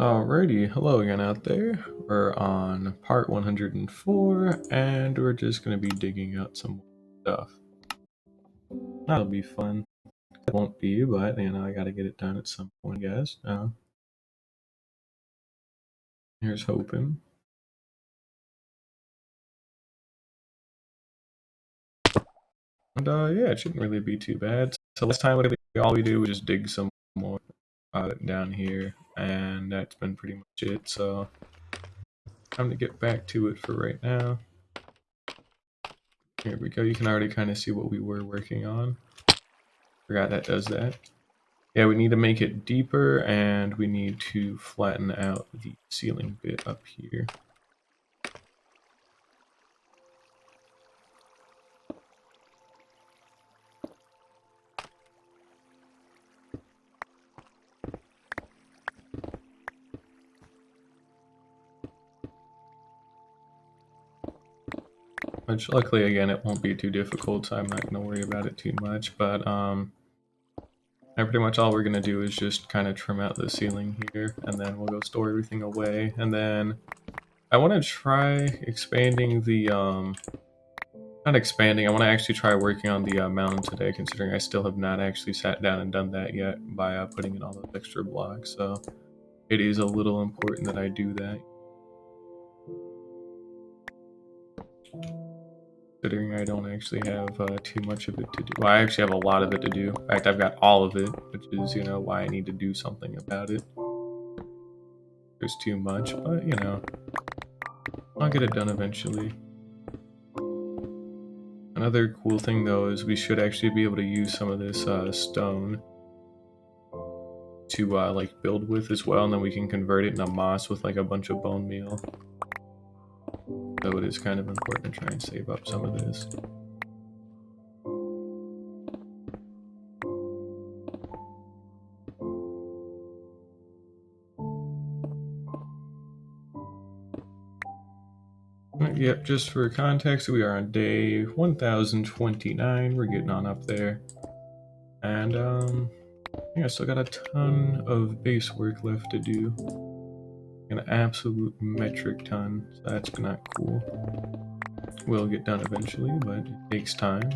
Alrighty, hello again out there. We're on part 104, and we're just gonna be digging out some more stuff. That'll be fun. It won't be, but I gotta get it done at some point, I guess. Here's hoping. And yeah, it shouldn't really be too bad. So last time, all we did was just dig some more down here, and that's been pretty much it. So time to get back to it for right now. Here we go. You can already kind of see what we were working on. Forgot that does that. Yeah, we need to make it deeper, and we need to flatten out the ceiling bit up here. Which, luckily, again, it won't be too difficult, so I'm not going to worry about it too much, but pretty much all we're going to do is just kind of trim out the ceiling here, and then we'll go store everything away, and then I want to try expanding the, not expanding, I want to actually try working on the mountain today, considering I still have not actually sat down and done that yet by putting in all those extra blocks, so it is a little important that I do that. Considering I don't actually have too much of it to do. Well, I actually have a lot of it to do. In fact, I've got all of it, which is, why I need to do something about it. There's too much, but, I'll get it done eventually. Another cool thing, though, is we should actually be able to use some of this stone to, like, build with as well, and then we can convert it into moss with, like, a bunch of bone meal. So it is kind of important to try and save up some of this. Yep, just for context, we are on day 1029. We're getting on up there. And, I still got a ton of base work left to do. An absolute metric ton, so that's not cool. Will get done eventually, but it takes time.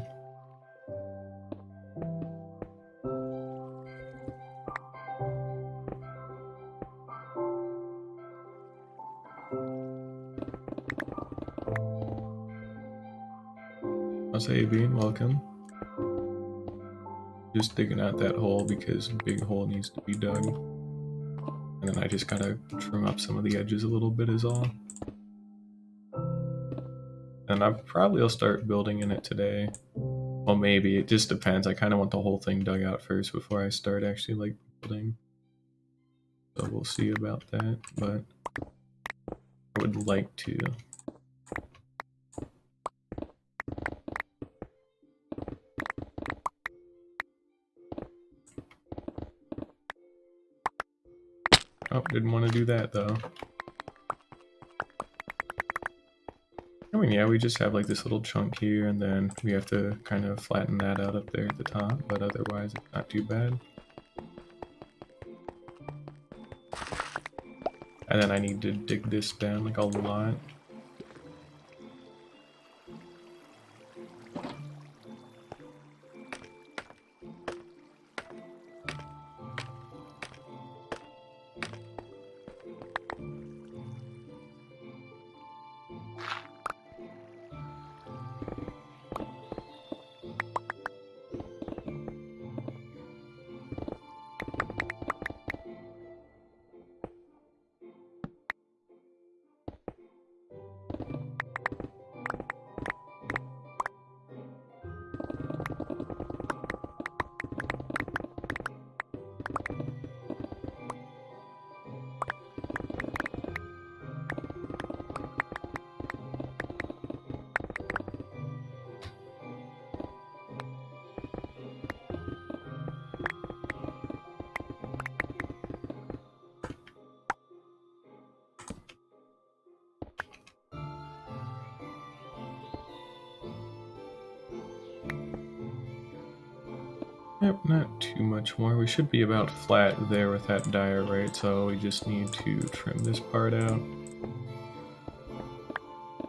I'll say, Bean, welcome. Just digging out that hole because the big hole needs to be dug. And then I just gotta trim up some of the edges a little bit is all. And I probably will start building in it today. Well, maybe. It just depends. I kind of want the whole thing dug out first before I start actually, like, building. So we'll see about that, but I would like to. Oh, didn't want to do that, though. I mean, yeah, we just have, like, this little chunk here, and then we have to kind of flatten that out up there at the top, but otherwise it's not too bad. And then I need to dig this down, like, a lot. Yep, not too much more. We should be about flat there with that diorite, so we just need to trim this part out.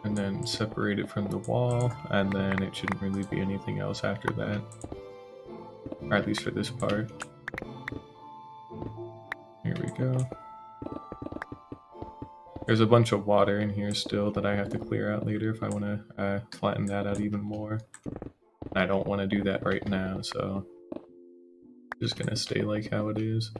And then separate it from the wall, and then it shouldn't really be anything else after that. Or at least for this part. Here we go. There's a bunch of water in here still that I have to clear out later if I want to flatten that out even more. I don't want to do that right now, so just gonna stay like how it is.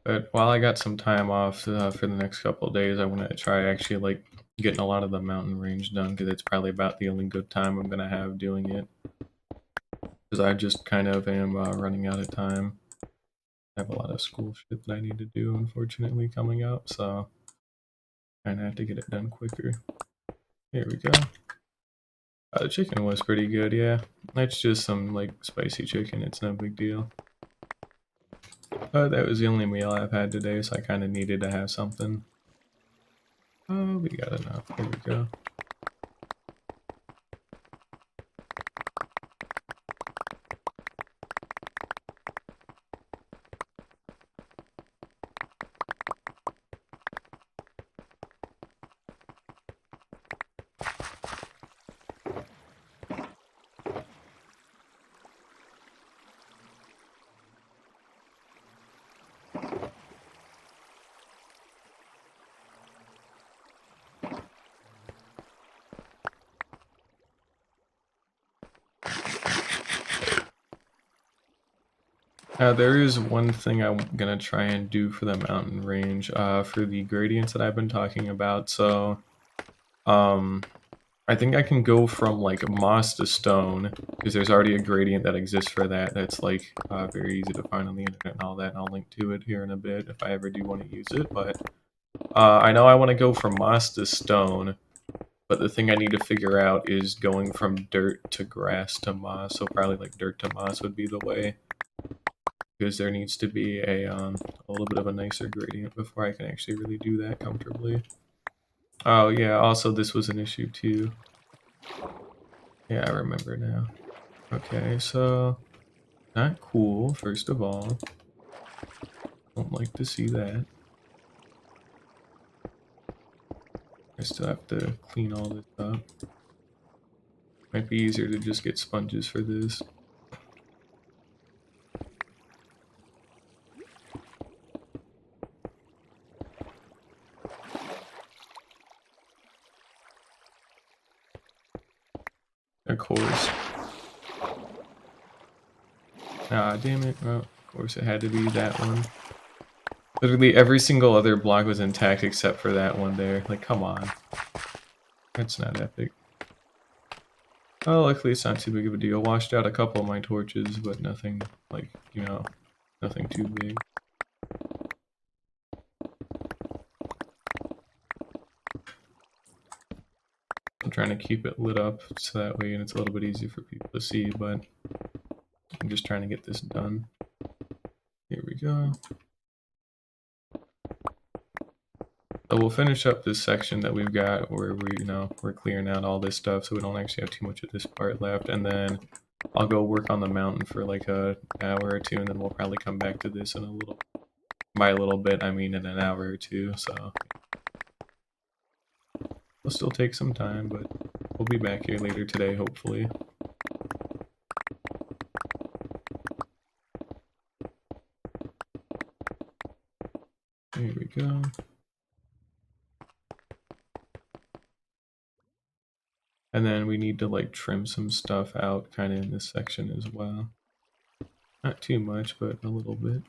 But while I got some time off for the next couple of days, I want to try actually like getting a lot of the mountain range done, because it's probably about the only good time I'm gonna have doing it. Because I just kind of am running out of time. I have a lot of school shit that I need to do, unfortunately, coming up, so I kind of have to get it done quicker. Here we go. The chicken was pretty good, yeah. It's just some like spicy chicken, it's no big deal. But that was the only meal I've had today, so I kind of needed to have something. Oh, we got enough. Here we go. There is one thing I'm gonna try and do for the mountain range, for the gradients that I've been talking about. So, I think I can go from like moss to stone, because there's already a gradient that exists for that. That's like very easy to find on the internet and all that. And I'll link to it here in a bit if I ever do want to use it. But I know I want to go from moss to stone. But the thing I need to figure out is going from dirt to grass to moss. So probably like dirt to moss would be the way, because there needs to be a little bit of a nicer gradient before I can actually really do that comfortably. Oh yeah, also this was an issue too. Yeah, I remember now. Okay, so not cool, first of all. Don't like to see that. I still have to clean all this up. Might be easier to just get sponges for this. Of course. Ah, damn it. Well, of course it had to be that one. Literally every single other block was intact except for that one there. Like, come on. That's not epic. Oh, luckily it's not too big of a deal. Washed out a couple of my torches, but nothing, like, you know, nothing too big. I'm trying to keep it lit up so that way it's a little bit easier for people to see, but I'm just trying to get this done. Here we go. So we'll finish up this section that we've got where we're clearing out all this stuff so we don't actually have too much of this part left, and then I'll go work on the mountain for like an hour or two, and then we'll probably come back to this in a little, by a little bit, I mean in an hour or two, so it'll still take some time, but we'll be back here later today, hopefully. Here we go. And then we need to like trim some stuff out kind of in this section as well. Not too much, but a little bit.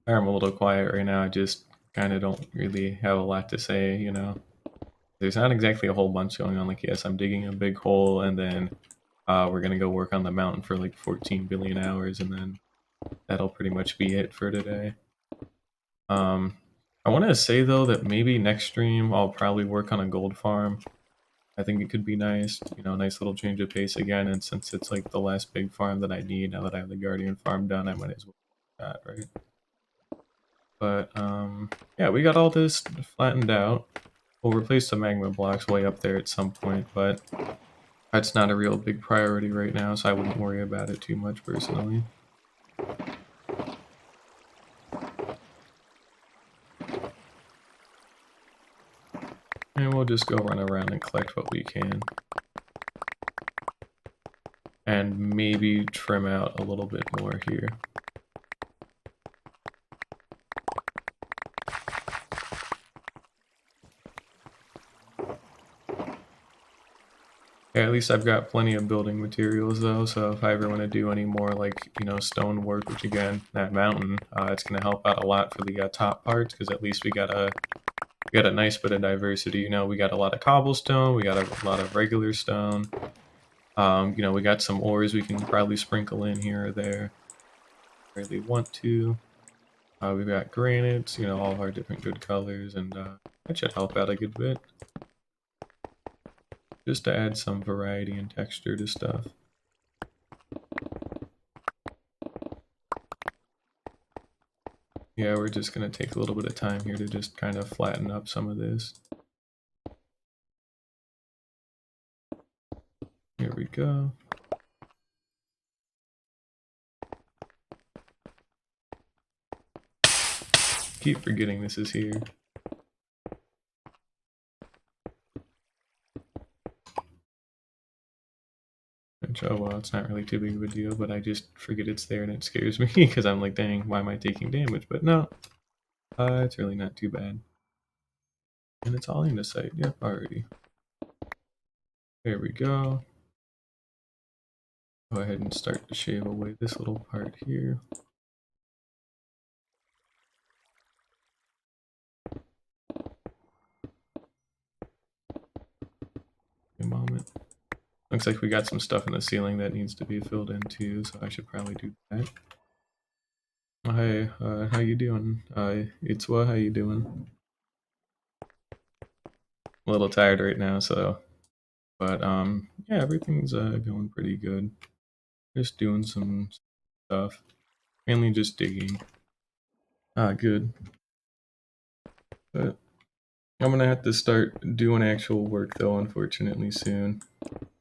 I'm a little quiet right now. I just kind of don't really have a lot to say, you know. There's not exactly a whole bunch going on. Like, yes, I'm digging a big hole, and then we're gonna go work on the mountain for like 14 billion hours, and then that'll pretty much be it for today. I want to say though that maybe next stream I'll probably work on a gold farm. I think it could be nice, you know, nice little change of pace again. And since it's like the last big farm that I need now that I have the Guardian farm done, I might as well do that, right? But yeah, we got all this flattened out. We'll replace the magma blocks way up there at some point, but that's not a real big priority right now, so I wouldn't worry about it too much personally. And we'll just go run around and collect what we can. And maybe trim out a little bit more here. Yeah, at least I've got plenty of building materials though, so if I ever want to do any more like, you know, stone work, which again, that mountain, it's going to help out a lot for the top parts, because at least we got a nice bit of diversity. You know, we got a lot of cobblestone, we got a lot of regular stone. You know, we got some ores we can probably sprinkle in here or there if we really want to. We've got granites, you know, all of our different good colors, and that should help out a good bit. Just to add some variety and texture to stuff. Yeah, we're just going to take a little bit of time here to just kind of flatten up some of this. Here we go. Keep forgetting this is here. Which, oh well, it's not really too big of a deal, but I just forget it's there and it scares me because I'm like, dang, why am I taking damage? But no, it's really not too bad. And it's all in the site. Yep, already. There we go. Go ahead and start to shave away this little part here. A moment. Looks like we got some stuff in the ceiling that needs to be filled in too, so I should probably do that. Hey, how you doing? It's what? How you doing? A little tired right now, so, but yeah, everything's going pretty good. Just doing some stuff, mainly just digging. Good. But I'm gonna have to start doing actual work though, unfortunately, soon.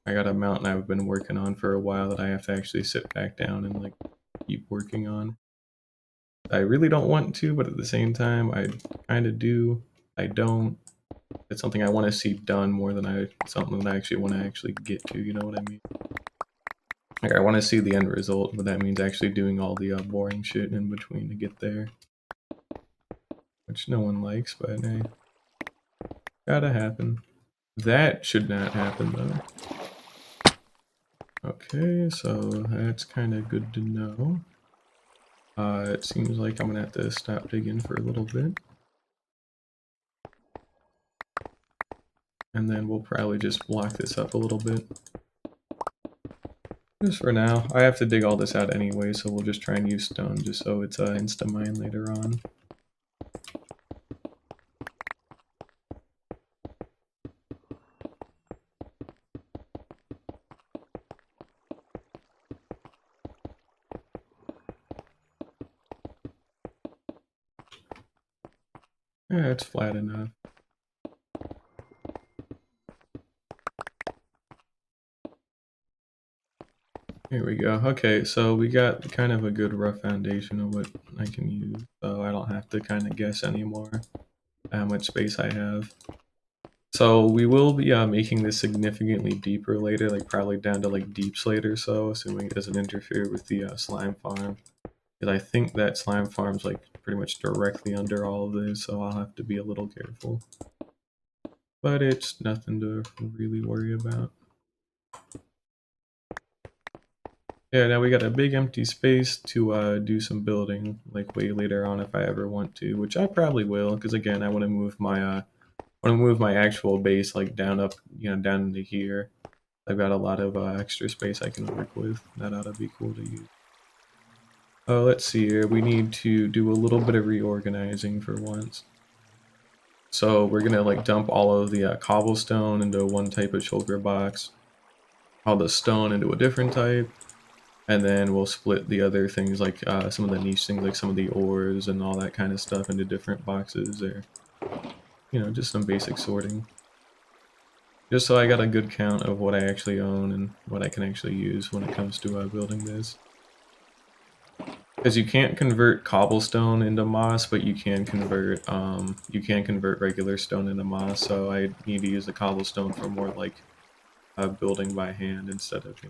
I got a mountain I've been working on for a while that I have to actually sit back down and like keep working on. I really don't want to, but at the same time, I kind of do. I don't. It's something I want to see done more than something that I actually want to actually get to. You know what I mean? Like I want to see the end result, but that means actually doing all the boring shit in between to get there, which no one likes. But hey, gotta happen. That should not happen though. Okay, so that's kind of good to know. It seems like I'm gonna have to stop digging for a little bit. And then we'll probably just block this up a little bit. Just for now. I have to dig all this out anyway, so we'll just try and use stone just so it's insta-mine later on. Yeah, it's flat enough. Here we go. Okay, so we got kind of a good rough foundation of what I can use, so I don't have to kind of guess anymore how much space I have. So we will be making this significantly deeper later, like probably down to like deep slate or so, assuming it doesn't interfere with the slime farm. Because I think that slime farm's like pretty much directly under all of this, so I'll have to be a little careful. But it's nothing to really worry about. Yeah, now we got a big empty space to do some building, like way later on if I ever want to, which I probably will, because again, I want to move my actual base like down up, down into here. I've got a lot of extra space I can work with. That ought to be cool to use. Oh, let's see here. We need to do a little bit of reorganizing for once. So we're gonna like dump all of the cobblestone into one type of shulker box, all the stone into a different type, and then we'll split the other things like some of the niche things like some of the ores and all that kind of stuff into different boxes or, just some basic sorting. Just so I got a good count of what I actually own and what I can actually use when it comes to building this. Because you can't convert cobblestone into moss, but you can convert regular stone into moss. So I need to use the cobblestone for more like building by hand instead of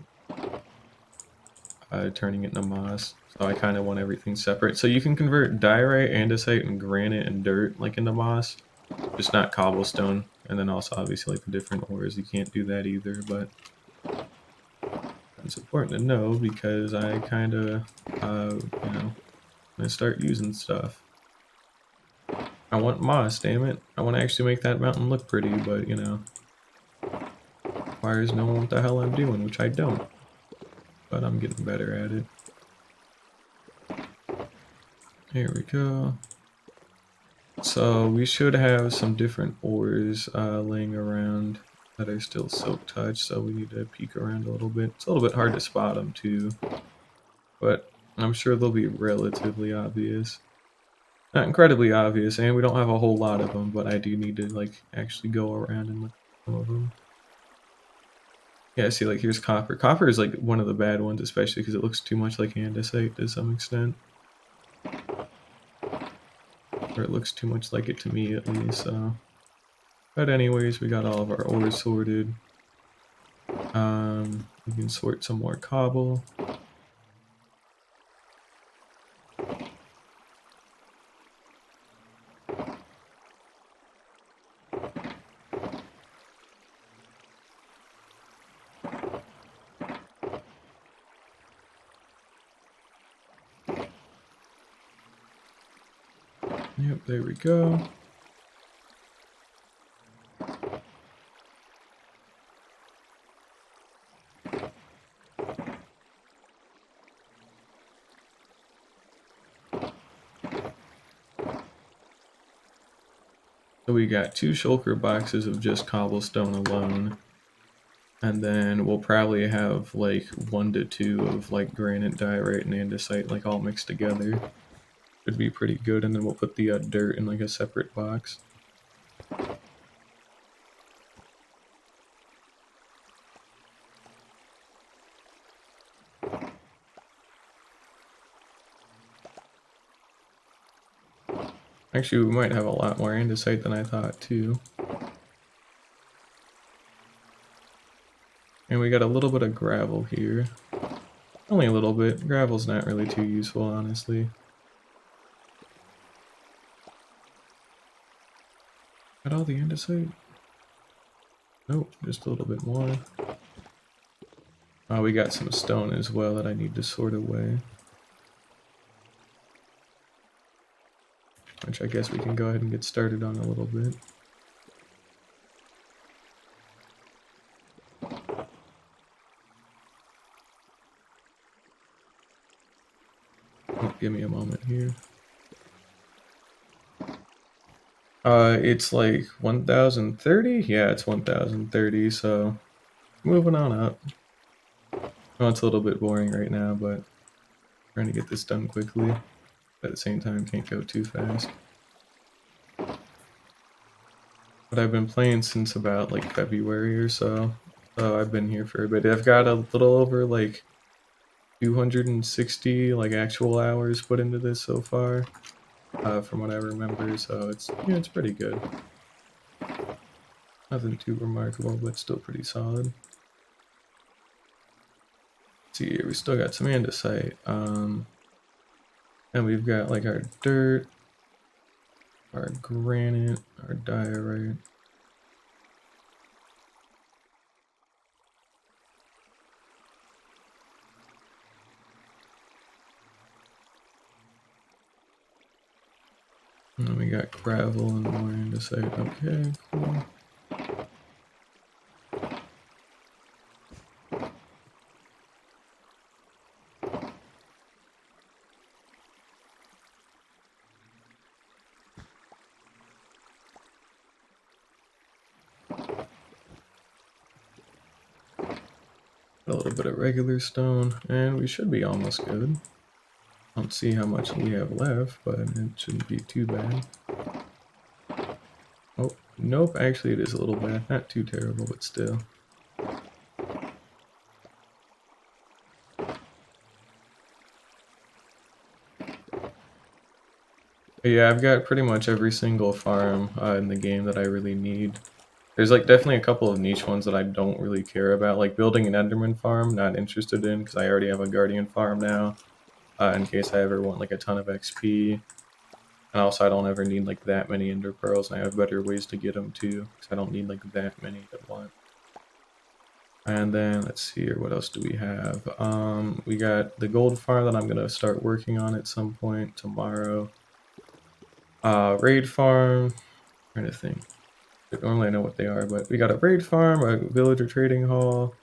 turning it into moss. So I kind of want everything separate. So you can convert diorite, andesite, and granite and dirt like into moss, just not cobblestone. And then also obviously like the different ores, you can't do that either. But it's important to know because I kind of, I'm gonna start using stuff. I want moss, damn it. I want to actually make that mountain look pretty, but requires knowing what the hell I'm doing, which I don't. But I'm getting better at it. Here we go. So we should have some different ores laying around that are still silk touch, so we need to peek around a little bit. It's a little bit hard to spot them too, but I'm sure they'll be relatively obvious. Not incredibly obvious, and we don't have a whole lot of them, but I do need to like actually go around and look at some of them. Yeah, see, like here's copper. Copper is like one of the bad ones, especially because it looks too much like andesite to some extent. Or it looks too much like it to me at least, so. But anyways, we got all of our ores sorted. We can sort some more cobble. Yep, there we go. So we got 2 shulker boxes of just cobblestone alone. And then we'll probably have like 1 to 2 of like granite, diorite, and andesite like all mixed together. Should be pretty good, and then we'll put the dirt in like a separate box. Actually, we might have a lot more andesite than I thought too. And we got a little bit of gravel here. Only a little bit. Gravel's not really too useful, honestly. Got all the andesite? Nope, just a little bit more. We got some stone as well that I need to sort away. Which I guess we can go ahead and get started on a little bit. Oh, give me a moment here. It's like 1030? Yeah, it's 1030, so moving on up. Oh, it's a little bit boring right now, but trying to get this done quickly. But at the same time, can't go too fast. But I've been playing since about like February or so. So I've been here for a bit. I've got a little over like 260 like actual hours put into this so far, from what I remember. So it's pretty good. Nothing too remarkable, but still pretty solid. Let's see here, we still got some andesite. And we've got like our dirt, our granite, our diorite. And then we got gravel and more andesite. Okay, cool. A little bit of regular stone, and we should be almost good. I don't see how much we have left, but it shouldn't be too bad. Oh, nope, actually it is a little bad. Not too terrible, but still. But yeah, I've got pretty much every single farm in the game that I really need. There's like definitely a couple of niche ones that I don't really care about, like building an Enderman farm, not interested in, because I already have a Guardian farm now, in case I ever want like a ton of XP. And also I don't ever need like that many Ender Pearls, and I have better ways to get them too, because I don't need like that many at once. And then let's see here, what else do we have? We got the gold farm that I'm gonna start working on at some point tomorrow. Raid farm, trying to think. Normally I know what they are, but we got a raid farm, a villager trading hall,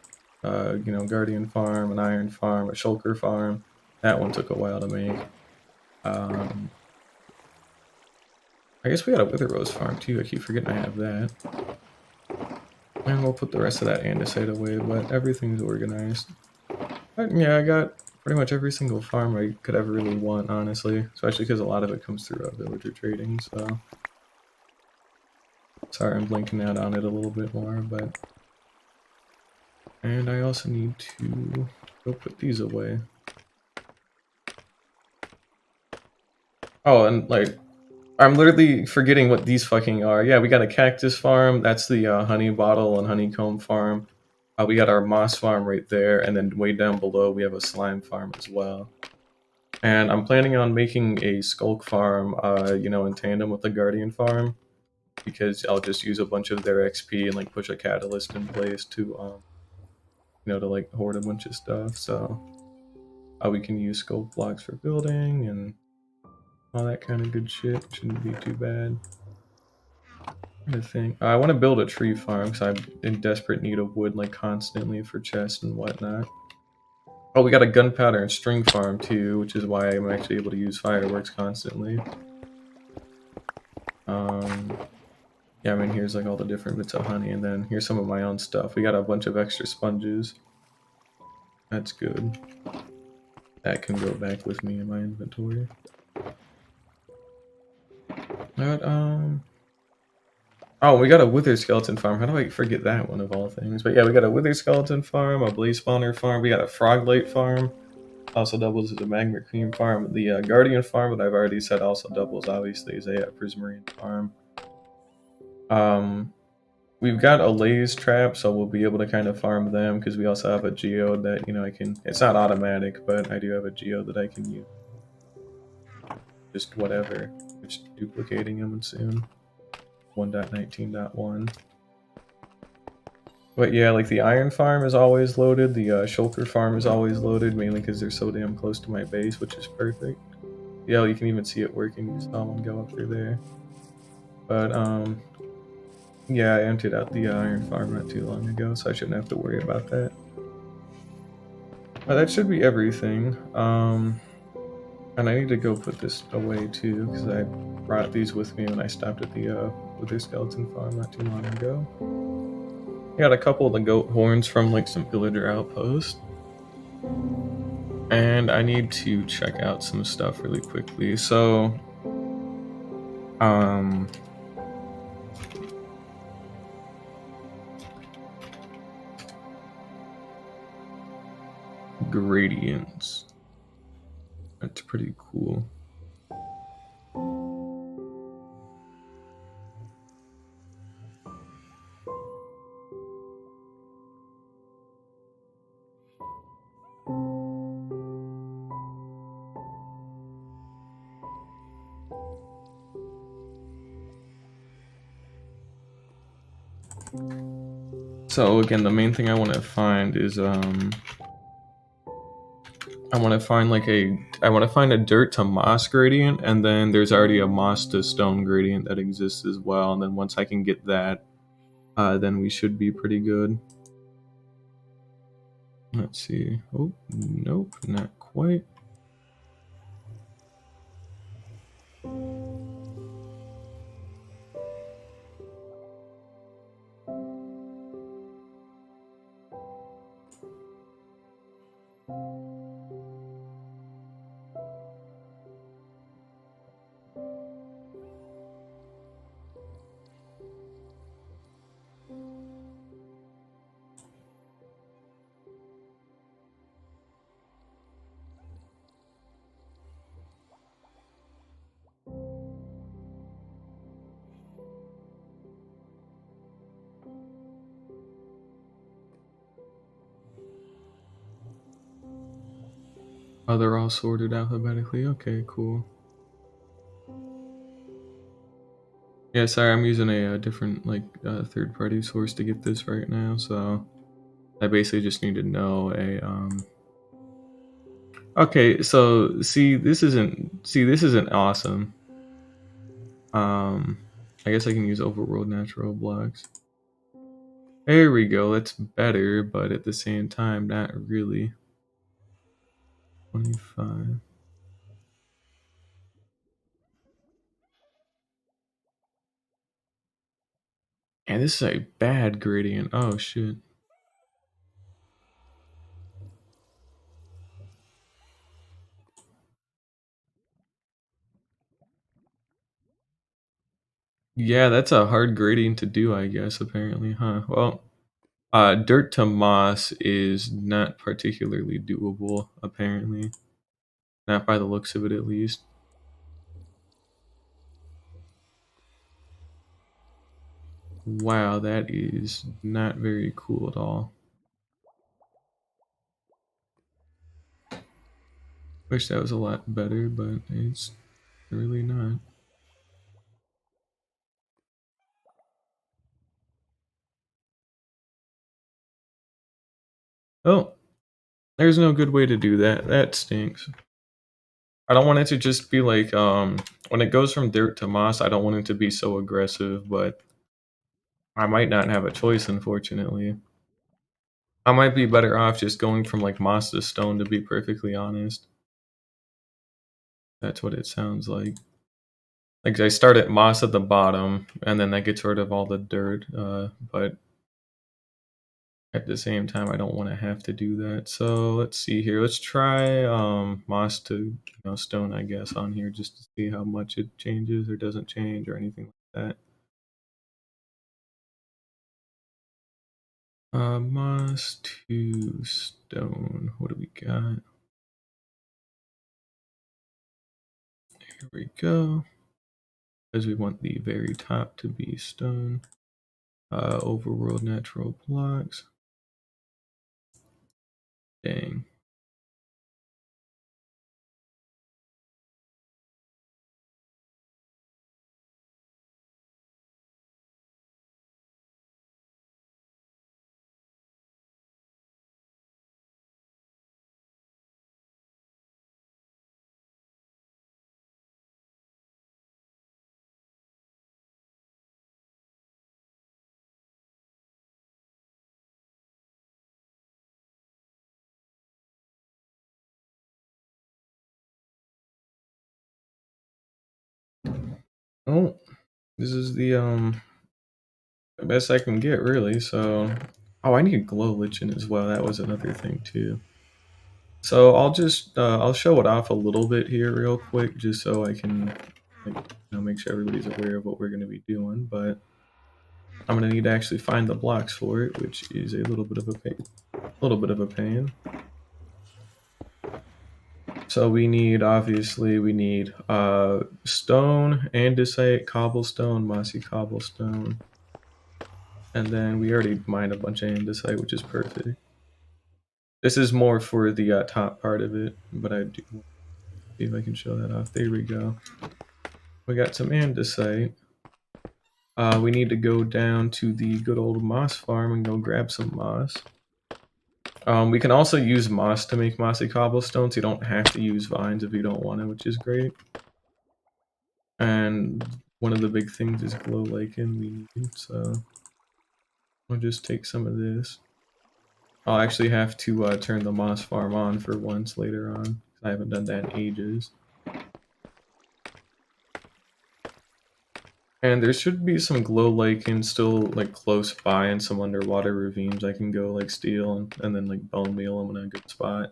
you know, guardian farm, an iron farm, a shulker farm. That one took a while to make. I guess we got a wither rose farm too. I keep forgetting I have that. And we'll put the rest of that andesite away, but everything's organized. But yeah, I got pretty much every single farm I could ever really want, honestly. Especially because a lot of it comes through villager trading, so... Sorry, I'm blinking out on it a little bit more, but... And I also need to go put these away. Oh, and like, I'm literally forgetting what these fucking are. Yeah, we got a cactus farm. That's the honey bottle and honeycomb farm. We got our moss farm right there, and then way down below we have a slime farm as well. And I'm planning on making a skulk farm, you know, in tandem with the guardian farm, because I'll just use a bunch of their XP and like push a catalyst in place to, you know, to like hoard a bunch of stuff. So we can use skulk blocks for building and all that kind of good shit. Shouldn't be too bad. I think I want to build a tree farm because I'm in desperate need of wood, like constantly for chests and whatnot. Oh, we got a gunpowder and string farm too, which is why I'm actually able to use fireworks constantly. Yeah, I mean, here's like all the different bits of honey, and then here's some of my own stuff. We got a bunch of extra sponges. That's good. That can go back with me in my inventory. But, oh, we got a wither skeleton farm. How do I forget that one of all things? But yeah, we got a wither skeleton farm, a blaze spawner farm. We got a froglight farm. Also doubles as a magma cream farm. The guardian farm that I've already said also doubles, obviously, as a prismarine farm. We've got a laze trap, so we'll be able to kind of farm them because we also have a geode that, you know, I can... It's not automatic, but I do have a geode that I can use. Just whatever. Just duplicating them soon. 1.19.1. But yeah, like the iron farm is always loaded, the shulker farm is always loaded, mainly because they're so damn close to my base, which is perfect. Yeah, you can even see it working. You saw one go up through there. But, yeah, I emptied out the iron farm not too long ago, so I shouldn't have to worry about that. But that should be everything. And I need to go put this away too, because I brought these with me when I stopped at the wither skeleton farm not too long ago. I got a couple of the goat horns from like some villager outpost. And I need to check out some stuff really quickly. So, gradients. That's pretty cool. So again, the main thing I want to find is I want to find a dirt to moss gradient, and then there's already a moss to stone gradient that exists as well. And then once I can get that, then we should be pretty good. Let's see. Oh, nope, not quite. Oh, they're all sorted alphabetically. Okay, cool. Yeah, sorry, I'm using a different third-party source to get this right now, so I basically just need to know a. Okay, so this isn't awesome. I guess I can use overworld natural blocks. There we go. That's better, but at the same time, not really. 25. And this is a bad gradient. Oh shit. Yeah, that's a hard gradient to do, I guess, apparently, huh? Well, dirt to moss is not particularly doable, apparently. Not by the looks of it, at least. Wow, that is not very cool at all. Wish that was a lot better, but it's really not. Oh, there's no good way to do that. That stinks. I don't want it to just be like, when it goes from dirt to moss, I don't want it to be so aggressive, but I might not have a choice, unfortunately. I might be better off just going from like moss to stone, to be perfectly honest. That's what it sounds like. Like I start at moss at the bottom, and then that gets rid of all the dirt, but at the same time, I don't want to have to do that. So let's see here. Let's try moss to stone, I guess, on here just to see how much it changes or doesn't change or anything like that. Moss to stone. What do we got? Here we go. Because we want the very top to be stone. Overworld natural blocks. Dang. Oh, this is the best I can get, really. So, oh, I need glow lichen as well. That was another thing too. So I'll just I'll show it off a little bit here real quick, just so I can make sure everybody's aware of what we're going to be doing. But I'm going to need to actually find the blocks for it, which is a little bit of a pain. So obviously we need stone, andesite, cobblestone, mossy cobblestone, and then we already mined a bunch of andesite, which is perfect. This is more for the top part of it, but I do see if I can show that off. There we go. We got some andesite. We need to go down to the good old moss farm and go grab some moss. We can also use moss to make mossy cobblestones. You don't have to use vines if you don't want to, which is great. And one of the big things is glow lichen we need, so I'll just take some of this. I'll actually have to turn the moss farm on for once later on. I haven't done that in ages. And there should be some glow lichen still like close by and some underwater ravines I can go like steal and then like bone meal them in a good spot.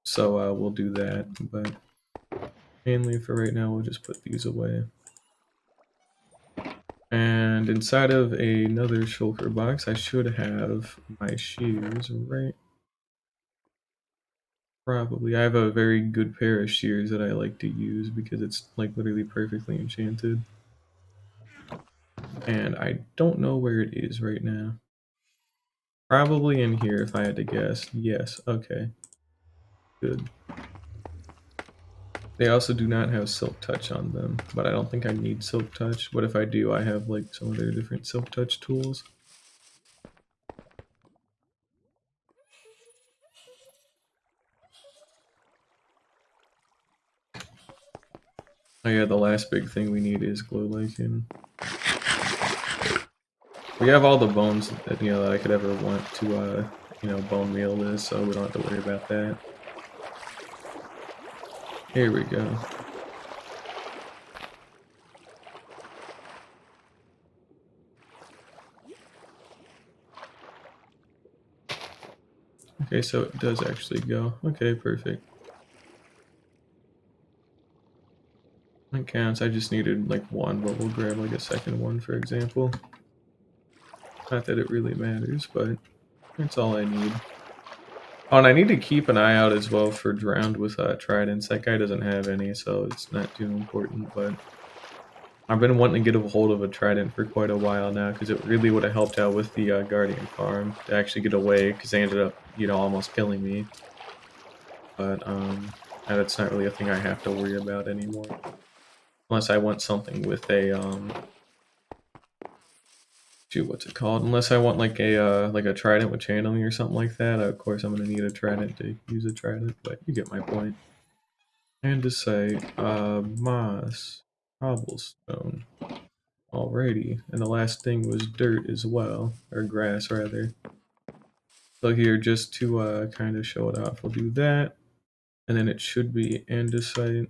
So we'll do that, but mainly for right now we'll just put these away. And inside of another shulker box I should have my shears, right? Probably. I have a very good pair of shears that I like to use because it's like literally perfectly enchanted. And I don't know where it is right now. Probably in here if I had to guess. Yes, okay. Good. They also do not have silk touch on them, but I don't think I need silk touch. But if I do, I have like some of their different silk touch tools. Oh yeah, the last big thing we need is glow lichen. We have all the bones that that I could ever want to bone meal this, so we don't have to worry about that. Here we go. Okay, so it does actually go. Okay, perfect. That counts. I just needed like one, but we'll grab like a second one for example. Not that it really matters, but that's all I need. Oh, and I need to keep an eye out as well for drowned with tridents. That guy doesn't have any, so it's not too important, but I've been wanting to get a hold of a trident for quite a while now, because it really would have helped out with the Guardian farm to actually get away, because they ended up, almost killing me. But, that's not really a thing I have to worry about anymore. Unless I want something with a, shoot, what's it called? Unless I want like a trident with channeling or something like that. Of course, I'm gonna need a trident to use a trident, but you get my point. And to say, moss, cobblestone. Alrighty, and the last thing was dirt as well, or grass rather. So here, just to kind of show it off, we'll do that, and then it should be andesite.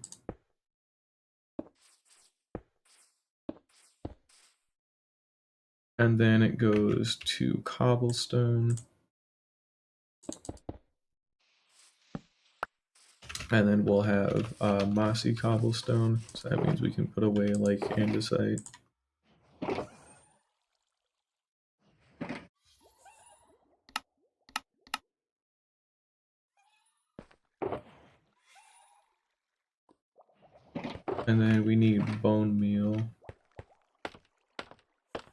And then it goes to cobblestone. And then we'll have mossy cobblestone, so that means we can put away like andesite. And then we need bone meal.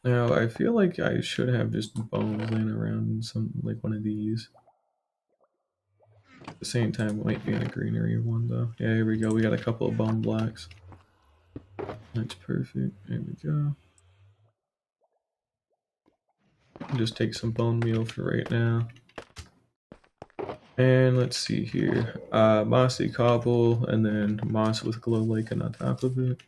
Now, I feel like I should have just bones laying around in some, like one of these. At the same time, it might be in a greenery one though. Yeah, here we go. We got a couple of bone blocks. That's perfect. There we go. Just take some bone meal for right now. And let's see here. Mossy cobble, and then moss with glow lichen on top of it.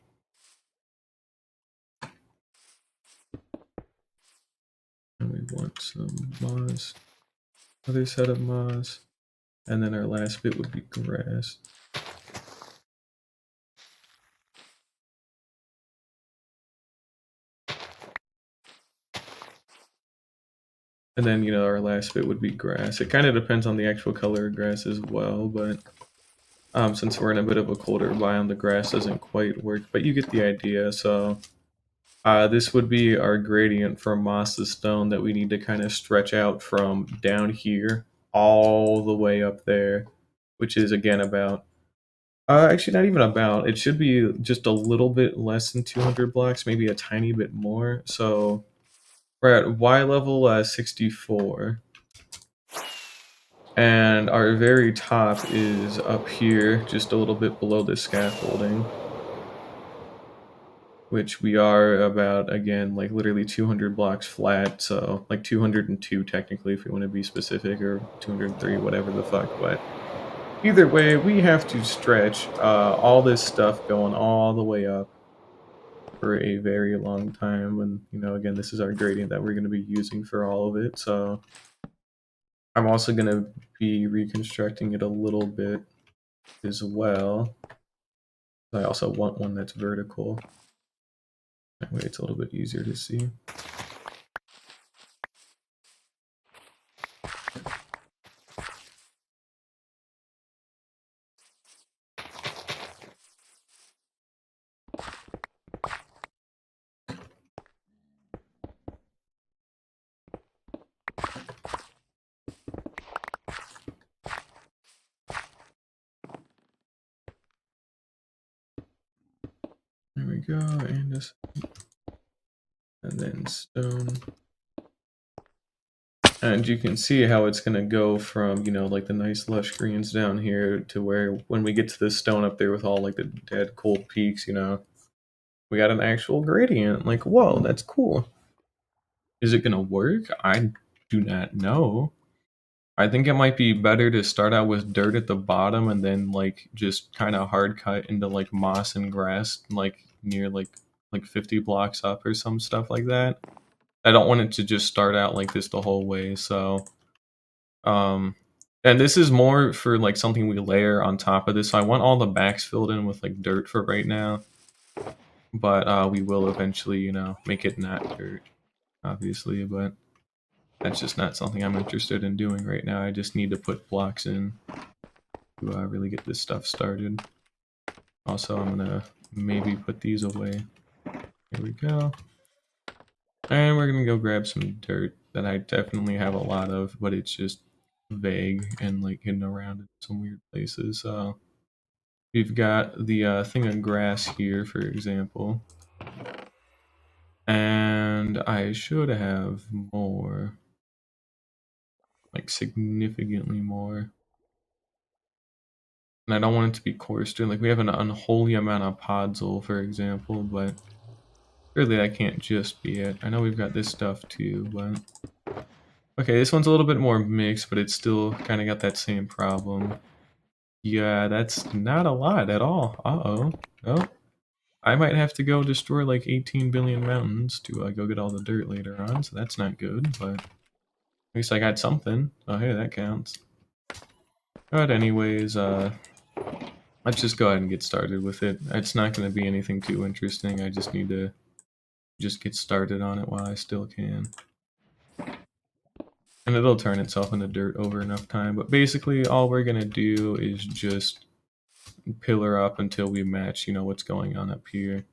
And we want some moss. Other set of moss. And then our last bit would be grass. And then, our last bit would be grass. It kind of depends on the actual color of grass as well, but since we're in a bit of a colder biome, the grass doesn't quite work, but you get the idea. So this would be our gradient from moss to stone that we need to kind of stretch out from down here all the way up there, which is again about, actually not even about, it should be just a little bit less than 200 blocks, maybe a tiny bit more. So we're at Y level 64. And our very top is up here, just a little bit below the scaffolding. which we are about, again, like literally 200 blocks flat, so like 202 technically if we want to be specific, or 203, whatever the fuck, but either way, we have to stretch all this stuff going all the way up for a very long time, and, you know, again, this is our gradient that we're going to be using for all of it, so I'm also going to be reconstructing it a little bit as well. I also want one that's vertical. That way it's a little bit easier to see. There we go, and this, and then stone. And you can see how it's going to go from, you know, like the nice lush greens down here to where when we get to this stone up there with all like the dead cold peaks, you know, we got an actual gradient. Like, whoa, that's cool. Is it going to work? I do not know. I think it might be better to start out with dirt at the bottom and then like just kind of hard cut into like moss and grass like near like 50 blocks up or some stuff like that. I don't want it to just start out like this the whole way, so and this is more for like something we layer on top of this. So I want all the backs filled in with like dirt for right now, but we will eventually, you know, make it not dirt, obviously, but that's just not something I'm interested in doing right now. I just need to put blocks in to really get this stuff started. Also, I'm gonna maybe put these away. Here we go. And we're gonna go grab some dirt that I definitely have a lot of, but it's just vague and like hidden around in some weird places. So we've got the thing of grass here, for example. And I should have more, like significantly more. And I don't want it to be coarse too. Like we have an unholy amount of podzol, for example, but surely that can't just be it. I know we've got this stuff too, but okay, this one's a little bit more mixed, but it's still kind of got that same problem. Yeah, that's not a lot at all. Uh-oh. Oh, I might have to go destroy like 18 billion mountains to go get all the dirt later on, so that's not good, but at least I got something. Oh, hey, that counts. But anyways, let's just go ahead and get started with it. It's not going to be anything too interesting. I just need to just get started on it while I still can. And it'll turn itself into dirt over enough time. But basically, all we're going to do is just pillar up until we match, you know, what's going on up here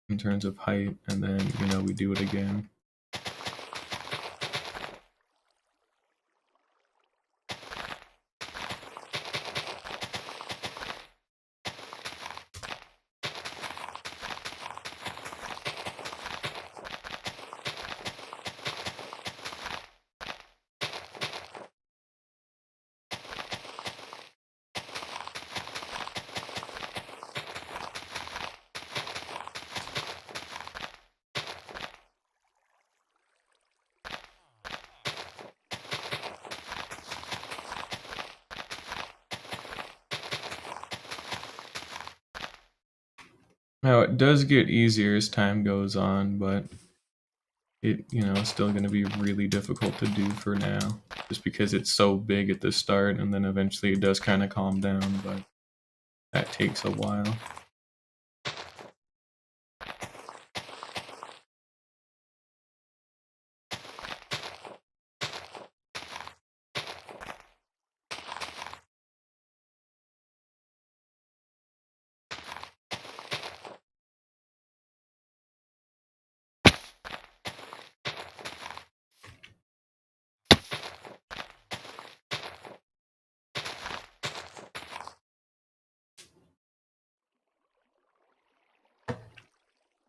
in terms of height. And then, you know, we do it again. Now, it does get easier as time goes on, but it, you know, is still going to be really difficult to do for now, just because it's so big at the start, and then eventually it does kind of calm down, but that takes a while.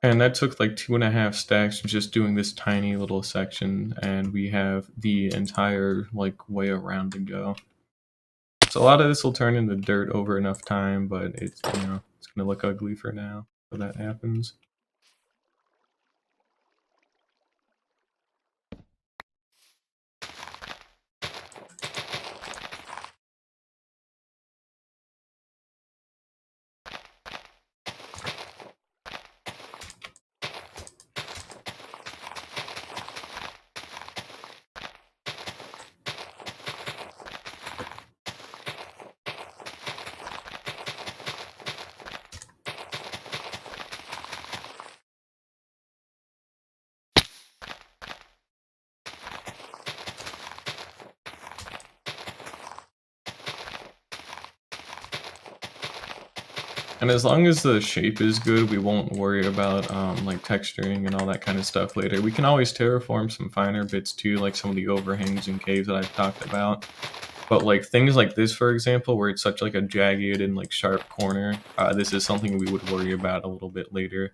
And that took like 2.5 stacks just doing this tiny little section, and we have the entire like way around to go. So a lot of this will turn into dirt over enough time, but it's, you know, it's gonna look ugly for now. so that happens. And as long as the shape is good, we won't worry about like texturing and all that kind of stuff later. We can always terraform some finer bits too, like some of the overhangs and caves that I've talked about. But like things like this, for example, where it's such like a jagged and like sharp corner, this is something we would worry about a little bit later.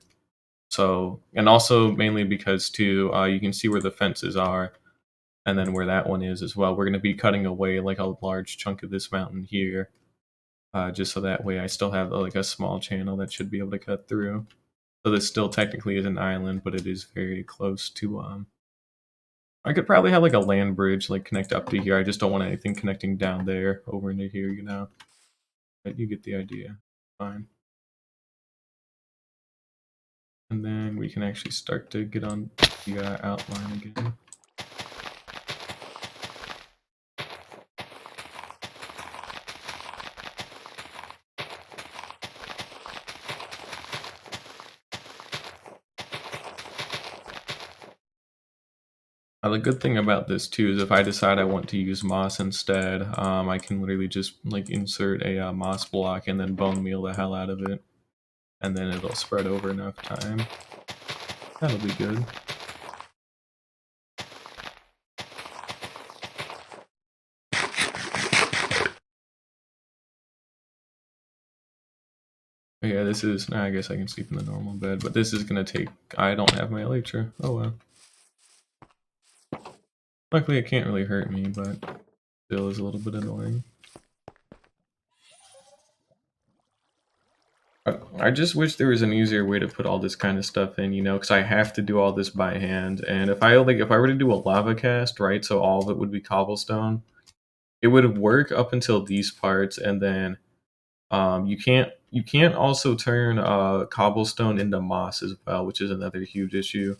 So, and also mainly because too, you can see where the fences are, and then where that one is as well. We're going to be cutting away like a large chunk of this mountain here. Just so that way I still have like a small channel that should be able to cut through. So this still technically is an island, but it is very close to I could probably have like a land bridge like connect up to here. I just don't want anything connecting down there over into here, you know. But you get the idea. Fine. And then we can actually start to get on the outline again. The good thing about this too is if I decide I want to use moss instead, I can literally just like insert a moss block and then bone meal the hell out of it, and then it'll spread over enough time. That'll be good. But yeah, this is. Nah, I guess I can sleep in the normal bed, but this is gonna take. I don't have my elytra. Oh well. Luckily, it can't really hurt me, but still is a little bit annoying. I just wish there was an easier way to put all this kind of stuff in, you know, because I have to do all this by hand. And if I were to do a lava cast, right, so all of it would be cobblestone, it would work up until these parts, and then you can't also turn cobblestone into moss as well, which is another huge issue.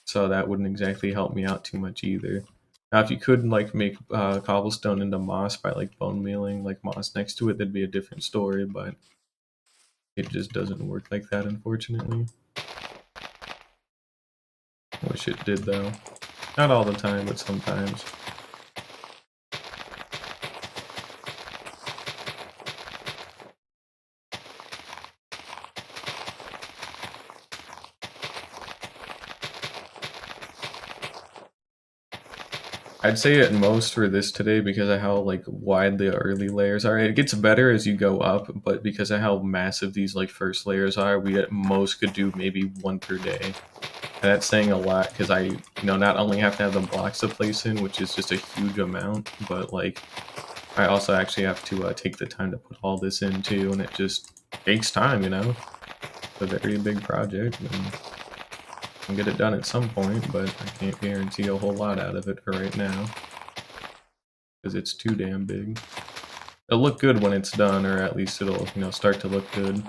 So that wouldn't exactly help me out too much either. Now, if you could like make cobblestone into moss by like bone mealing like moss next to it, that'd be a different story. But it just doesn't work like that, unfortunately. I wish it did though. Not all the time, but sometimes. I'd say at most for this today because of how like wide the early layers are. It gets better as you go up, but because of how massive these like first layers are, we at most could do maybe one per day. And that's saying a lot because I, not only have to have the blocks to place in, which is just a huge amount, but like I also actually have to take the time to put all this in too, and it just takes time, you know? It's a very big project, and I'll get it done at some point, but I can't guarantee a whole lot out of it for right now. Because it's too damn big. It'll look good when it's done, or at least it'll, start to look good.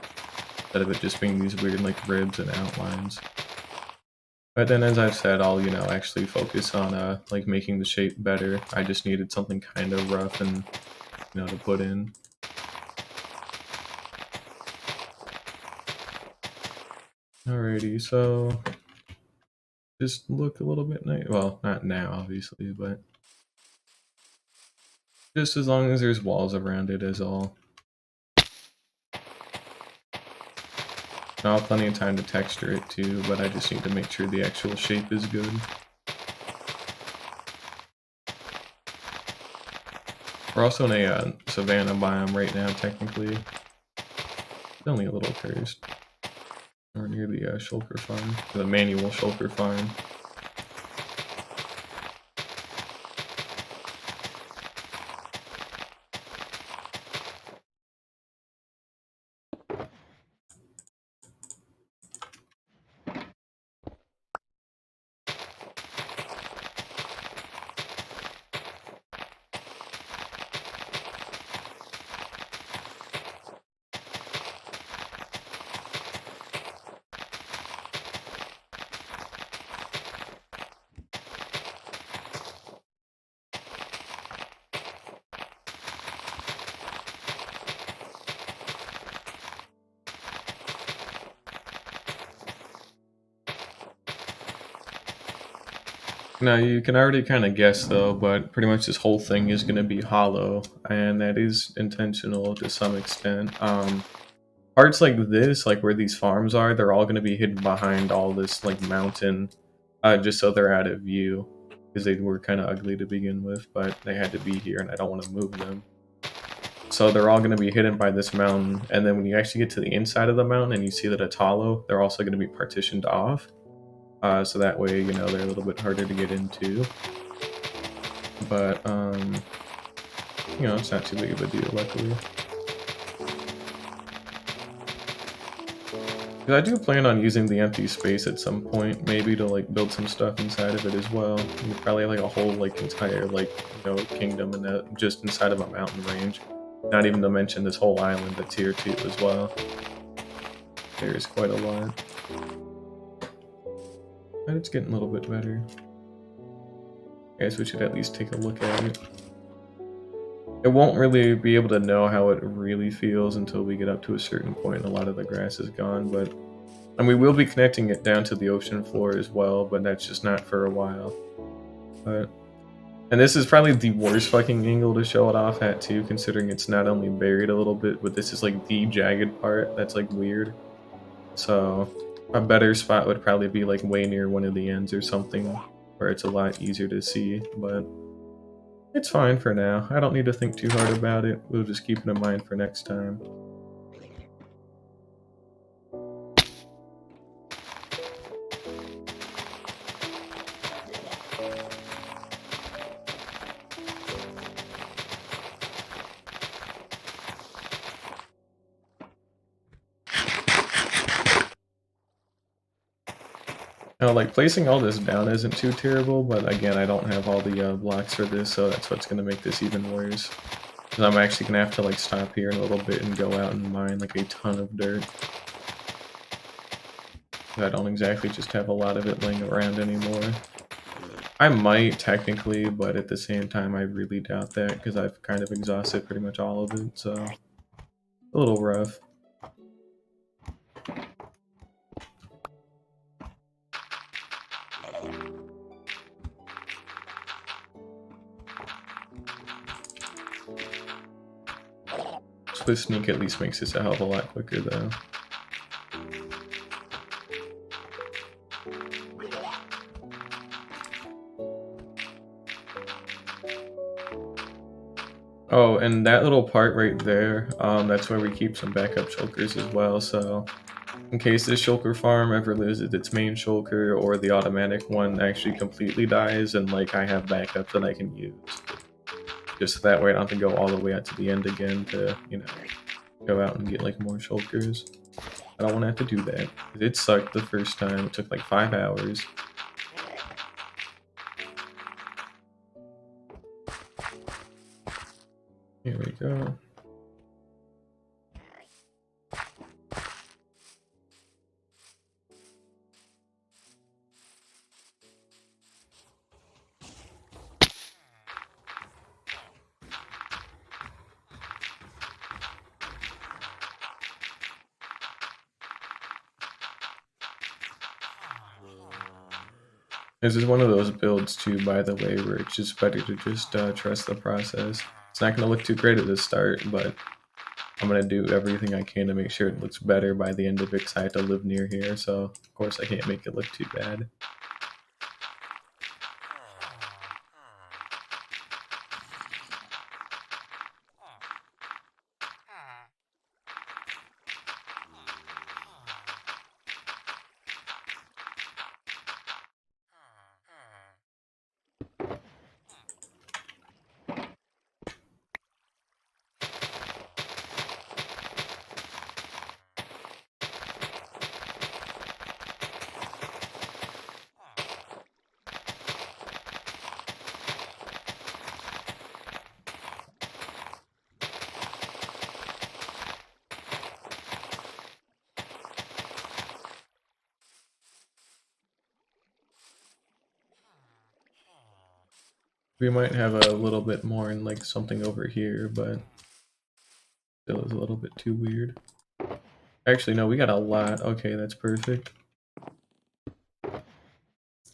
Instead of it just being these weird, like, ribs and outlines. But then, as I've said, I'll, actually focus on, like, making the shape better. I just needed something kind of rough and, to put in. Alrighty, so just look a little bit nice. Well, not now, obviously, but just as long as there's walls around it is all. I'll have plenty of time to texture it too, but I just need to make sure the actual shape is good. We're also in a Savannah biome right now, technically. It's only a little cursed. We're near the shulker farm, the manual shulker farm. Now you can already kind of guess though, but pretty much this whole thing is going to be hollow, and that is intentional to some extent. Parts like this, like where these farms are, they're all going to be hidden behind all this like mountain, just so they're out of view, because they were kind of ugly to begin with, but they had to be here, and I don't want to move them. So they're all going to be hidden by this mountain, and then when you actually get to the inside of the mountain and you see that it's hollow, they're also going to be partitioned off. So that way, you know, they're a little bit harder to get into. But, you know, it's not too big of a deal, luckily. 'Cause I do plan on using the empty space at some point, maybe to, like, build some stuff inside of it as well. And probably, like, a whole, like, entire, like, you know, kingdom in that, just inside of a mountain range. Not even to mention this whole island that's here, too, as well. There's quite a lot. But it's getting a little bit better. I guess we should at least take a look at it. It won't really be able to know how it really feels until we get up to a certain point and a lot of the grass is gone, but... And we will be connecting it down to the ocean floor as well, but that's just not for a while. But... And this is probably the worst fucking angle to show it off at too, considering it's not only buried a little bit, but this is like the jagged part that's like weird. So a better spot would probably be like way near one of the ends or something, where it's a lot easier to see, but it's fine for now. I don't need to think too hard about it. We'll just keep it in mind for next time. Now, like, placing all this down isn't too terrible, but again, I don't have all the blocks for this, so that's what's going to make this even worse. Because I'm actually going to have to, like, stop here in a little bit and go out and mine, like, a ton of dirt. I don't exactly just have a lot of it laying around anymore. I might, technically, but at the same time, I really doubt that, because I've kind of exhausted pretty much all of it, so... A little rough. Swift Sneak at least makes this a hell of a lot quicker, though. Oh, and that little part right there, that's where we keep some backup shulkers as well, so in case this shulker farm ever loses its main shulker or the automatic one actually completely dies, and like I have backups that I can use. Just that way I don't have to go all the way out to the end again to, you know, go out and get like more shulkers. I don't want to have to do that. It sucked the first time, it took like 5 hours. Here we go. This is one of those builds too, by the way, where it's just better to just trust the process. It's not going to look too great at the start, but I'm going to do everything I can to make sure it looks better by the end of it, because I have to live near here, so of course I can't make it look too bad. We might have a little bit more in like something over here, but still is a little bit too weird. Actually, no, we got a lot. Okay, that's perfect.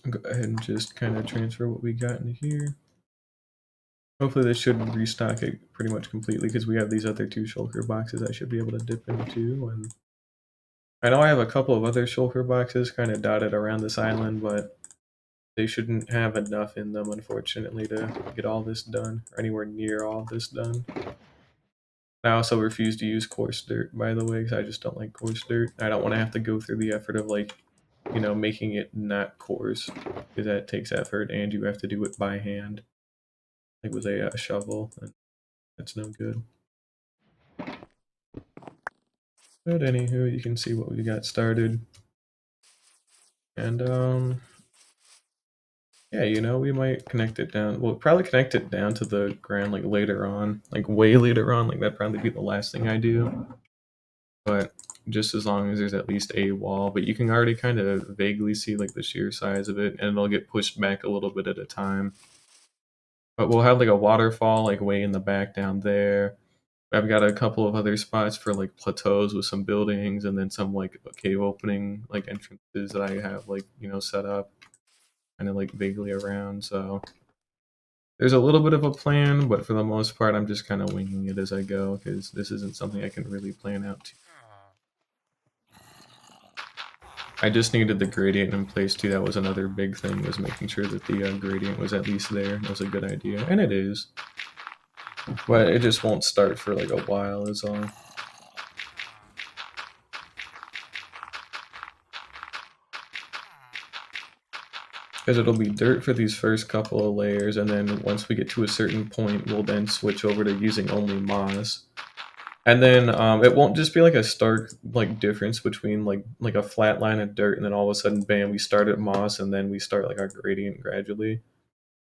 I'll go ahead and just kind of transfer what we got into here. Hopefully this should restock it pretty much completely because we have these other 2 shulker boxes I should be able to dip into. And I know I have a couple of other shulker boxes kind of dotted around this island, but they shouldn't have enough in them, unfortunately, to get all this done, or anywhere near all this done. I also refuse to use coarse dirt, by the way, because I just don't like coarse dirt. I don't want to have to go through the effort of, like, you know, making it not coarse, because that takes effort, and you have to do it by hand, like with a shovel, and that's no good. But anywho, you can see what we got started. And, yeah, you know, we might connect it down. We'll probably connect it down to the ground, like, later on. Like, way later on. Like, that'd probably be the last thing I do. But just as long as there's at least a wall. But you can already kind of vaguely see, like, the sheer size of it. And it'll get pushed back a little bit at a time. But we'll have, like, a waterfall, like, way in the back down there. I've got a couple of other spots for, like, plateaus with some buildings. And then some, like, cave opening, like, entrances that I have, like, you know, set up. Kind of, like, vaguely around, so... There's a little bit of a plan, but for the most part, I'm just kind of winging it as I go, because this isn't something I can really plan out. I just needed the gradient in place, too. That was another big thing, was making sure that the gradient was at least there. That was a good idea, and it is. But it just won't start for, like, a while, is all. Because it'll be dirt for these first couple of layers, and then once we get to a certain point, we'll then switch over to using only moss. And then it won't just be like a stark like difference between like a flat line of dirt and then all of a sudden bam we start at moss and then we start like our gradient gradually.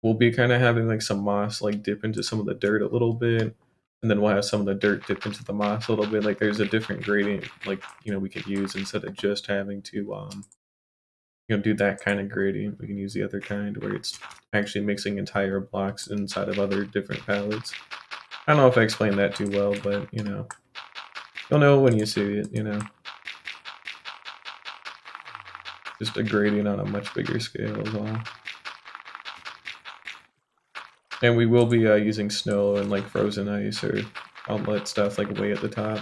We'll be kind of having like some moss like dip into some of the dirt a little bit, and then we'll have some of the dirt dip into the moss a little bit. Like there's a different gradient like you know we could use instead of just having to you know do that kind of gradient. We can use the other kind where it's actually mixing entire blocks inside of other different palettes. I don't know if I explained that too well, but you know. You'll know when you see it, you know. Just a gradient on a much bigger scale is all. And we will be using snow and like frozen ice or all that stuff like way at the top.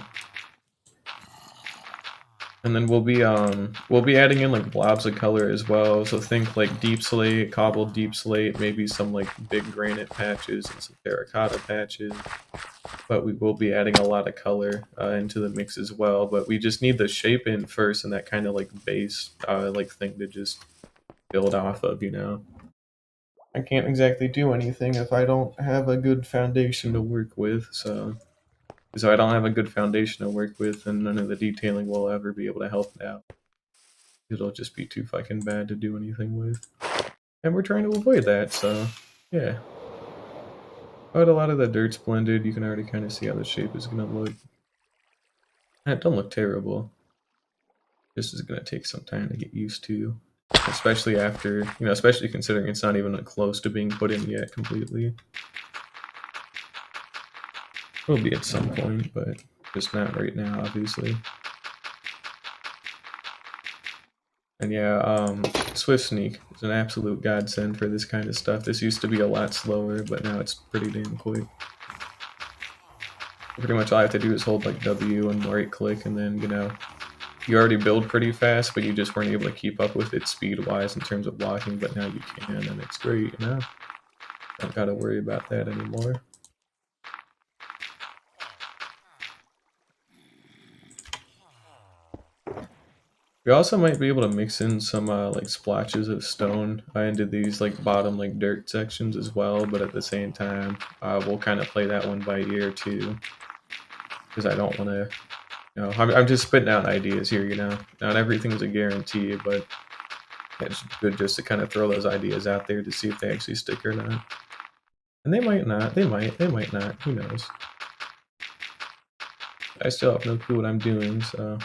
And then we'll be adding in like blobs of color as well. So think like deep slate, cobbled deep slate, maybe some like big granite patches and some terracotta patches. But we will be adding a lot of color into the mix as well. But we just need the shape in first and that kind of like base like thing to just build off of, you know. I can't exactly do anything if I don't have a good foundation to work with, so I don't have a good foundation to work with, and none of the detailing will ever be able to help it out. It'll just be too fucking bad to do anything with. And we're trying to avoid that, so yeah. But a lot of the dirt's blended, you can already kind of see how the shape is going to look. And it don't look terrible. This is going to take some time to get used to. Especially after, you know, especially considering it's not even close to being put in yet completely. Will be at some point, but just not right now, obviously. And yeah, Swift Sneak is an absolute godsend for this kind of stuff. This used to be a lot slower, but now it's pretty damn quick. Pretty much all I have to do is hold like W and right click, and then, you know, you already build pretty fast, but you just weren't able to keep up with it speed-wise in terms of walking, but now you can, and it's great, you know? Don't gotta worry about that anymore. We also might be able to mix in some like splotches of stone into these like bottom like dirt sections as well, but at the same time, we'll kind of play that one by ear too, because I don't want to. You know, I'm just spitting out ideas here. You know, not everything's a guarantee, but it's good just to kind of throw those ideas out there to see if they actually stick or not. And they might not. They might not. Who knows? I still have no clue what I'm doing, so.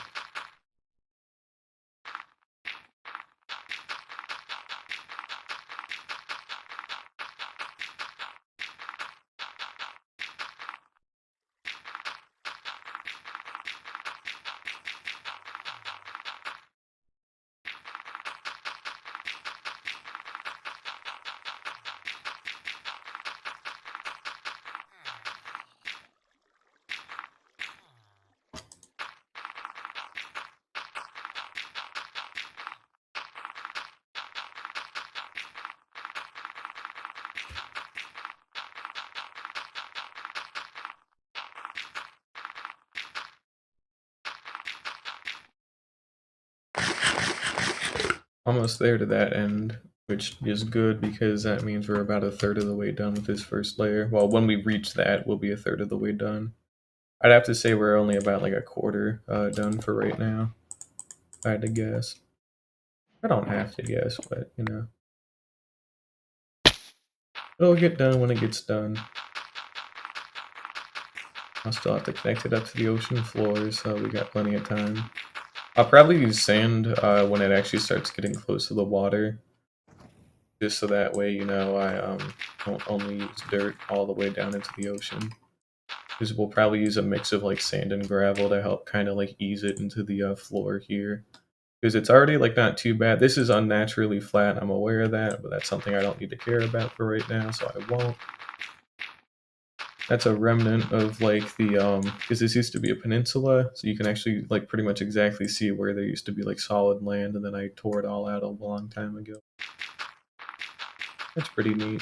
Almost there to that end, which is good because that means we're about a third of the way done with this first layer. Well, when we reach that, we'll be a third of the way done. I'd have to say we're only about like a quarter done for right now, if I had to guess. I don't have to guess, but you know. It'll get done when it gets done. I'll still have to connect it up to the ocean floor, so we got plenty of time. I'll probably use sand when it actually starts getting close to the water. Just so that way, you know, I don't only use dirt all the way down into the ocean. Because we'll probably use a mix of like sand and gravel to help kind of like ease it into the floor here. Because it's already like not too bad. This is unnaturally flat, I'm aware of that, but that's something I don't need to care about for right now, so I won't. That's a remnant of like the because this used to be a peninsula, so you can actually like pretty much exactly see where there used to be like solid land, and then I tore it all out a long time ago. That's pretty neat.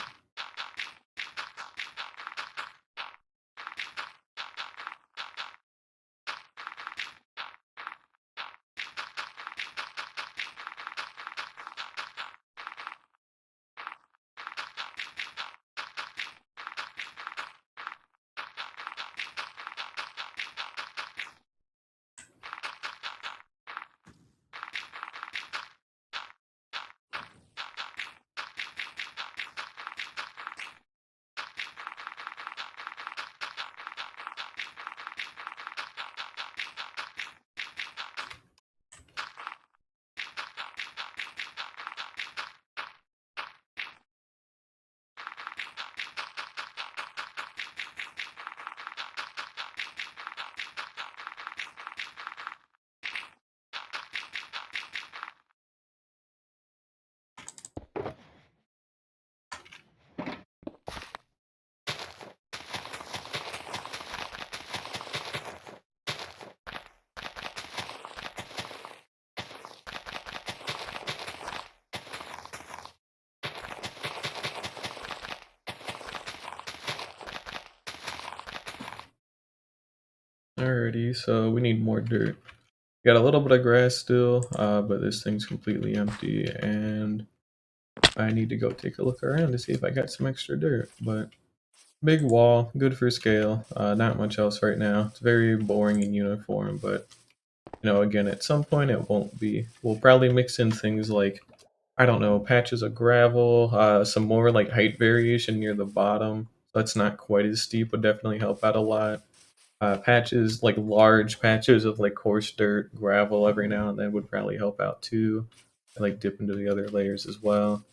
Alrighty, so we need more dirt. We got a little bit of grass still, but this thing's completely empty, and I need to go take a look around to see if I got some extra dirt. But big wall, good for scale. Not much else right now. It's very boring and uniform, but you know, again, at some point it won't be. We'll probably mix in things like, I don't know, patches of gravel, some more like height variation near the bottom. That's not quite as steep, would definitely help out a lot. Patches, like large patches of like coarse dirt, gravel every now and then would probably help out too. And like dip into the other layers as well.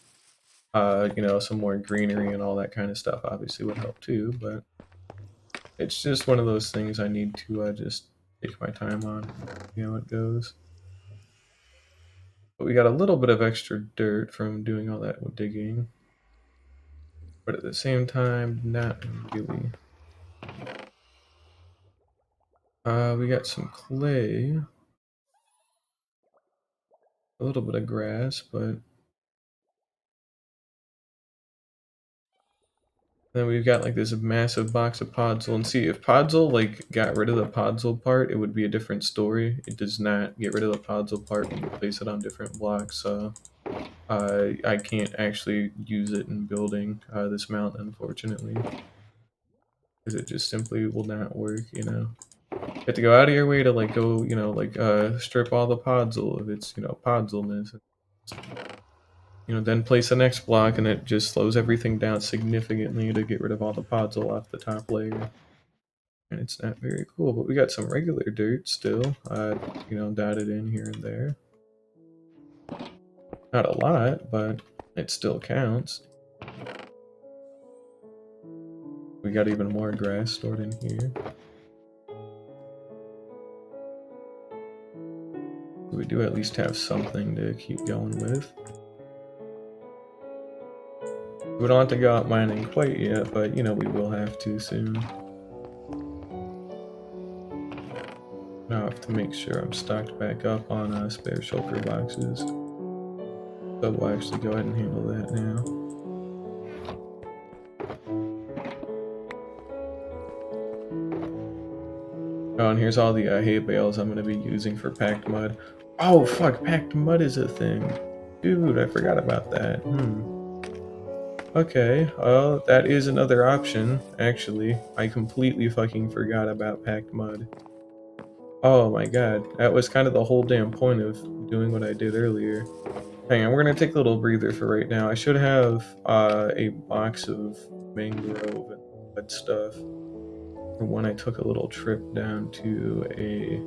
You know, some more greenery and all that kind of stuff obviously would help too, but it's just one of those things I need to just take my time on, see how it goes. But we got a little bit of extra dirt from doing all that digging, but at the same time, not really. We got some clay, a little bit of grass, but then we've got like this massive box of podzol. And see, if podzol like got rid of the podzol part, it would be a different story. It does not get rid of the podzol part when you place it on different blocks. So I can't actually use it in building this mountain, unfortunately, because it just simply will not work. You know, you have to go out of your way to like go, you know, like strip all the podzol of its, you know, podzolness. You know, then place the next block, and it just slows everything down significantly to get rid of all the podzol off the top layer. And it's not very cool, but we got some regular dirt still, you know, dotted in here and there. Not a lot, but it still counts. We got even more grass stored in here. We do at least have something to keep going with. We don't have to go out mining quite yet, but you know, we will have to soon. Now I have to make sure I'm stocked back up on spare shulker boxes. So we'll actually go ahead and handle that now. Oh, and here's all the hay bales I'm going to be using for packed mud. Oh, fuck, packed mud is a thing. Dude, I forgot about that. Okay, well, that is another option, actually. I completely fucking forgot about packed mud. Oh my god, that was kind of the whole damn point of doing what I did earlier. Hang on, we're gonna take a little breather for right now. I should have a box of mangrove and mud stuff for when I took a little trip down to a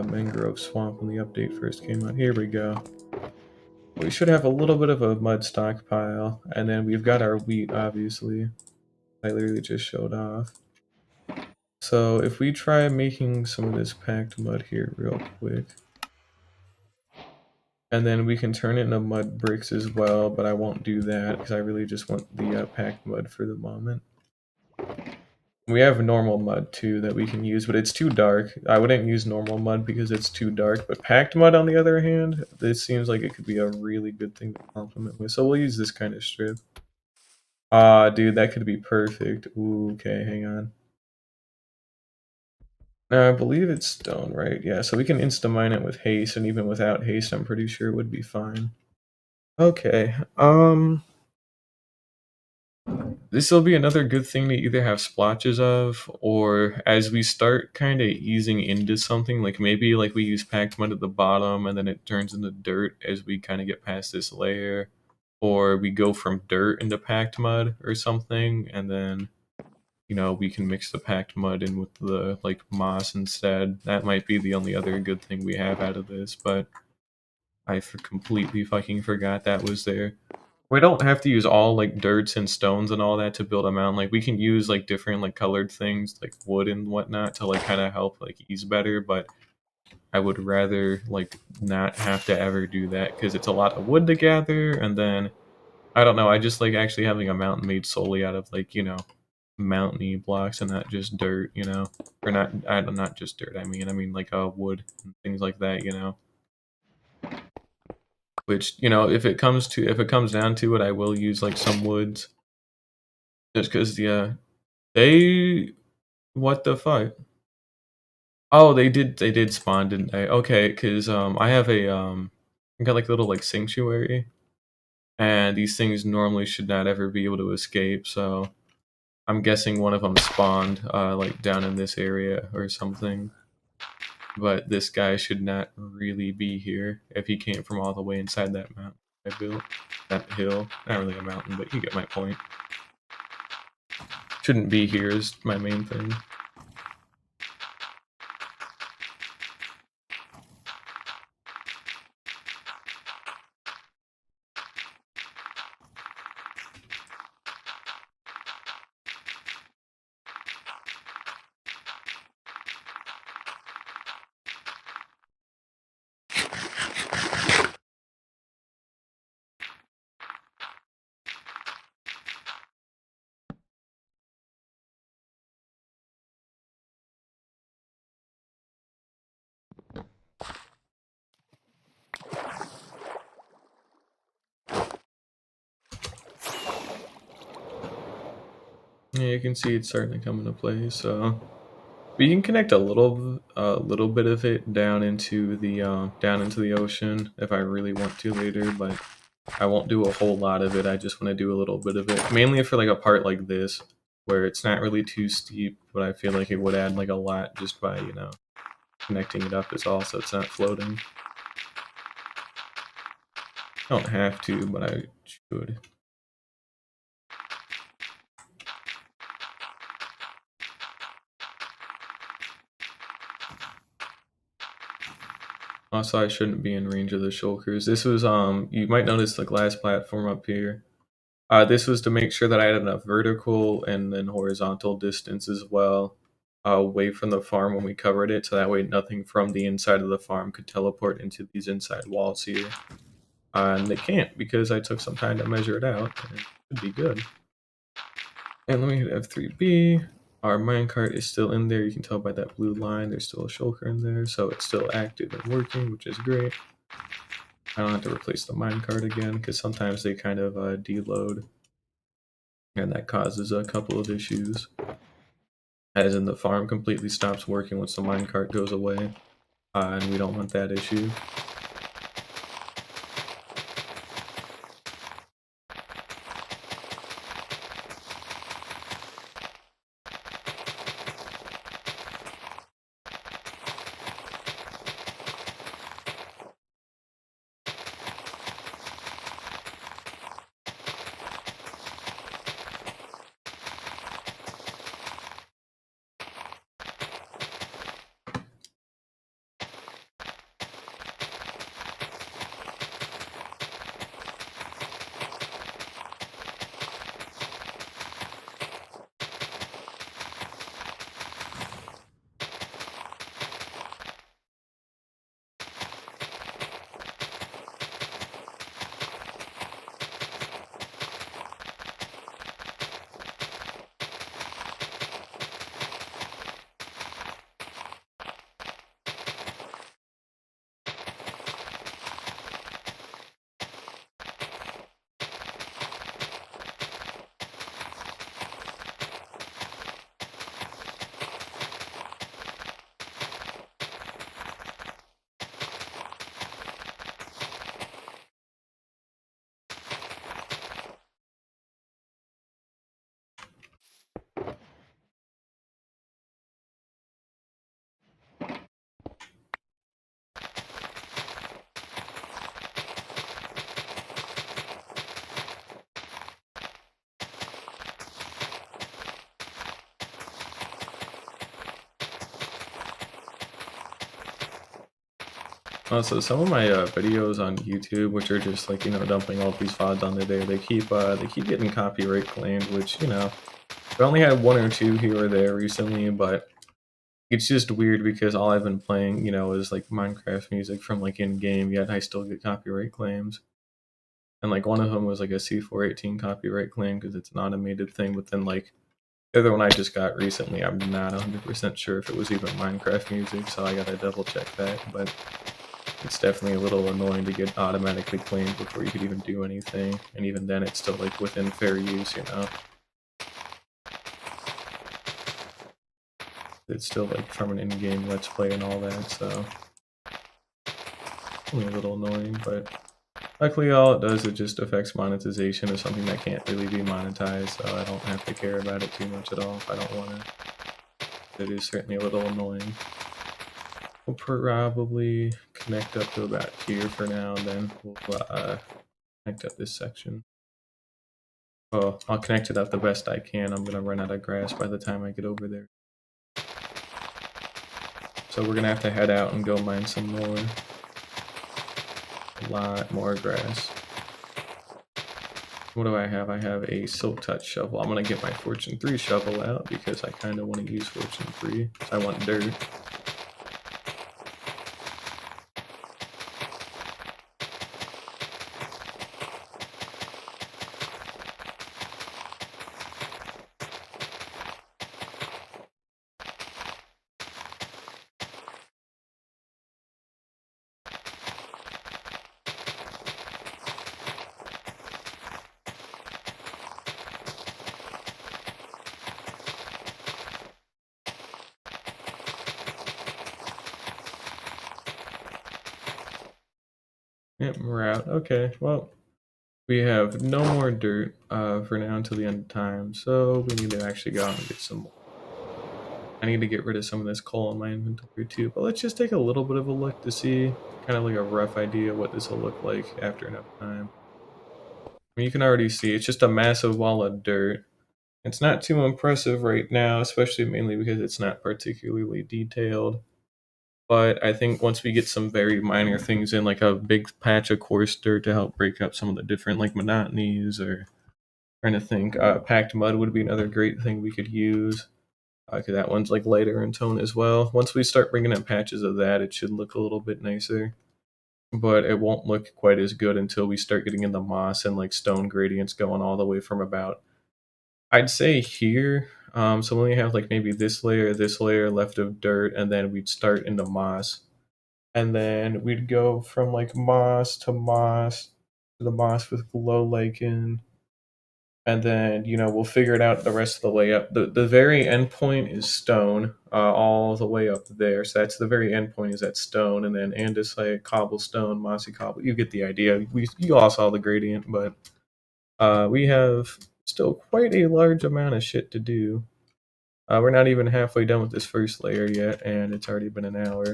mangrove swamp when the update first came out. Here we go. We should have a little bit of a mud stockpile, and then we've got our wheat, obviously. I literally just showed off. So if we try making some of this packed mud here real quick, and then we can turn it into mud bricks as well, but I won't do that because I really just want the packed mud for the moment. We have normal mud too that we can use, but it's too dark. I wouldn't use normal mud because it's too dark, but packed mud on the other hand, this seems like it could be a really good thing to complement with. So we'll use this kind of strip. Ah, dude, that could be perfect. Ooh, okay, hang on. Now, I believe it's stone, right? Yeah, so we can insta-mine it with haste, and even without haste, I'm pretty sure it would be fine. Okay, this will be another good thing to either have splotches of, or as we start kind of easing into something, like maybe like we use packed mud at the bottom and then it turns into dirt as we kind of get past this layer, or we go from dirt into packed mud or something, and then we can mix the packed mud in with the like moss instead. That might be the only other good thing we have out of this, but completely fucking forgot that was there. We don't have to use all like dirts and stones and all that to build a mountain. Like we can use like different like colored things like wood and whatnot to like kind of help like ease better, but I would rather like not have to ever do that because it's a lot of wood to gather, and then I don't know, I just like actually having a mountain made solely out of like, mountainy blocks and not just dirt. Or not just dirt, I mean like wood and things like that. Which, if it comes down to it, I will use like some woods. Just because, yeah, they, what the fuck? Oh, they did spawn, didn't they? Okay, because I got like a little like sanctuary, and these things normally should not ever be able to escape. So I'm guessing one of them spawned like down in this area or something. But this guy should not really be here if he came from all the way inside that mountain I built. That hill. Not really a mountain, but you get my point. Shouldn't be here is my main thing. Yeah, you can see it's starting to come into play. So we can connect a little bit of it down into the ocean if I really want to later, but I won't do a whole lot of it. I just want to do a little bit of it, mainly for like a part like this where it's not really too steep, but I feel like it would add like a lot just by connecting it up is all, so it's not floating. I don't have to, but I should. Also, I shouldn't be in range of the shulkers. This was you might notice the glass platform up here. This was to make sure that I had enough vertical and then horizontal distance as well, away from the farm when we covered it, so that way nothing from the inside of the farm could teleport into these inside walls here. And they can't because I took some time to measure it out, and it should be good. And let me hit F3B. Our minecart is still in there. You can tell by that blue line, there's still a shulker in there, so it's still active and working, which is great. I don't have to replace the minecart again because sometimes they kind of deload, and that causes a couple of issues. As in, the farm completely stops working once the minecart goes away, and we don't want that issue. So some of my videos on YouTube, which are just like dumping all these VODs onto there, they keep getting copyright claimed, which I only had one or two here or there recently, but it's just weird because all I've been playing, is like Minecraft music from like in game, yet I still get copyright claims. And like one of them was like a C418 copyright claim because it's an automated thing, but then like the other one I just got recently, I'm not 100% sure if it was even Minecraft music, so I gotta double check that. But it's definitely a little annoying to get automatically claimed before you could even do anything, and even then it's still like within fair use. It's still like from an in-game let's play and all that, so only a little annoying, but luckily all it does, it just affects monetization of something that can't really be monetized, so I don't have to care about it too much at all if I don't want to. It is certainly a little annoying. We'll probably connect up to about here for now, and then we'll connect up this section. Well, I'll connect it up the best I can. I'm gonna run out of grass by the time I get over there. So we're gonna have to head out and go mine some more. A lot more grass. What do I have? I have a Silk Touch shovel. I'm gonna get my Fortune 3 shovel out because I kind of want to use Fortune 3. I want dirt. Yep, we're out. Okay, well, we have no more dirt for now until the end of time, so we need to actually go out and get some more. I need to get rid of some of this coal in my inventory too, but let's just take a little bit of a look to see kind of like a rough idea what this will look like after enough time. I mean, you can already see it's just a massive wall of dirt. It's not too impressive right now, especially mainly because it's not particularly detailed. But I think once we get some very minor things in, like a big patch of coarse dirt to help break up some of the different like monotonies, or trying to think, packed mud would be another great thing we could use. Because that one's like lighter in tone as well. Once we start bringing in patches of that, it should look a little bit nicer. But it won't look quite as good until we start getting into moss and like stone gradients going all the way from about, I'd say here. So we only have like maybe this layer left of dirt, and then we'd start into moss. And then we'd go from like moss to the moss with glow lichen, and then we'll figure it out the rest of the way up. The very end point is stone, all the way up there. So that's the very end point is that stone, and then andesite, cobblestone, mossy cobble. You get the idea. You all saw the gradient, but we have still quite a large amount of shit to do. We're not even halfway done with this first layer yet, and it's already been an hour.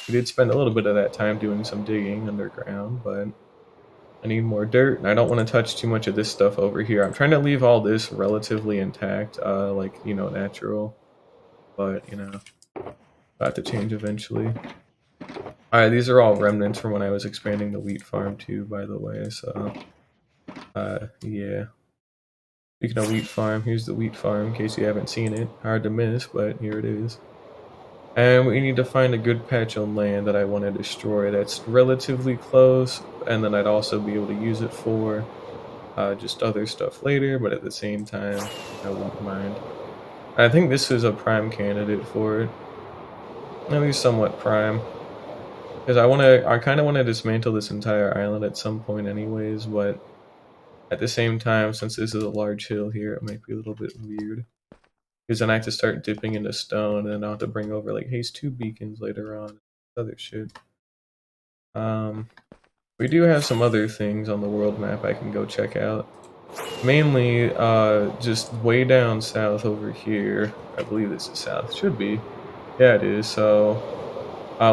We did spend a little bit of that time doing some digging underground, but I need more dirt, and I don't want to touch too much of this stuff over here. I'm trying to leave all this relatively intact, like, natural, but, got to change eventually. Alright, these are all remnants from when I was expanding the wheat farm too, by the way, so, yeah. Speaking of wheat farm, here's the wheat farm, in case you haven't seen it. Hard to miss, but here it is. And we need to find a good patch of land that I want to destroy that's relatively close, and then I'd also be able to use it for just other stuff later, but at the same time, I wouldn't mind. I think this is a prime candidate for it. At least somewhat prime. Because I kind of want to dismantle this entire island at some point anyways, but at the same time, since this is a large hill here, it might be a little bit weird. Because then I have to start dipping into stone, and then I'll have to bring over like haste 2 beacons later on. Other shit. We do have some other things on the world map I can go check out. Mainly, just way down south over here. I believe this is south. Should be. Yeah, it is. So,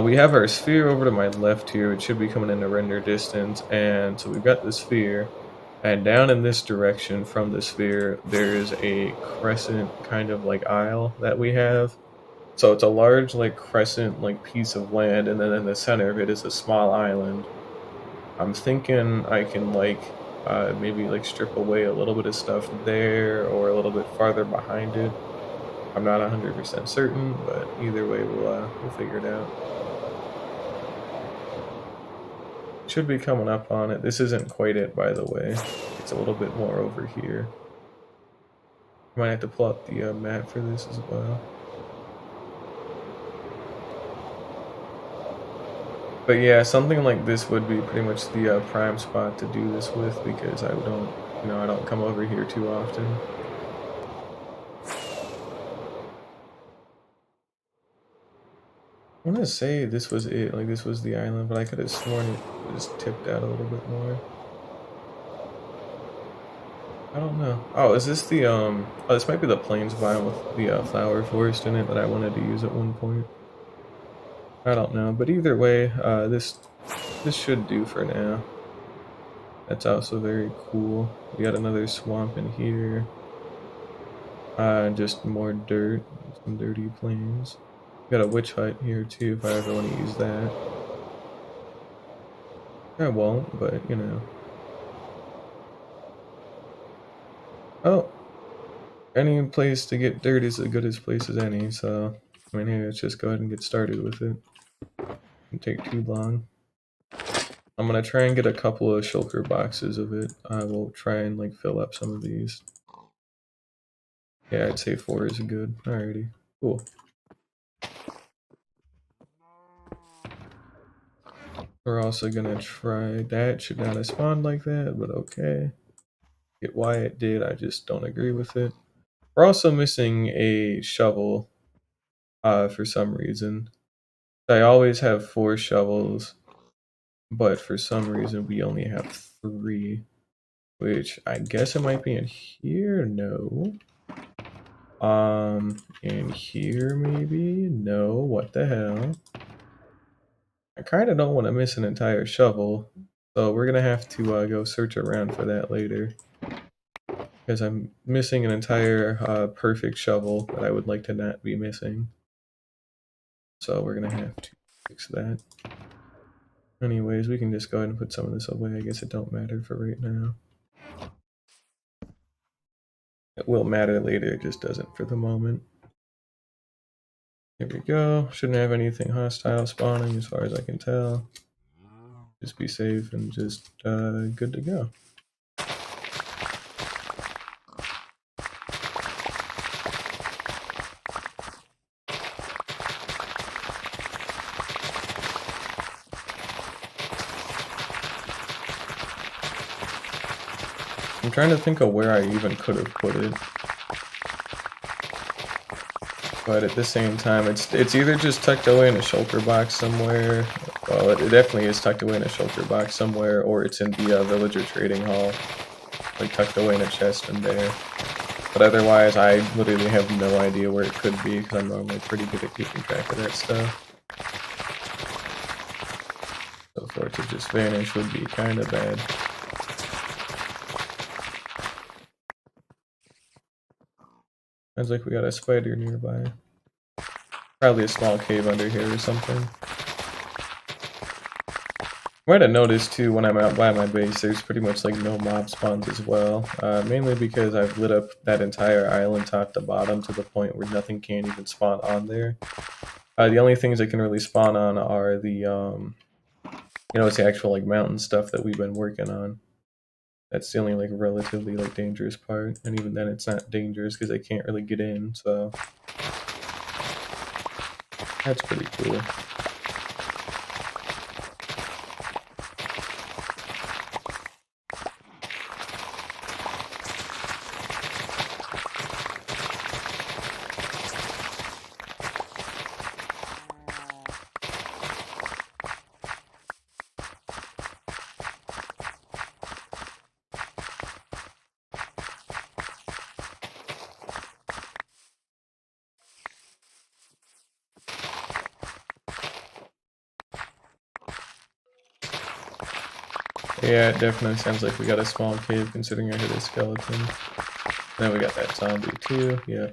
we have our sphere over to my left here. It should be coming into render distance. And so we've got the sphere. And down in this direction from the sphere, there is a crescent kind of like aisle that we have. So it's a large like crescent like piece of land, and then in the center of it is a small island. I'm thinking I can like maybe like strip away a little bit of stuff there or a little bit farther behind it. I'm not 100% certain, but either way we'll figure it out. Should be coming up on it. This isn't quite it, by the way. It's a little bit more over here. Might have to pull up the map for this as well. But yeah, something like this would be pretty much the prime spot to do this with, because I don't come over here too often. I want to say this was it, like this was the island, but I could have sworn it was tipped out a little bit more. I don't know. Oh, is this the oh, this might be the plains biome with the flower forest in it that I wanted to use at one point. I don't know, but either way, this should do for now. That's also very cool. We got another swamp in here. Just more dirt, some dirty plains. Got a witch hut here too if I ever want to use that. I won't, but you know. Oh, any place to get dirt is as good as place as any, so I mean, hey, let's just go ahead and get started with it. Won't take too long. I'm gonna try and get a couple of shulker boxes of it. I will try and like fill up some of these. Yeah, I'd say 4 is good. Alrighty, cool. We're also gonna try that. Should not have spawned like that, but okay. Get why it did, I just don't agree with it. We're also missing a shovel for some reason. I always have 4 shovels, but for some reason we only have 3, which I guess it might be in here. No. In here maybe? No, what the hell? I kind of don't want to miss an entire shovel, so we're gonna have to go search around for that later, because I'm missing an entire perfect shovel that I would like to not be missing. So we're gonna have to fix that. Anyways, we can just go ahead and put some of this away. I guess it don't matter for right now. It will matter later, it just doesn't for the moment. Here we go. Shouldn't have anything hostile spawning as far as I can tell. Just be safe and just good to go. I'm trying to think of where I even could have put it. But at the same time, it's either just tucked away in a shulker box somewhere. Well, it definitely is tucked away in a shulker box somewhere, or it's in the villager trading hall, like tucked away in a chest in there. But otherwise, I literally have no idea where it could be, because I'm normally pretty good at keeping track of that stuff. So for it to just vanish would be kind of bad. Sounds like we got a spider nearby. Probably a small cave under here or something. You might have noticed too when I'm out by my base, there's pretty much like no mob spawns as well. Mainly because I've lit up that entire island top to bottom to the point where nothing can even spawn on there. The only things that can really spawn on are the, it's the actual like mountain stuff that we've been working on. That's the only like relatively like dangerous part, and even then it's not dangerous because they can't really get in, so that's pretty cool. Yeah, it definitely sounds like we got a small cave considering I hit a skeleton. Then we got that zombie too, yeah.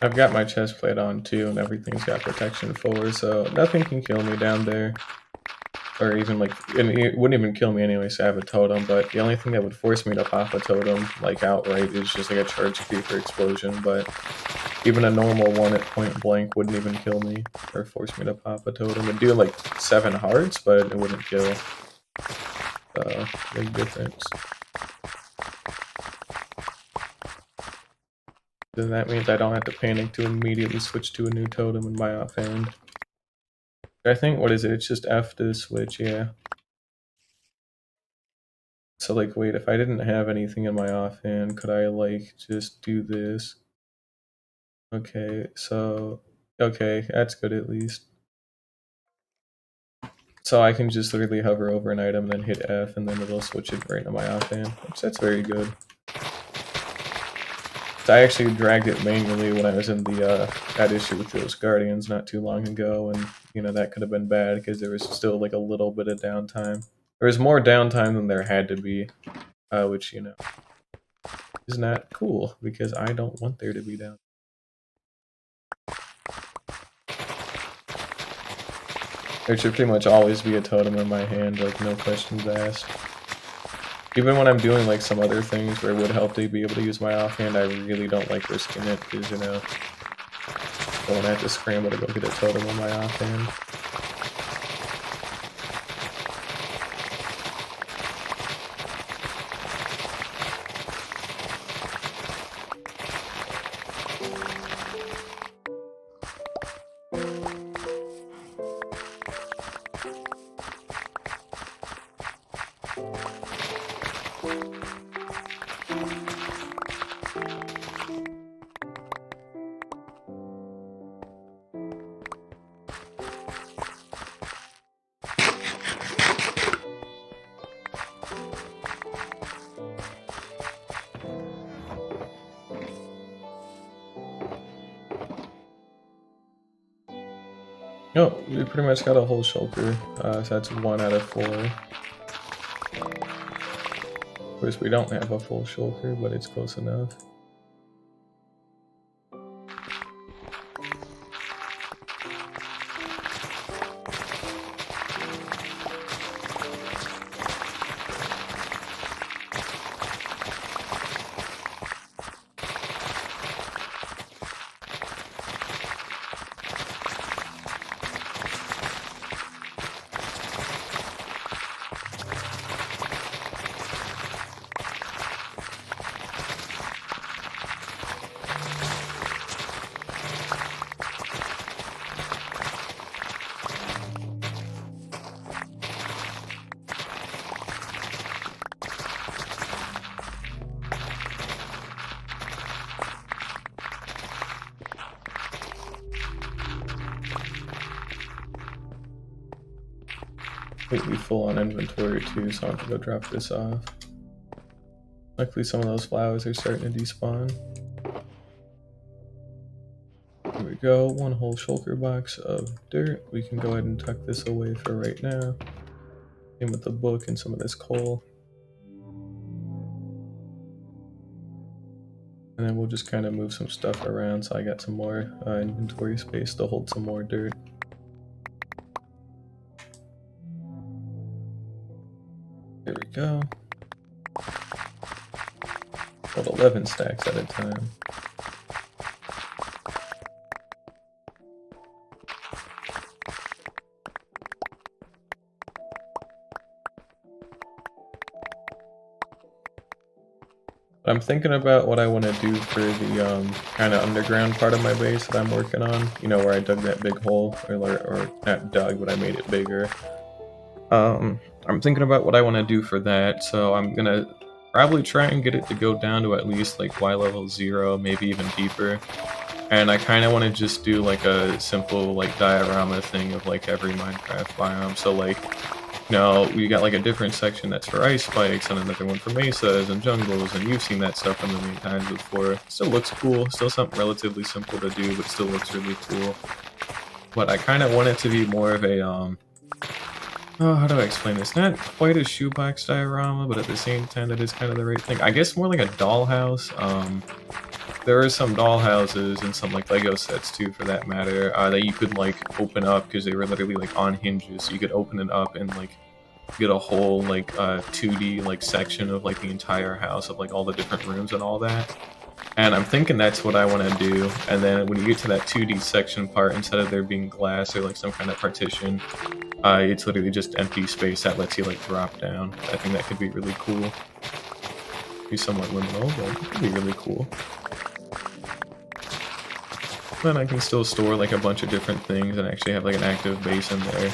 I've got my chest plate on too, and everything's got protection forward, so nothing can kill me down there. Or even like, and it wouldn't even kill me anyway, so I have a totem, but the only thing that would force me to pop a totem, like outright, is just like a charge creeper explosion, but even a normal one at point blank wouldn't even kill me, or force me to pop a totem. It'd do like 7 hearts, but it wouldn't kill. Big difference. Then that means I don't have to panic to immediately switch to a new totem in my offhand. I think, what is it? It's just F to switch, yeah. So like, wait, if I didn't have anything in my offhand, could I like just do this? Okay, so, okay, that's good at least. So I can just literally hover over an item, then hit F, and then it'll switch it right into my offhand, which that's very good. So I actually dragged it manually when I was in the that issue with those guardians not too long ago, and you know that could have been bad because there was still like a little bit of downtime. There was more downtime than there had to be, which you know is not cool because I don't want there to be downtime. There should pretty much always be a totem in my hand, like no questions asked. Even when I'm doing like some other things where it would help to be able to use my offhand, I really don't like risking it because, you know, I don't have to scramble to go get a totem on my offhand. No, we pretty much got a whole shulker, so that's 1 out of 4. Of course, we don't have a full shulker, but it's close enough. Completely full on inventory too, so I'm gonna go drop this off. Luckily some of those flowers are starting to despawn. Here we go, 1 whole shulker box of dirt. We can go ahead and tuck this away for right now. Same with the book and some of this coal. And then we'll just kind of move some stuff around so I got some more inventory space to hold some more dirt. There we go. Hold 11 stacks at a time. I'm thinking about what I want to do for the kind of underground part of my base that I'm working on. You know, where I dug that big hole, or not dug, but I made it bigger. I'm thinking about what I want to do for that, so I'm gonna probably try and get it to go down to at least like Y level 0, maybe even deeper. And I kind of want to just do like a simple like diorama thing of like every Minecraft biome. So like, you know, we got like a different section that's for ice spikes and another one for mesas and jungles, and you've seen that stuff a million times before. Still looks cool, still something relatively simple to do, but still looks really cool. But I kind of want it to be more of a oh, how do I explain this? Not quite a shoebox diorama, but at the same time, that is kind of the right thing. I guess more like a dollhouse. there are some doll houses and some like Lego sets too, for that matter, that you could like open up because they were literally like on hinges. So you could open it up and like get a whole like 2D like section of like the entire house of like all the different rooms and all that. And I'm thinking that's what I want to do. And then when you get to that 2D section part, instead of there being glass or like some kind of partition, it's literally just empty space that lets you like drop down. I think that could be really cool. Be somewhat liminal, but it could be really cool. Then I can still store like a bunch of different things and actually have like an active base in there. You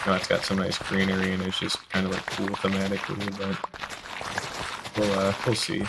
know, it's got some nice greenery and it's just kind of like cool thematically, but we'll see.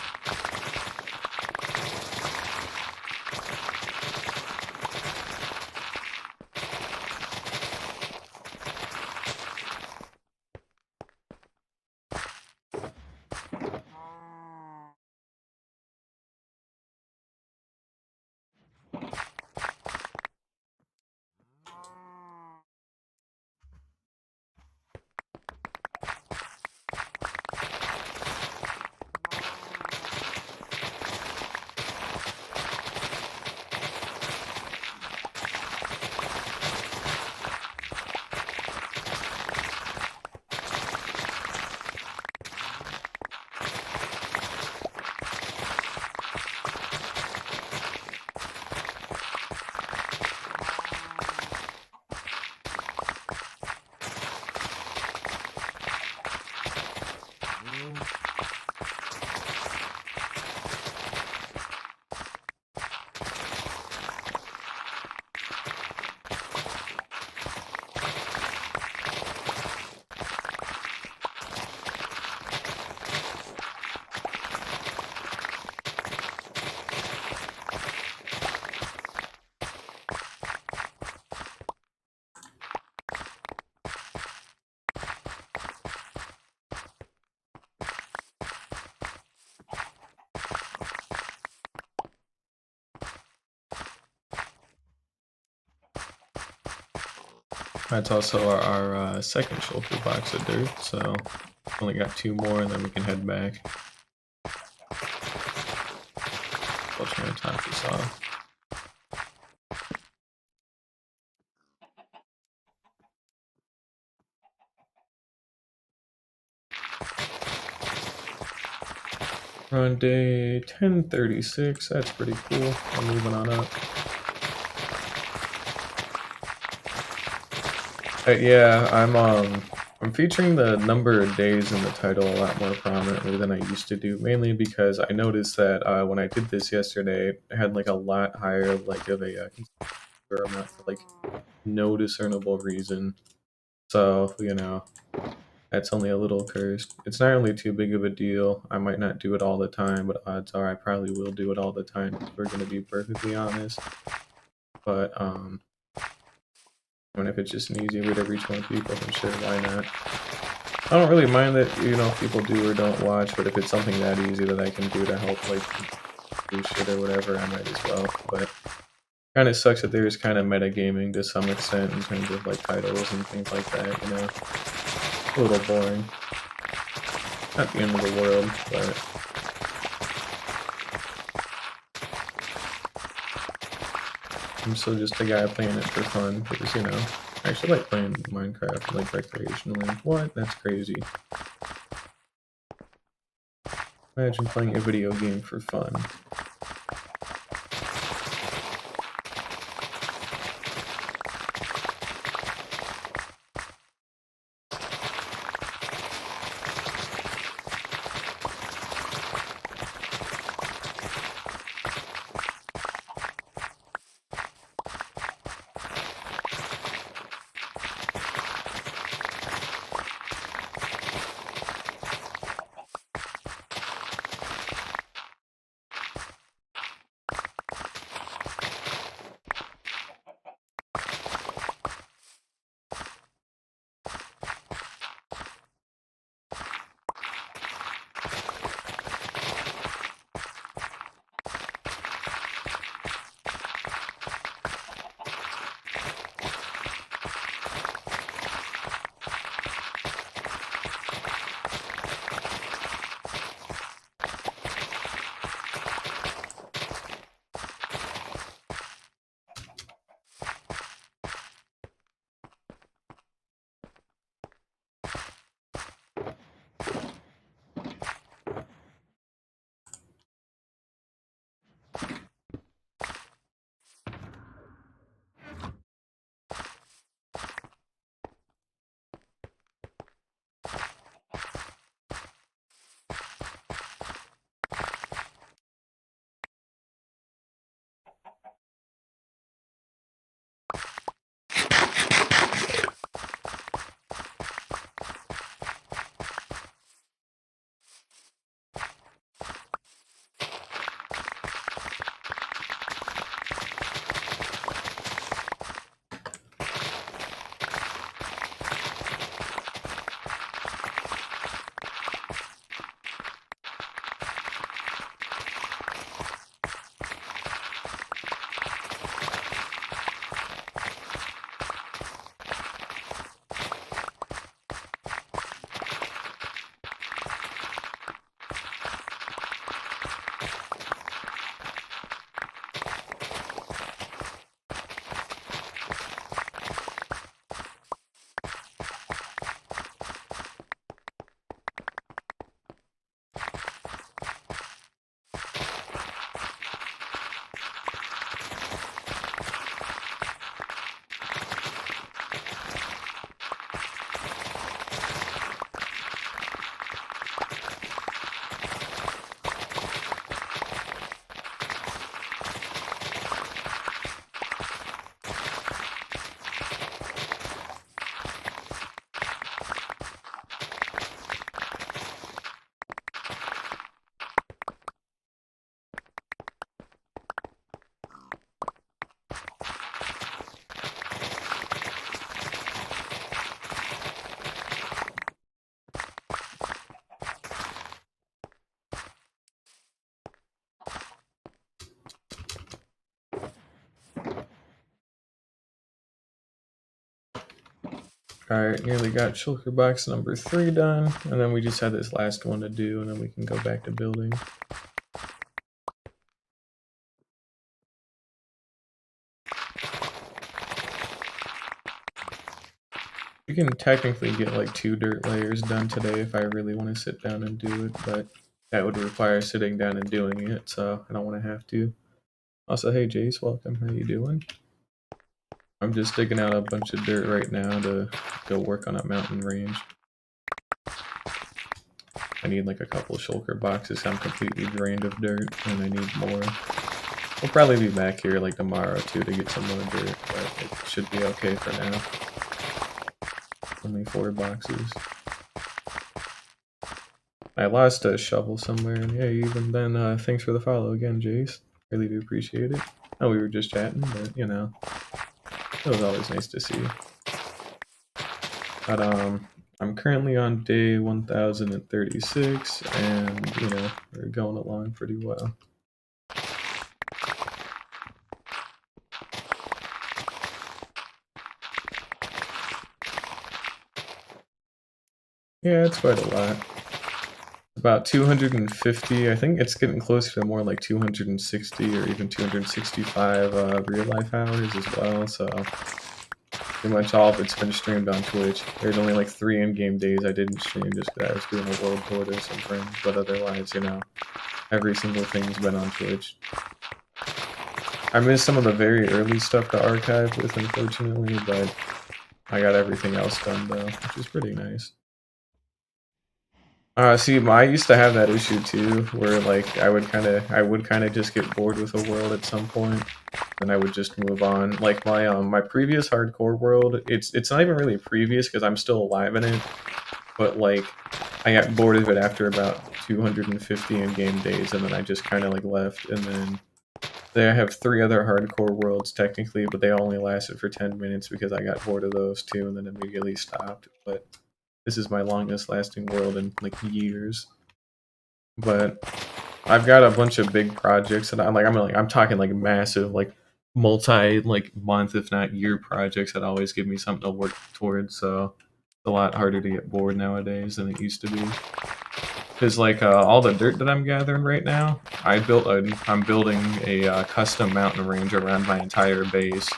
That's also our second shoulder box of dirt, so only got 2 more and then we can head back. I'll try to top this off. We're on day 1036, that's pretty cool. I'm moving on up. Yeah, I'm featuring the number of days in the title a lot more prominently than I used to do, mainly because I noticed that when I did this yesterday, I had like a lot higher like of a considerable amount for like no discernible reason. So, you know, that's only a little cursed. It's not really too big of a deal. I might not do it all the time, but odds are I probably will do it all the time, if we're gonna be perfectly honest. But and if it's just an easy way to reach more people, then sure, why not? I don't really mind that, you know, people do or don't watch, but if it's something that easy that I can do to help, like, do shit or whatever, I might as well. But kind of sucks that there's kind of metagaming to some extent in terms of, like, titles and things like that, you know? A little boring. Not the end of the world, but I'm still just a guy playing it for fun, because, you know, I actually like playing Minecraft, like, recreationally. What? That's crazy. Imagine playing a video game for fun. Alright, nearly got shulker box number 3 done, and then we just had this last one to do, and then we can go back to building. You can technically get like 2 dirt layers done today if I really want to sit down and do it, but that would require sitting down and doing it, so I don't want to have to. Also, hey Jace, welcome, how you doing? I'm just digging out a bunch of dirt right now to go work on a mountain range. I need like a couple of shulker boxes. I'm completely drained of dirt, and I need more. We'll probably be back here like tomorrow too to get some more dirt, but it should be okay for now. Only 4 boxes. I lost a shovel somewhere, and yeah, even then, thanks for the follow again, Jace. Really do appreciate it. Oh, we were just chatting, but you know, it was always nice to see. But I'm currently on day 1036, and you know, we're going along pretty well. Yeah, it's quite a lot. About 250, I think it's getting closer to more like 260 or even 265 real life hours as well, so pretty much all of it's been streamed on Twitch. There's only like 3 in-game days I didn't stream just because I was doing a world tour or something, but otherwise, you know, every single thing's been on Twitch. I missed some of the very early stuff to archive with, unfortunately, but I got everything else done though, which is pretty nice. See, I used to have that issue too, where like I would kind of just get bored with a world at some point, and I would just move on. Like my previous hardcore world, it's not even really previous because I'm still alive in it, but like I got bored of it after about 250 in-game days, and then I just kind of like left, and then I have 3 other hardcore worlds technically, but they only lasted for 10 minutes because I got bored of those too, and then immediately stopped. But this is my longest lasting world in like years. But I've got a bunch of big projects that I'm talking like massive, like multi like month if not year projects that always give me something to work towards, so it's a lot harder to get bored nowadays than it used to be. Because like all the dirt that I'm gathering right now, I'm building a custom mountain range around my entire base,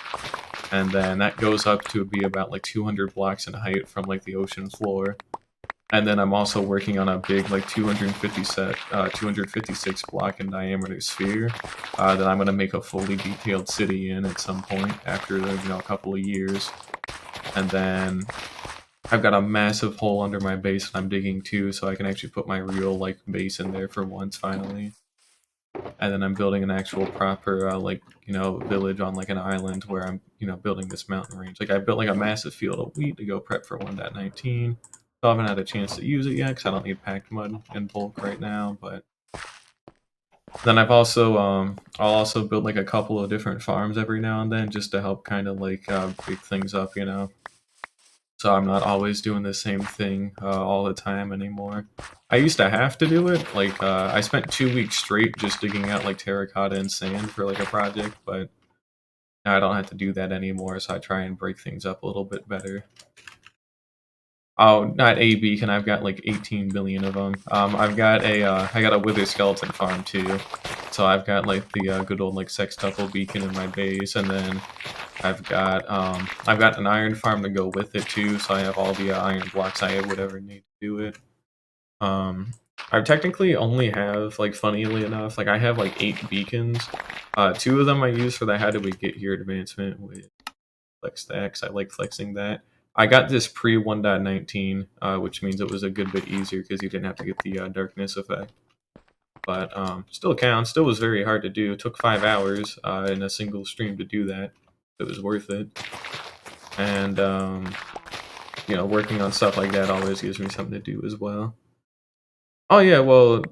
and then that goes up to be about like 200 blocks in height from like the ocean floor. And then I'm also working on a big like 256 block in diameter sphere that I'm going to make a fully detailed city in at some point after a couple of years. And then I've got a massive hole under my base that I'm digging too, so I can actually put my real like base in there for once finally. And then I'm building an actual proper village on like an island where I'm building this mountain range. Like I built like a massive field of wheat to go prep for 1.19. I haven't had a chance to use it yet because I don't need packed mud in bulk right now. But then I'll also build like a couple of different farms every now and then just to help kind of like break things up, you know. So I'm not always doing the same thing all the time anymore. I used to have to do it. Like I spent 2 weeks straight just digging out like terracotta and sand for like a project, but now I don't have to do that anymore. So I try and break things up a little bit better. Oh, not a beacon. I've got like 18 billion of them. I got a wither skeleton farm too. So I've got like the good old like sextuple beacon in my base, and then I've got an iron farm to go with it too. So I have all the iron blocks I would ever need to do it. I technically only have like funnily enough, like I have like 8 beacons. 2 of them I use for the how do we get here advancement with flex stacks. I like flexing that. I got this pre 1.19, which means it was a good bit easier because you didn't have to get the darkness effect. But still counts. Still was very hard to do. It took 5 hours in a single stream to do that. It was worth it. And working on stuff like that always gives me something to do as well. Oh yeah, well,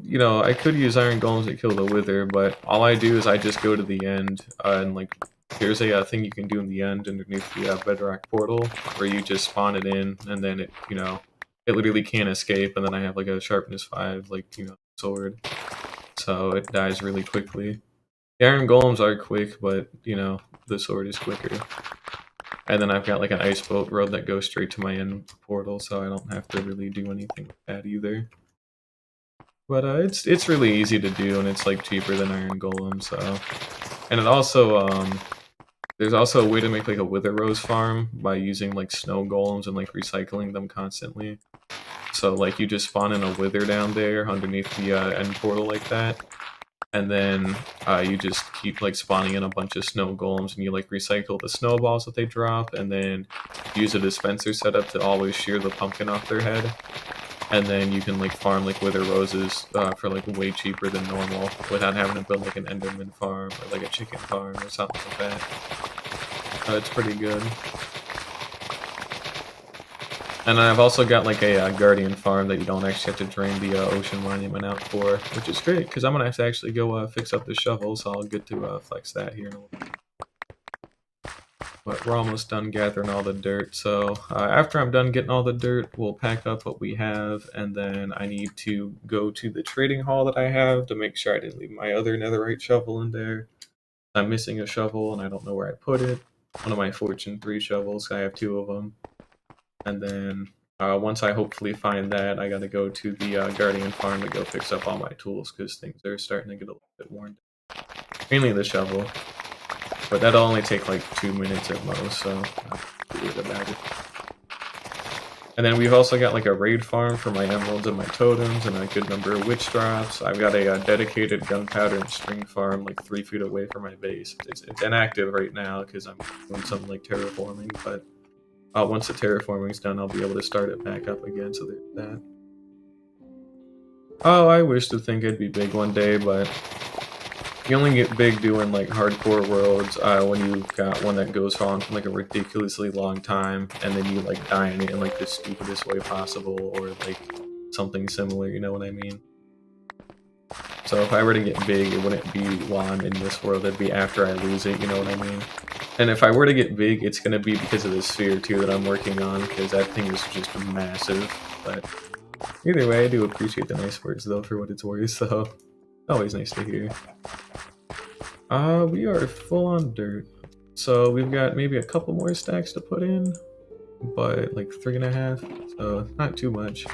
I could use iron golems to kill the wither, but all I do is I just go to the end and like there's a thing you can do in the end underneath the bedrock portal where you just spawn it in, and then it literally can't escape, and then I have like a sharpness 5 like sword, so it dies really quickly. The iron golems are quick, but the sword is quicker. And then I've got like an ice boat road that goes straight to my end portal, so I don't have to really do anything with that either. But it's really easy to do, and it's like cheaper than Iron Golem. So, and it also there's also a way to make like a Wither Rose farm by using like snow golems and like recycling them constantly. So like you just spawn in a Wither down there underneath the end portal like that, and then you just keep like spawning in a bunch of snow golems, and you like recycle the snowballs that they drop, and then use a dispenser setup to always shear the pumpkin off their head. And then you can like farm like Wither Roses for like way cheaper than normal without having to build like an Enderman farm or like a chicken farm or something like that. It's pretty good. And I've also got like a Guardian farm that you don't actually have to drain the Ocean Monument out for, which is great because I'm gonna have to actually go fix up the shovel, so I'll get to flex that here in a little bit. But we're almost done gathering all the dirt, so after I'm done getting all the dirt, we'll pack up what we have, and then I need to go to the trading hall that I have to make sure I didn't leave my other netherite shovel in there. I'm missing a shovel, and I don't know where I put it. One of my Fortune 3 shovels, I have 2 of them. And then once I hopefully find that, I gotta go to the Guardian farm to go fix up all my tools, because things are starting to get a little bit worn down. Mainly the shovel. But that'll only take like 2 minutes at most, so I'm worried about it. And then we've also got like a raid farm for my emeralds and my totems, and a good number of witch drops. I've got a dedicated gunpowder and string farm like 3 feet away from my base. It's inactive right now because I'm doing some like terraforming, but once the terraforming's done, I'll be able to start it back up again, so there's that. Oh, I wish to think I'd be big one day, but you only get big doing like hardcore worlds when you've got one that goes on for like a ridiculously long time, and then you like die in it in like the stupidest way possible, or like something similar, you know what I mean? So if I were to get big, it wouldn't be while I'm in this world, it'd be after I lose it, you know what I mean? And if I were to get big, it's going to be because of the sphere too that I'm working on, because that thing is just massive. But either way, I do appreciate the nice words though, for what it's worth, so always nice to hear. We are full on dirt. So we've got maybe a couple more stacks to put in, but like 3.5, so not too much.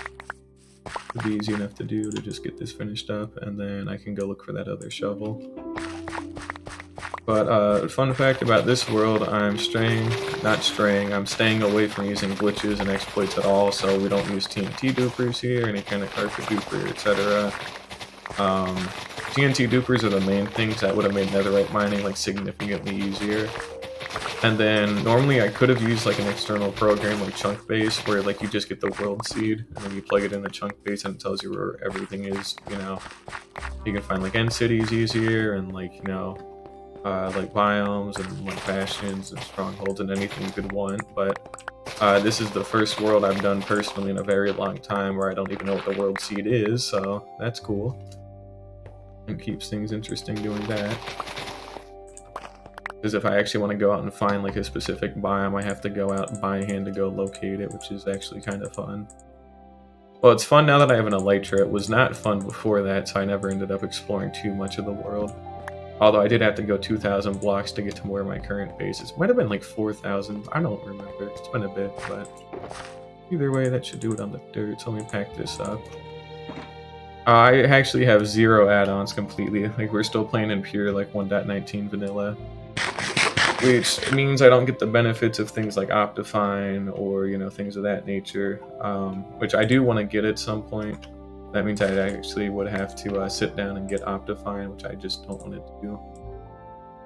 It'd be easy enough to do to just get this finished up, and then I can go look for that other shovel. But fun fact about this world, I'm staying away from using glitches and exploits at all, so we don't use TNT dupers here, any kind of carpet duper, etc. TNT dupers are the main things that would have made netherite mining like significantly easier. And then normally I could have used like an external program like Chunkbase, where like you just get the world seed and then you plug it in the Chunkbase and it tells you where everything is, you know. You can find like end cities easier, and like, you know, like biomes and like bastions and strongholds and anything you could want. But this is the first world I've done personally in a very long time where I don't even know what the world seed is, so that's cool. And keeps things interesting doing that. Because if I actually want to go out and find like a specific biome, I have to go out by hand to go locate it, which is actually kind of fun. Well, it's fun now that I have an elytra. It was not fun before that, so I never ended up exploring too much of the world. Although I did have to go 2,000 blocks to get to where my current base is. It might have been like 4,000. I don't remember. It's been a bit, but either way, that should do it on the dirt. So let me pack this up. I actually have 0 add-ons completely. Like, we're still playing in pure like 1.19 vanilla. Which means I don't get the benefits of things like Optifine or, you know, things of that nature, which I do want to get at some point. That means I actually would have to sit down and get Optifine, which I just don't want to do.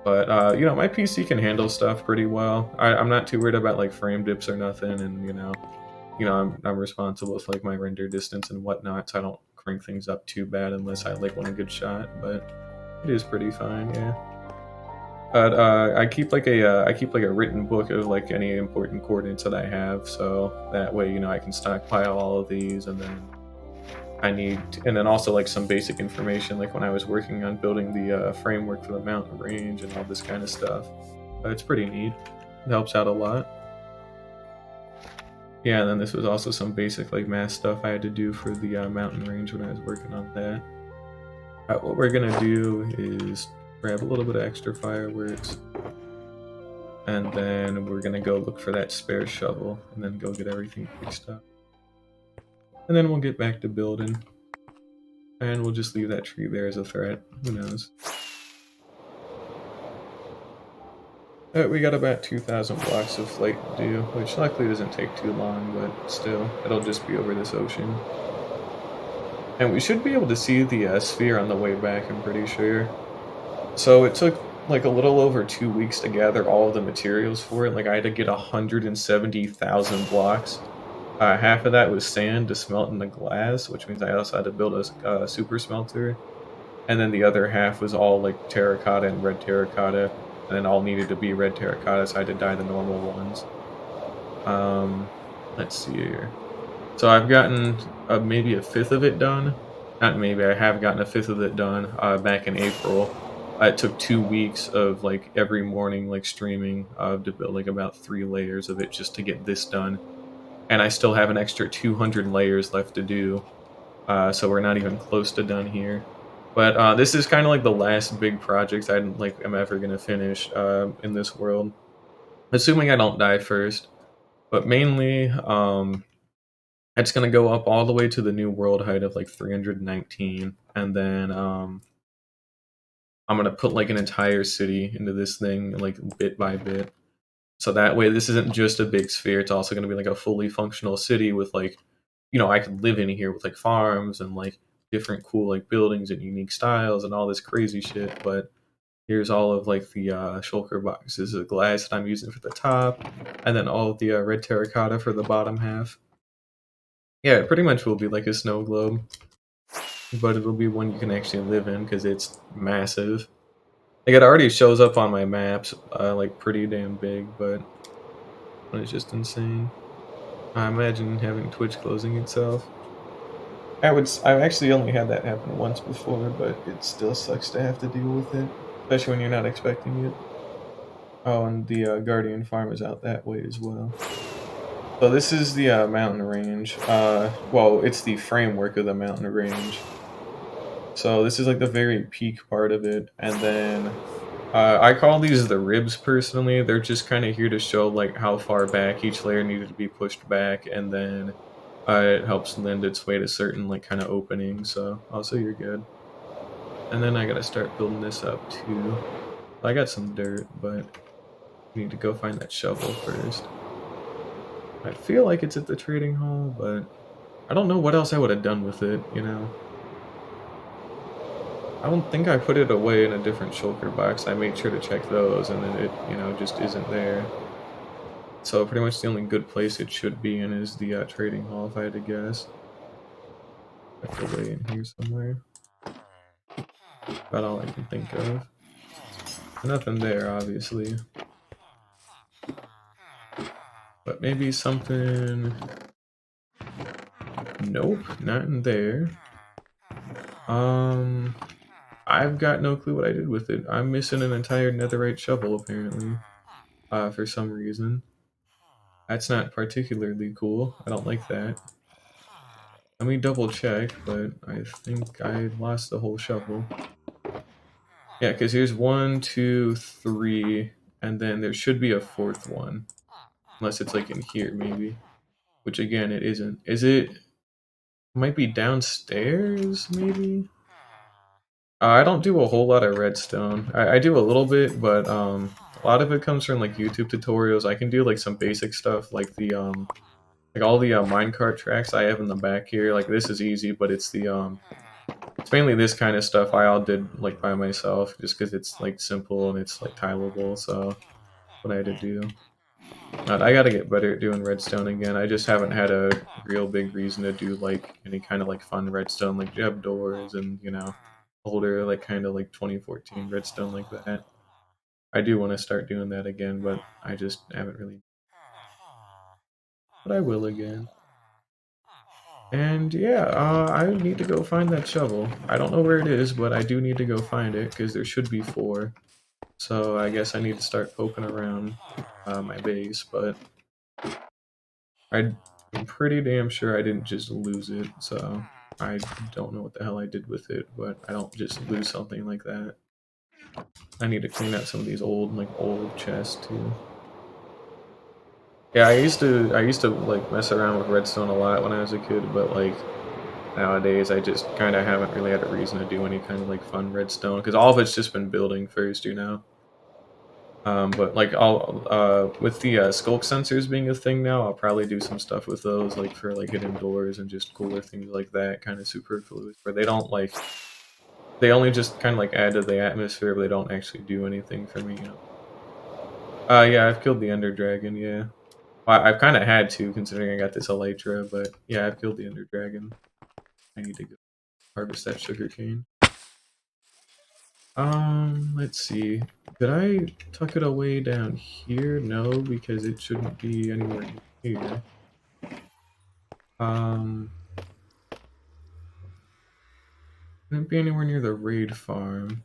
But, you know, my PC can handle stuff pretty well. I'm not too worried about like frame dips or nothing, and, you know, I'm responsible for like my render distance and whatnot, so I don't crank things up too bad unless I like want a good shot, but it is pretty fine, yeah. But I keep like a written book of like any important coordinates that I have, so that way, you know, I can stockpile all of these, and then also like some basic information, like when I was working on building the framework for the mountain range and all this kind of stuff. It's pretty neat. It helps out a lot. Yeah, and then this was also some basic like math stuff I had to do for the mountain range when I was working on that. What we're gonna do is grab a little bit of extra fireworks. And then we're gonna go look for that spare shovel and then go get everything fixed up. And then we'll get back to building. And we'll just leave that tree there as a threat. Who knows? We got about 2,000 blocks of flight to do, which luckily doesn't take too long, but still, it'll just be over this ocean. And we should be able to see the sphere on the way back, I'm pretty sure. So it took like a little over 2 weeks to gather all of the materials for it. Like I had to get 170,000 blocks. Half of that was sand to smelt in the glass, which means I also had to build a super smelter. And then the other half was all like terracotta and red terracotta. And then all needed to be red terracotta, so I had to dye the normal ones. Let's see here. So I've gotten maybe a fifth of it done. Not maybe, I have gotten a fifth of it done back in April. It took 2 weeks of like every morning like streaming to build like about 3 layers of it just to get this done. And I still have an extra 200 layers left to do. So we're not even close to done here. But this is kind of like the last big project I like am ever gonna finish in this world, assuming I don't die first. But mainly, it's gonna go up all the way to the new world height of like 319, and then I'm gonna put like an entire city into this thing, like bit by bit. So that way, this isn't just a big sphere; it's also gonna be like a fully functional city with like, I could live in here with like farms and like different cool like buildings and unique styles and all this crazy shit. But here's all of like the shulker boxes of glass that I'm using for the top, and then all of the red terracotta for the bottom half. Yeah, it pretty much will be like a snow globe, but it'll be one you can actually live in because it's massive. Like it already shows up on my maps, like pretty damn big, but it's just insane. I imagine having Twitch closing itself. I've actually only had that happen once before, but it still sucks to have to deal with it, especially when you're not expecting it. Oh, and the Guardian Farm is out that way as well. So this is the mountain range. Well, it's the framework of the mountain range. So this is like the very peak part of it, and then I call these the ribs personally. They're just kind of here to show like how far back each layer needed to be pushed back, and then it helps lend its way to certain like kind of openings. So also you're good. And then I gotta start building this up too. I got some dirt, but I need to go find that shovel first. I feel like it's at the trading hall, but I don't know what else I would have done with it, I don't think I put it away in a different shulker box. I made sure to check those, and then it, just isn't there. So pretty much the only good place it should be in is the trading hall, if I had to guess. Tucked away in here somewhere. About all I can think of. Nothing there, obviously. But maybe something... Nope, not in there. I've got no clue what I did with it. I'm missing an entire netherite shovel, apparently. For some reason. That's not particularly cool. I don't like that. Let me double check, but I think I lost the whole shovel. Yeah, because here's 1, 2, 3, and then there should be a 4th one. Unless it's like in here, maybe. Which again, it isn't. It might be downstairs, maybe? I don't do a whole lot of redstone. I do a little bit, but a lot of it comes from like YouTube tutorials. I can do like some basic stuff, like the like all the minecart tracks I have in the back here. Like this is easy, but it's it's mainly this kind of stuff I all did like by myself, just because it's like simple and it's like tileable. So what I had to do. I gotta get better at doing redstone again. I just haven't had a real big reason to do like any kind of like fun redstone, like jab doors and older like kind of like 2014 redstone like that. I do want to start doing that again, but I just haven't really. But I will again. And yeah, I need to go find that shovel. I don't know where it is, but I do need to go find it because there should be 4. So I guess I need to start poking around my base, but I'm pretty damn sure I didn't just lose it, so I don't know what the hell I did with it, but I don't just lose something like that. I need to clean out some of these old chests too. Yeah, I used to like mess around with redstone a lot when I was a kid, but like nowadays I just kind of haven't really had a reason to do any kind of like fun redstone because all of it's just been building first, you know. But like I'll with the skulk sensors being a thing now, I'll probably do some stuff with those, like for like hidden doors and just cooler things like that, kind of superfluous, where they don't like they only just kind of like add to the atmosphere, but they don't actually do anything for me, you know. Yeah, I've killed the Ender Dragon. Yeah, I've kind of had to considering I got this Elytra, but yeah, I've killed the Ender Dragon. I need to go harvest that sugar cane. Let's see. Did I tuck it away down here? No, because it shouldn't be anywhere near here. Um, shouldn't be anywhere near the raid farm.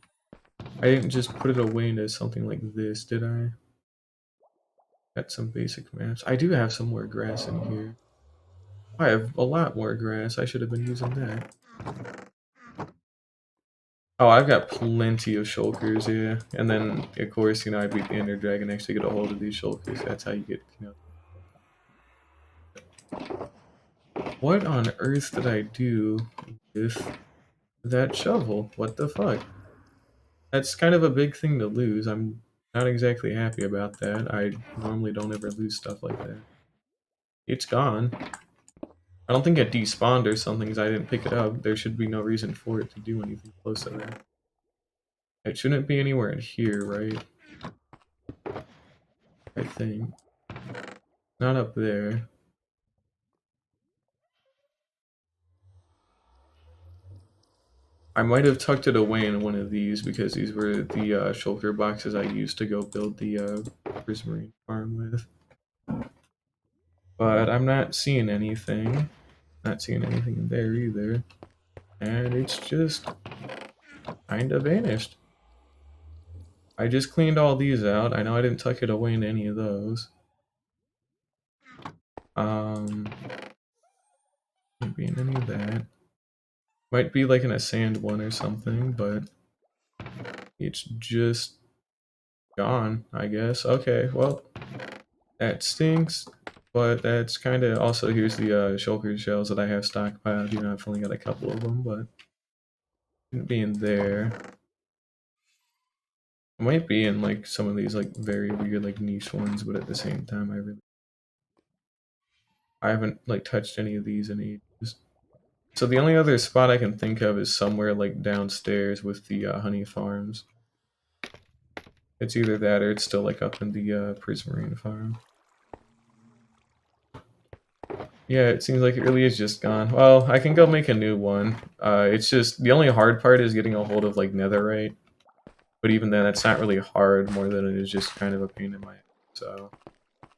I didn't just put it away into something like this, did I? Got some basic maps. I do have some more grass in here. I have a lot more grass. I should have been using that. Oh, I've got plenty of shulkers, yeah. And then, of course, you know, I beat the Ender Dragon actually get a hold of these shulkers. That's how you get, you know. What on earth did I do with that shovel? What the fuck? That's kind of a big thing to lose. I'm not exactly happy about that. I normally don't ever lose stuff like that. It's gone. I don't think it despawned or something because I didn't pick it up. There should be no reason for it to do anything close to that. It shouldn't be anywhere in here, right? I think. Not up there. I might have tucked it away in one of these because these were the shulker boxes I used to go build the prismarine farm with. But I'm not seeing anything. Not seeing anything in there either. And it's just kind of vanished. I just cleaned all these out. I know I didn't tuck it away in any of those. Can't be in any of that. Might be like in a sand one or something, but it's just gone, I guess. Okay, well, that stinks, but that's kind of also, here's the shulker shells that I have stockpiled. You know, I've only got a couple of them, but shouldn't be in there. It might be in like some of these like very weird like niche ones, but at the same time, I haven't like touched any of these in ages. So the only other spot I can think of is somewhere like downstairs with the honey farms. It's either that or it's still like up in the prismarine farm. Yeah, it seems like it really is just gone. Well, I can go make a new one. It's just the only hard part is getting a hold of like netherite. But even then, it's not really hard more than it is just kind of a pain in my ass. So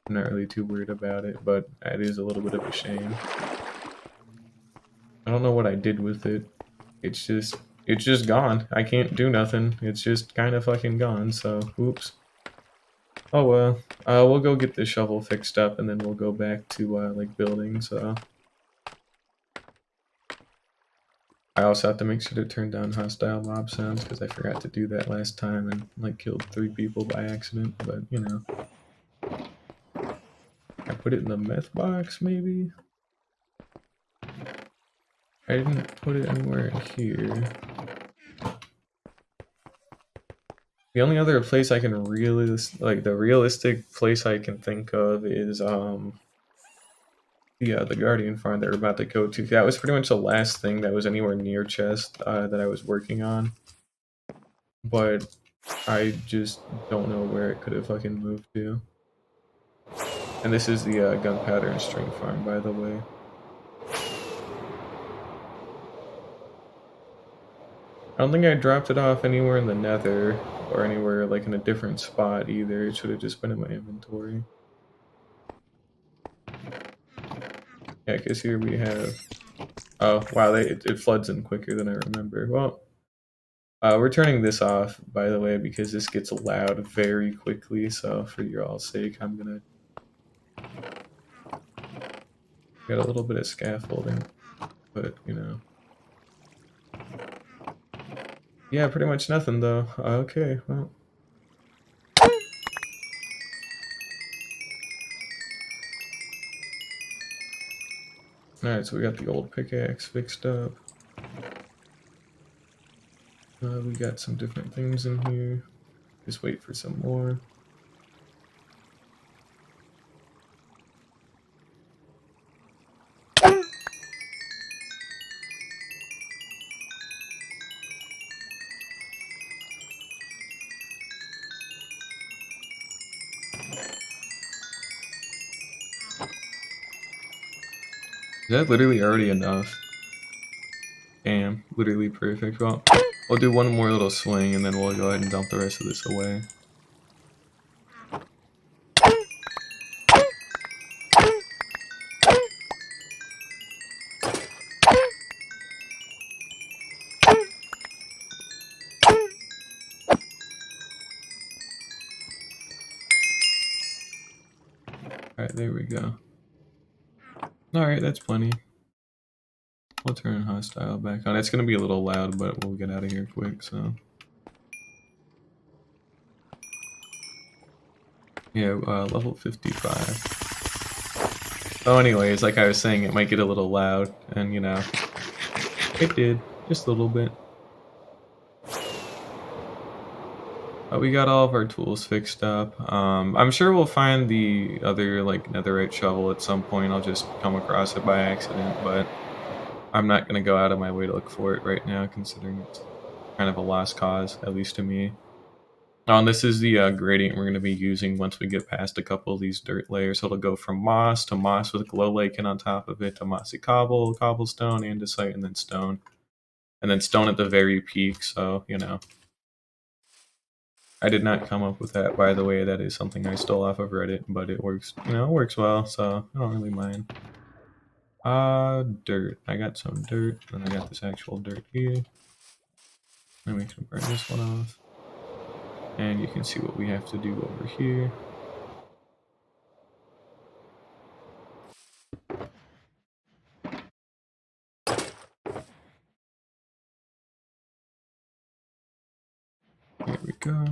I'm not really too worried about it, but it is a little bit of a shame. I don't know what I did with it. It's just gone. I can't do nothing. It's just kind of fucking gone, so oops. Oh well. We'll go get the shovel fixed up and then we'll go back to like building, so I also have to make sure to turn down hostile mob sounds because I forgot to do that last time and like killed 3 people by accident, but you know. I put it in the meth box maybe? I didn't put it anywhere in here. The only other place I can really, like the realistic place I can think of is the Guardian farm that we're about to go to. That was pretty much the last thing that was anywhere near chest that I was working on. But I just don't know where it could have fucking moved to. And this is the gunpowder and string farm, by the way. I don't think I dropped it off anywhere in the nether or anywhere like in a different spot either. It should have just been in my inventory. Yeah, because here we have... Oh, wow, it floods in quicker than I remember. Well, we're turning this off, by the way, because this gets loud very quickly, so for your all's sake, I'm gonna... Got a little bit of scaffolding, but, you know... Yeah, pretty much nothing, though. Okay, well... Alright, so we got the old pickaxe fixed up. We got some different things in here. Just wait for some more. Is that literally already enough? Damn, literally perfect. Well, we'll do one more little swing and then we'll go ahead and dump the rest of this away. Alright, there we go. Alright, that's plenty. We'll turn hostile back on. It's gonna be a little loud, but we'll get out of here quick, so. Yeah, level 55. Oh, anyways, like I was saying, it might get a little loud, and you know, it did, just a little bit. But we got all of our tools fixed up. I'm sure we'll find the other, like, netherite shovel at some point. I'll just come across it by accident, but I'm not gonna go out of my way to look for it right now, considering it's kind of a lost cause, at least to me. Oh, and this is the gradient we're going to be using once we get past a couple of these dirt layers. So it'll go from moss to moss with glow lichen on top of it to mossy cobble, cobblestone, andesite, and then stone. And then stone at the very peak, so, you know. I did not come up with that, by the way. That is something I stole off of Reddit, but it works, you know, it works well, so I don't really mind. Dirt. I got some dirt, and I got this actual dirt here. And we can burn this one off. And you can see what we have to do over here. There we go.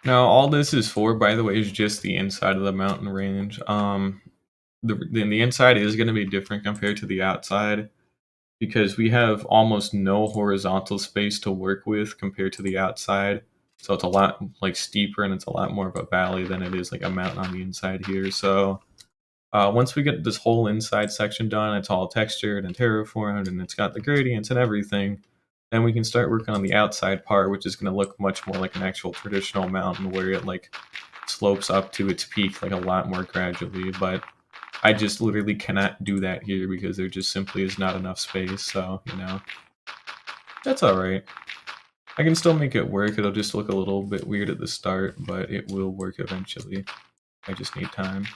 Now, all this is for, by the way, is just the inside of the mountain range. The inside is going to be different compared to the outside because we have almost no horizontal space to work with compared to the outside. So it's a lot like steeper and it's a lot more of a valley than it is like a mountain on the inside here. So once we get this whole inside section done, it's all textured and terraformed and it's got the gradients and everything. Then we can start working on the outside part, which is going to look much more like an actual traditional mountain where it like slopes up to its peak like a lot more gradually. But I just literally cannot do that here because there just simply is not enough space. So, you know, that's all right. I can still make it work. It'll just look a little bit weird at the start, but it will work eventually. I just need time.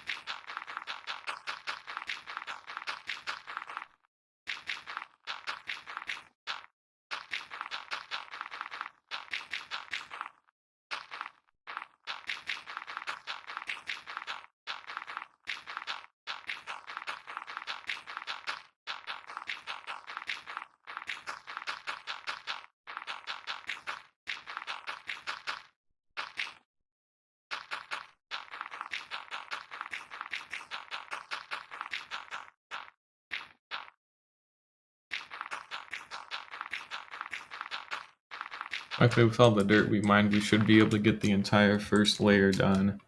Okay, with all the dirt we mined, we should be able to get the entire first layer done.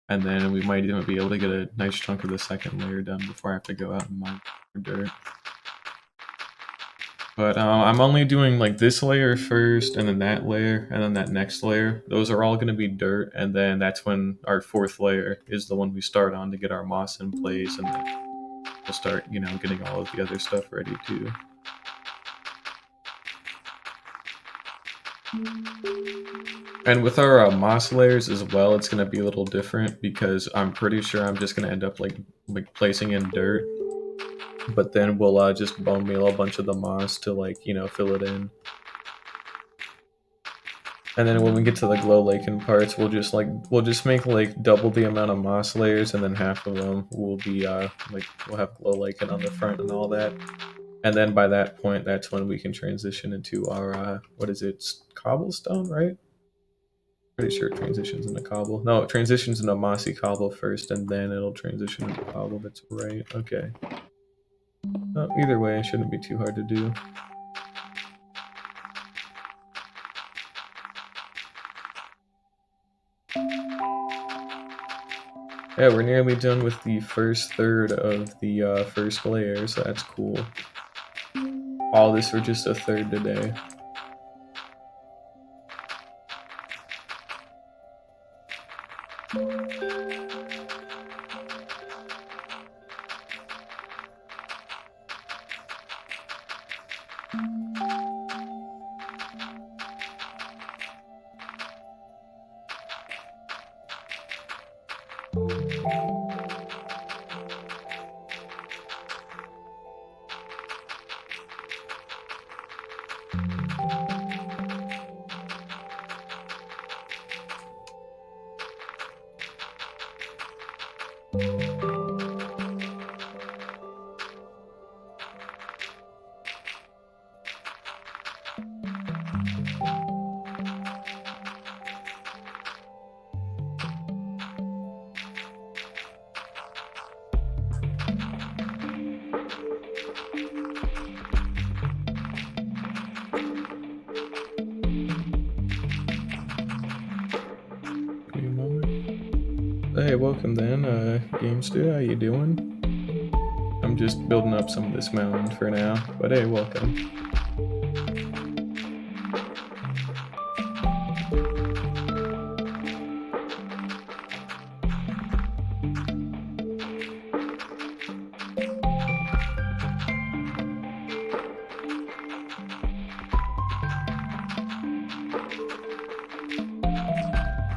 And then we might even be able to get a nice chunk of the second layer done before I have to go out and mine for dirt. But I'm only doing like this layer first, and then that layer, and then that next layer. Those are all going to be dirt, and then that's when our fourth layer is the one we start on to get our moss in place, and then we'll start, you know, getting all of the other stuff ready too. And with our moss layers as well, it's gonna be a little different because I'm pretty sure I'm just gonna end up like placing in dirt, but then we'll just bone meal a bunch of the moss to like fill it in. And then when we get to the glow lichen parts, we'll just make like double the amount of moss layers, and then half of them will be like we'll have glow lichen on the front and all that. And then by that point, that's when we can transition into our what is it, cobblestone, right? Pretty sure it transitions into cobble. No, it transitions into mossy cobble first, and then it'll transition into cobble. That's right. Okay. Either way, it shouldn't be too hard to do. Yeah, we're nearly done with the first third of the first layer, so that's cool. All this for just a third today. Hey, welcome then, Game Stu, how you doing? I'm just building up some of this mountain for now, but hey, welcome.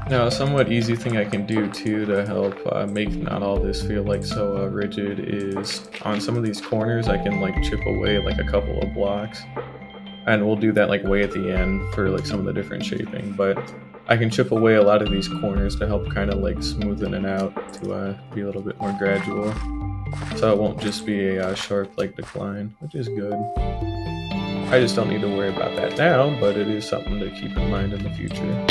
Now, a somewhat easy thing I can do too to help make not all this feel like so rigid is on some of these corners I can like chip away like a couple of blocks, and we'll do that like way at the end for like some of the different shaping, but I can chip away a lot of these corners to help kind of like smoothen it out to be a little bit more gradual, so it won't just be a sharp like decline, which is good. I just don't need to worry about that now, but it is something to keep in mind in the future.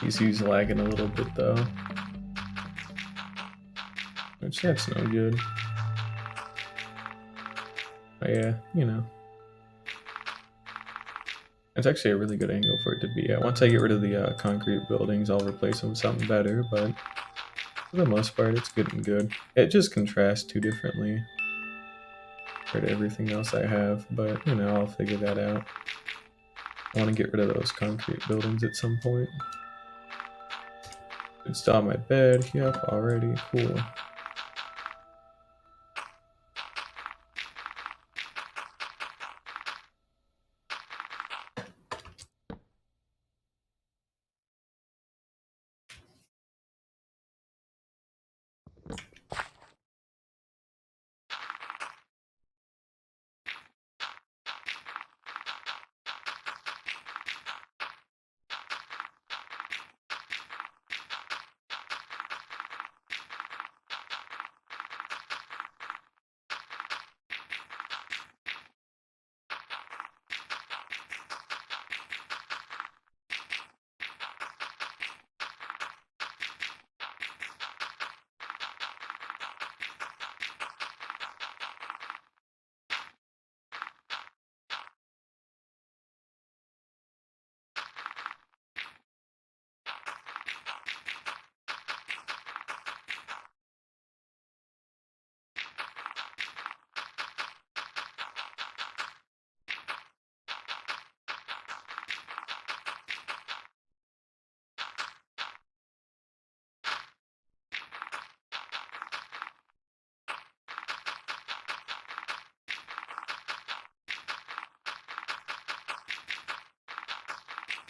PC's lagging a little bit though, which that's no good. But yeah, it's actually a really good angle for it to be at. Once I get rid of the concrete buildings, I'll replace them with something better, but for the most part, it's good and good. It just contrasts too differently compared to everything else I have, but I'll figure that out. I want to get rid of those concrete buildings at some point. Install my bed. Yep, already. Cool.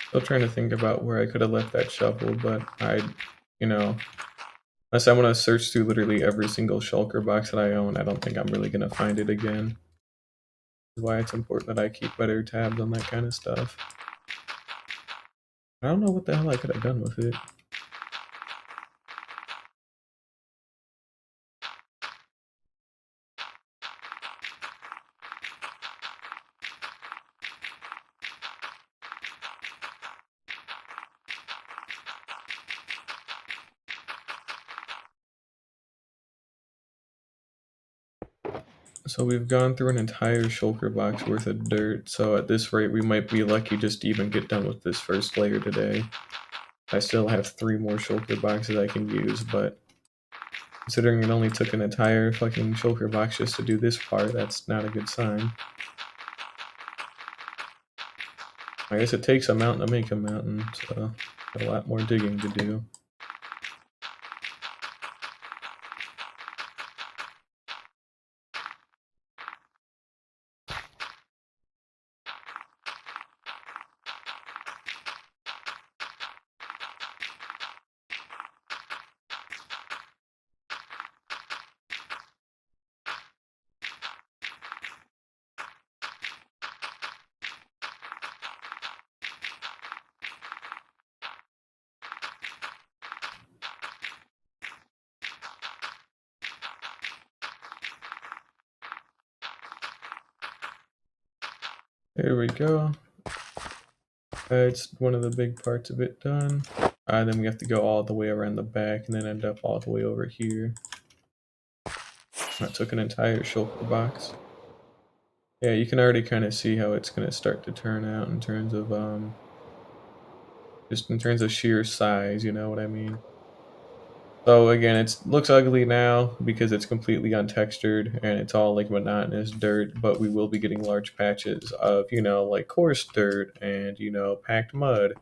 Still trying to think about where I could have left that shovel, but you know, unless I want to search through literally every single shulker box that I own, I don't think I'm really going to find it again. That's why it's important that I keep better tabs on that kind of stuff. I don't know what the hell I could have done with it. So we've gone through an entire shulker box worth of dirt, so at this rate we might be lucky just to even get done with this first layer today. I still have 3 more shulker boxes I can use, but considering it only took an entire fucking shulker box just to do this part, that's not a good sign. I guess it takes a mountain to make a mountain, so got a lot more digging to do. There we go. It's one of the big parts of it done. Then we have to go all the way around the back and then end up all the way over here. That took an entire shulker box. Yeah, you can already kind of see how it's going to start to turn out in terms of just in terms of sheer size, you know what I mean? So again, it looks ugly now because it's completely untextured and it's all like monotonous dirt, but we will be getting large patches of, like coarse dirt and, packed mud,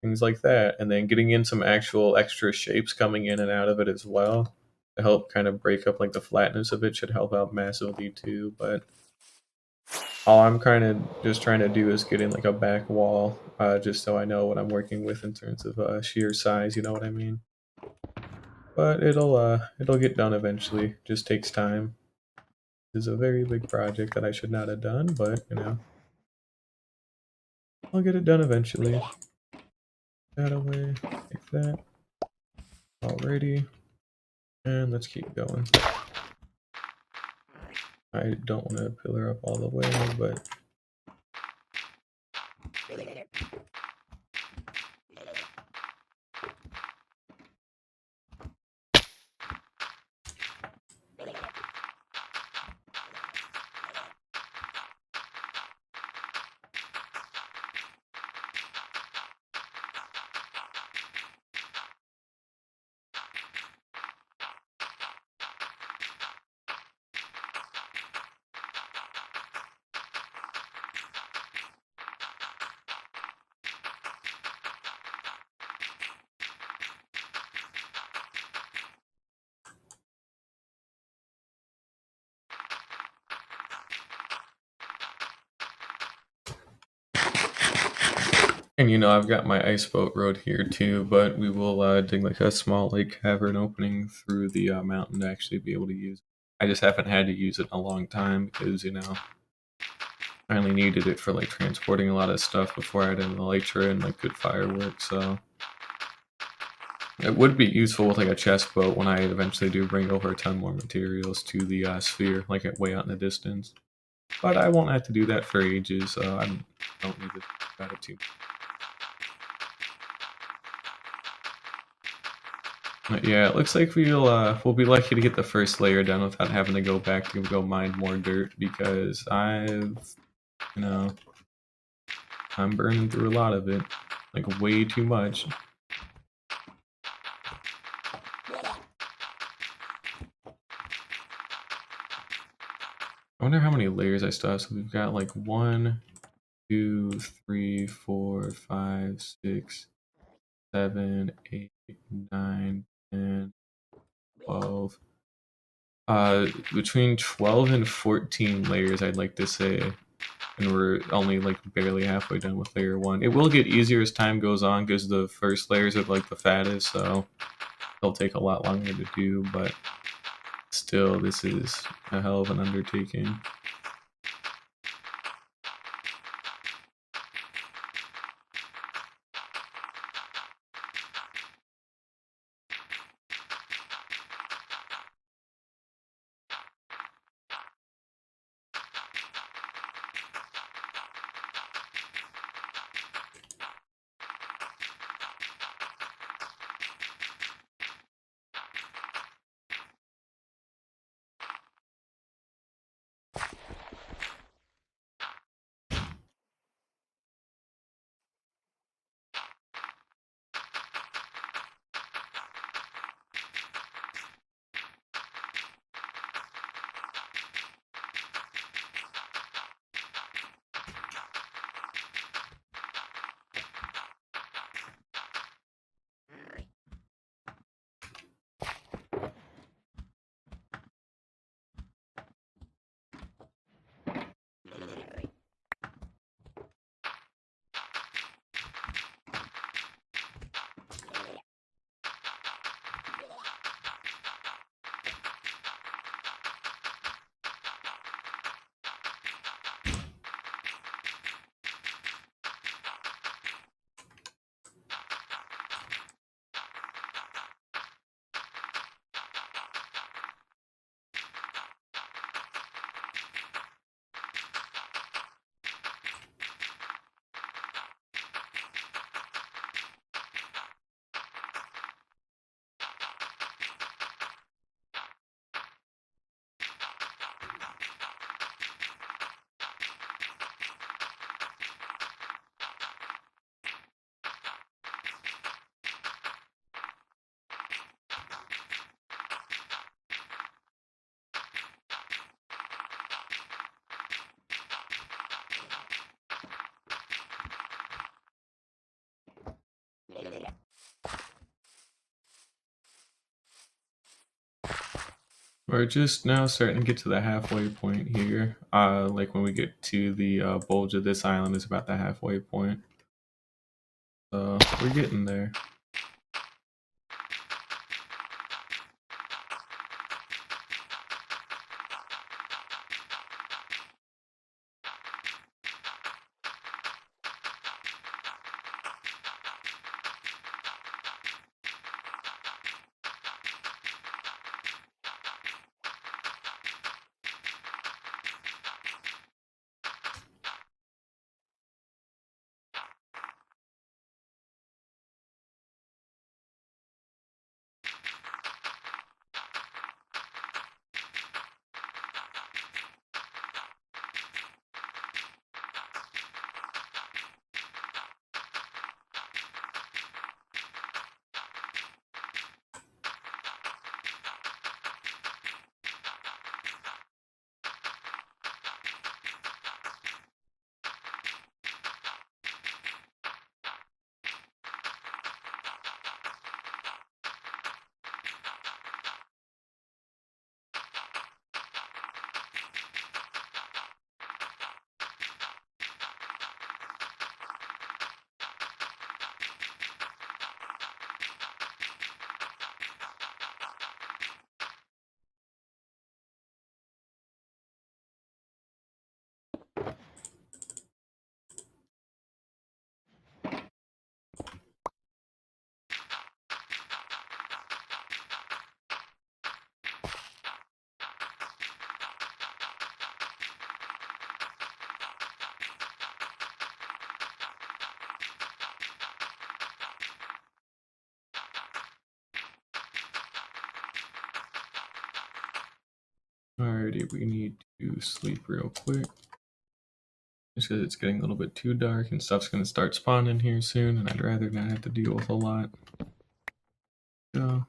things like that. And then getting in some actual extra shapes coming in and out of it as well to help kind of break up like the flatness of it should help out massively too. But all I'm kind of just trying to do is get in like a back wall, just so I know what I'm working with in terms of sheer size, you know what I mean? But it'll get done eventually. Just takes time. This is a very big project that I should not have done, but I'll get it done eventually. That away, take that. Alrighty, and let's keep going. I don't want to pillar up all the way, but and I've got my ice boat road here too, but we will dig like a small like cavern opening through the mountain to actually be able to use it. I just haven't had to use it in a long time because I only needed it for like transporting a lot of stuff before I had an elytra and like good fireworks, so it would be useful with like a chest boat when I eventually do bring over a ton more materials to the sphere, like way out in the distance. But I won't have to do that for ages, so I don't need to think about it too much. But yeah, it looks like we'll be lucky to get the first layer done without having to go back to go mine more dirt because I'm burning through a lot of it, like way too much. I wonder how many layers I still have. So we've got like 1, 2, 3, 4, 5, 6, 7, 8, 9, 10, 12. Between 12 and 14 layers, I'd like to say. and we're only like barely halfway done with layer 1. It will get easier as time goes on because the first layers are like the fattest, so they'll take a lot longer to do, but still, this is a hell of an undertaking. We're just now starting to get to the halfway point here. Like when we get to the bulge of this island is about the halfway point. So we're getting there. Alrighty, we need to sleep real quick. Just because it's getting a little bit too dark and stuff's going to start spawning here soon, and I'd rather not have to deal with a lot. So,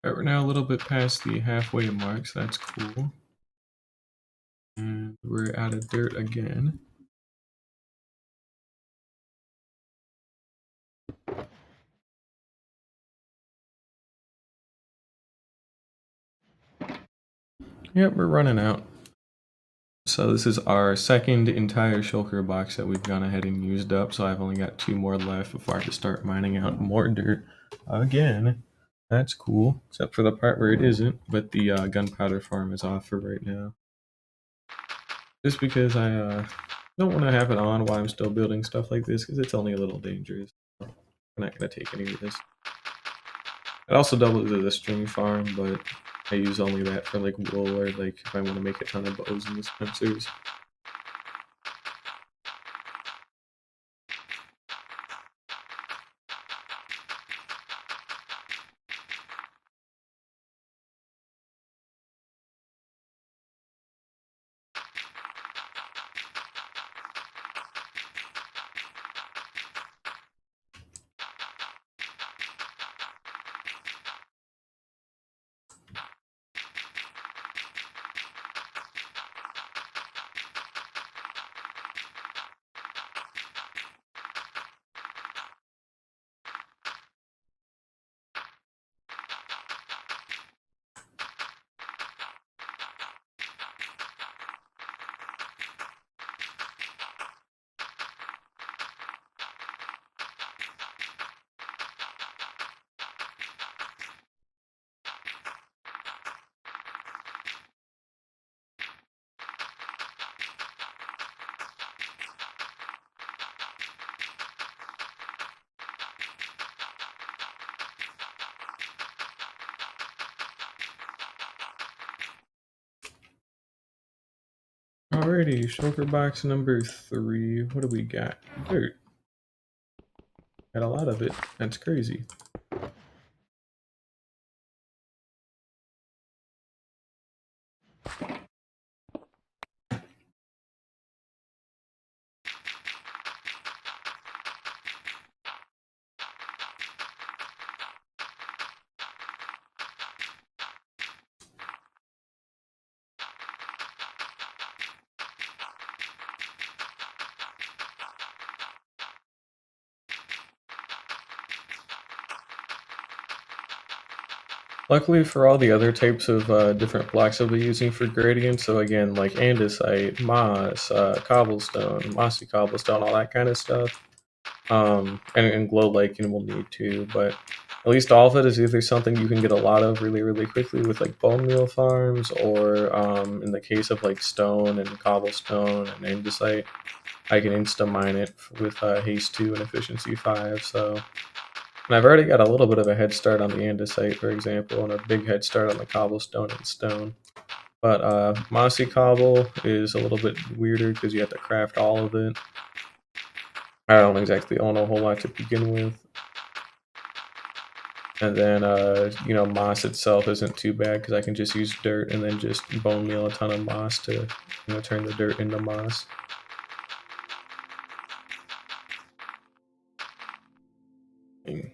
But we're now a little bit past the halfway mark, so that's cool. And we're out of dirt again. Yep, we're running out. So this is our second entire shulker box that we've gone ahead and used up, so I've only got 2 more left before I have to start mining out more dirt again. That's cool, except for the part where it isn't, but the gunpowder farm is off for right now. Just because I don't want to have it on while I'm still building stuff like this, because it's only a little dangerous. I'm not going to take any risk. It also doubles as a string farm, but I use only that for like wool or like if I want to make a ton of bows and dispensers. Alrighty, shulker box number 3. What do we got? Dirt. Got a lot of it. That's crazy. Luckily for all the other types of different blocks I'll be using for gradients, so again, like andesite, moss, cobblestone, mossy cobblestone, all that kind of stuff, and glow lichen we'll need too, but at least all of it is either something you can get a lot of really, really quickly with like bone meal farms, or in the case of like stone and cobblestone and andesite, I can insta-mine it with haste 2 and efficiency 5, so... And I've already got a little bit of a head start on the andesite, for example, and a big head start on the cobblestone and stone. But mossy cobble is a little bit weirder because you have to craft all of it. I don't exactly own a whole lot to begin with. And then, you know, moss itself isn't too bad because I can just use dirt and then just bone meal a ton of moss to, you know, turn the dirt into moss. Okay.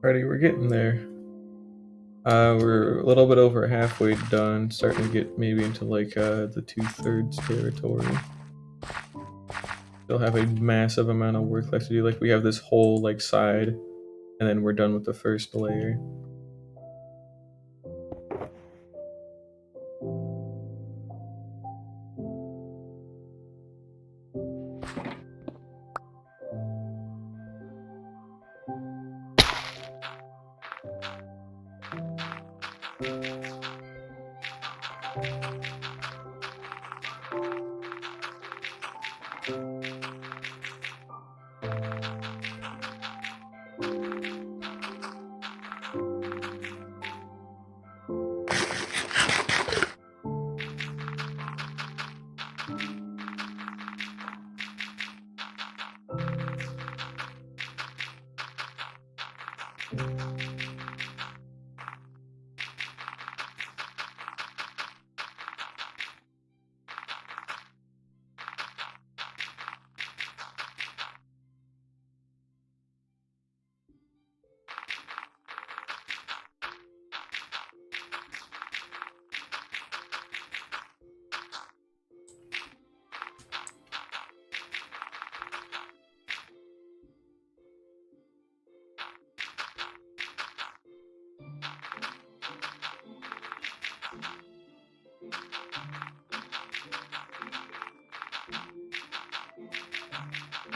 Alrighty, we're getting there. We're a little bit over halfway done, starting to get maybe into like the 2/3 territory. still have a massive amount of work left to do. Like we have this whole like side, and then we're done with the first layer.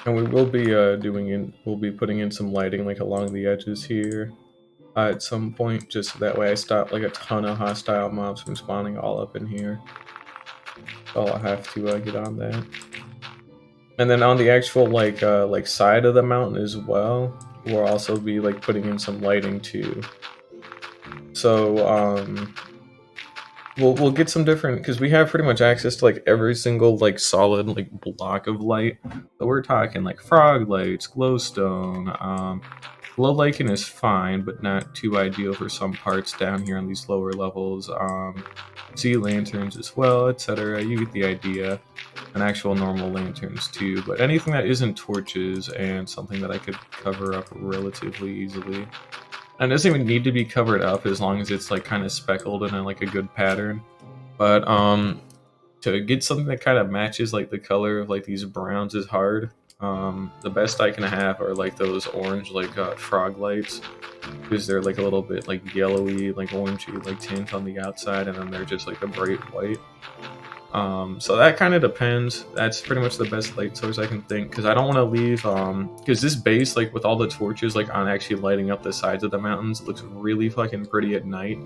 And we will be we'll be putting in some lighting like along the edges here at some point, just so that way I stop like a ton of hostile mobs from spawning all up in here. So I'll have to get on that. And then on the actual like side of the mountain as well, we'll also be like putting in some lighting too. So we'll get some different, because we have pretty much access to like every single like solid like block of light. So we're talking like frog lights, glowstone, glow lichen is fine, but not too ideal for some parts down here on these lower levels. Sea lanterns as well, etc. You get the idea. And actual normal lanterns too, but anything that isn't torches and something that I could cover up relatively easily. And it doesn't even need to be covered up as long as it's like kind of speckled in like a good pattern. But to get something that kind of matches like the color of like these browns is hard. The best I can have are like those orange like frog lights, because they're like a little bit like yellowy, like orangey like tint on the outside, and then they're just like a bright white. So that kind of depends. That's pretty much the best light source I can think, because I don't want to leave, because this base, like with all the torches like on actually lighting up the sides of the mountains, looks really fucking pretty at night.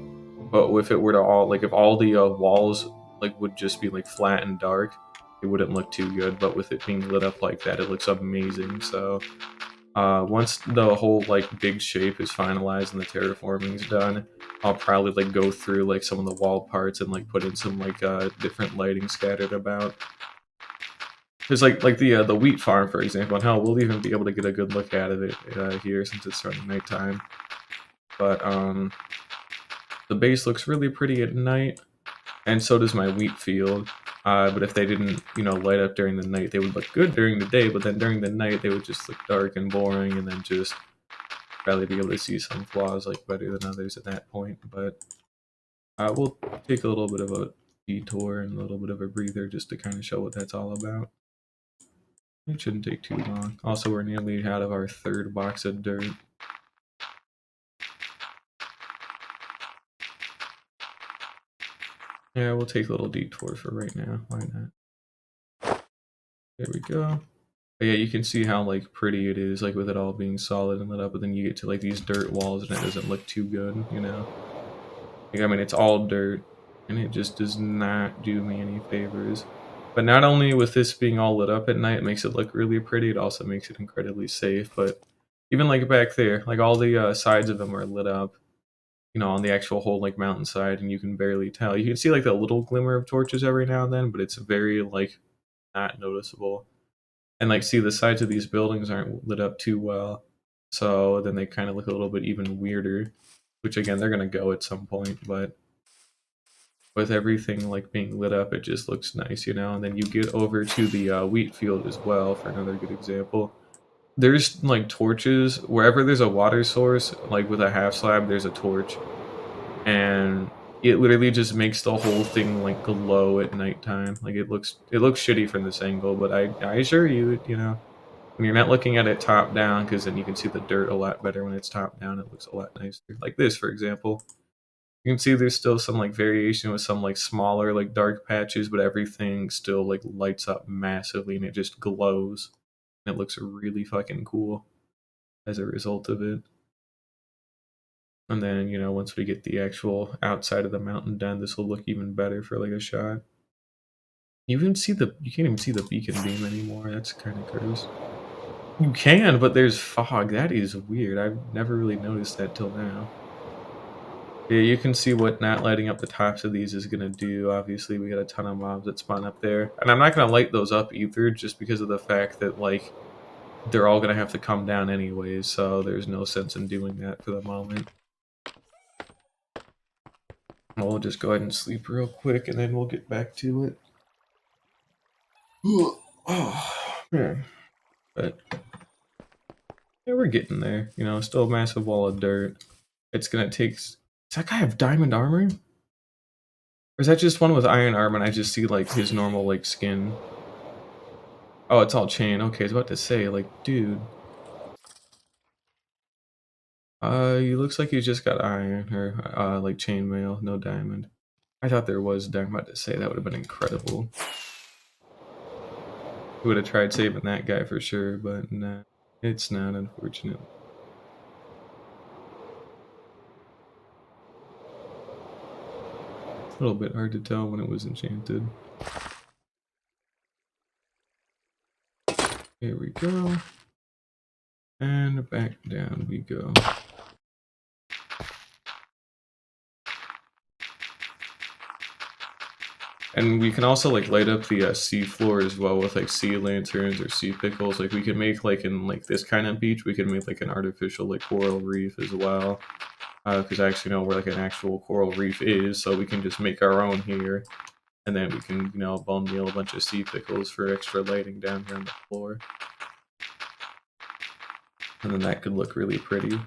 But if it were to all, like if all the walls like would just be like flat and dark, it wouldn't look too good. But with it being lit up like that, it looks amazing. So once the whole like big shape is finalized and the terraforming's done, I'll probably like go through like some of the wall parts and like put in some like different lighting scattered about. There's like the wheat farm, for example, and hell, we'll even be able to get a good look at it here since it's starting nighttime. But the base looks really pretty at night, and so does my wheat field. But if they didn't, light up during the night, they would look good during the day, but then during the night, they would just look dark and boring, and then just probably be able to see some flaws like better than others at that point. But we'll take a little bit of a detour and a little bit of a breather just to kind of show what that's all about. It shouldn't take too long. Also, we're nearly out of our third box of dirt. Yeah, we'll take a little detour for right now. Why not? There we go. But yeah, you can see how like pretty it is, like with it all being solid and lit up, but then you get to like these dirt walls and it doesn't look too good, Like, I mean, it's all dirt, and it just does not do me any favors. But not only with this being all lit up at night, it makes it look really pretty, it also makes it incredibly safe. But even like back there, like all the sides of them are lit up, on the actual whole like mountainside, and you can barely tell. You can see like the little glimmer of torches every now and then, but it's very like not noticeable. And like, see, the sides of these buildings aren't lit up too well, so then they kind of look a little bit even weirder, which again, they're gonna go at some point, but with everything like being lit up, it just looks nice, And then you get over to the wheat field as well for another good example. There's like torches wherever there's a water source, like with a half slab, there's a torch, and it literally just makes the whole thing like glow at nighttime. Like it looks shitty from this angle, but I assure you, you know, when you're not looking at it top down, because then you can see the dirt a lot better when it's top down. It looks a lot nicer. Like this, for example. You can see there's still some like variation with some like smaller like dark patches, but everything still like lights up massively and it just glows. And it looks really fucking cool as a result of it. And then, you know, once we get the actual outside of the mountain done, this will look even better for like a shot. You can't even see the beacon beam anymore. That's kind of gross. You can, but there's fog. That is weird. I've never really noticed that till now. Yeah, you can see what not lighting up the tops of these is going to do. Obviously, we got a ton of mobs that spawn up there. And I'm not going to light those up either, just because of the fact that, like, they're all going to have to come down anyways, so there's no sense in doing that for the moment. We'll just go ahead and sleep real quick, and then we'll get back to it. Oh, man. But, yeah, we're getting there. You know, still a massive wall of dirt. It's going to take... Does that guy have diamond armor? Or is that just one with iron armor and I just see, like, his normal, like, skin? Oh, it's all chain. Okay, I was about to say, like, dude. He looks like he's just got iron, or, like, chainmail, no diamond. I thought there was diamond. I'm about to say, that would have been incredible. We would have tried saving that guy for sure, but nah. It's not, unfortunately. It's a little bit hard to tell when it was enchanted. Here we go. And back down we go. And we can also like light up the sea floor as well with like sea lanterns or sea pickles. Like we can make like in like this kind of beach, we can make like an artificial like coral reef as well. Because I actually know where like an actual coral reef is, so we can just make our own here. And then we can, you know, bone meal a bunch of sea pickles for extra lighting down here on the floor. And then that could look really pretty.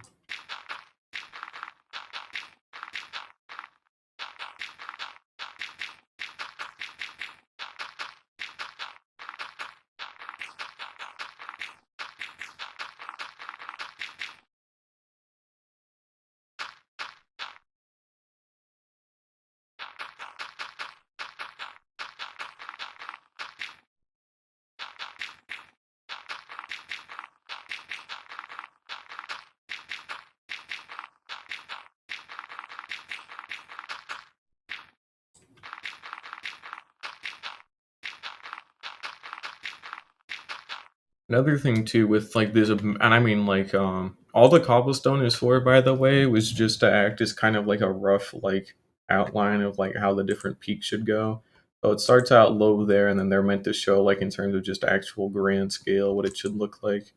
Another thing too with like this, and I mean like all the cobblestone is for, by the way, was just to act as kind of like a rough like outline of like how the different peaks should go. So it starts out low there, and then they're meant to show like in terms of just actual grand scale what it should look like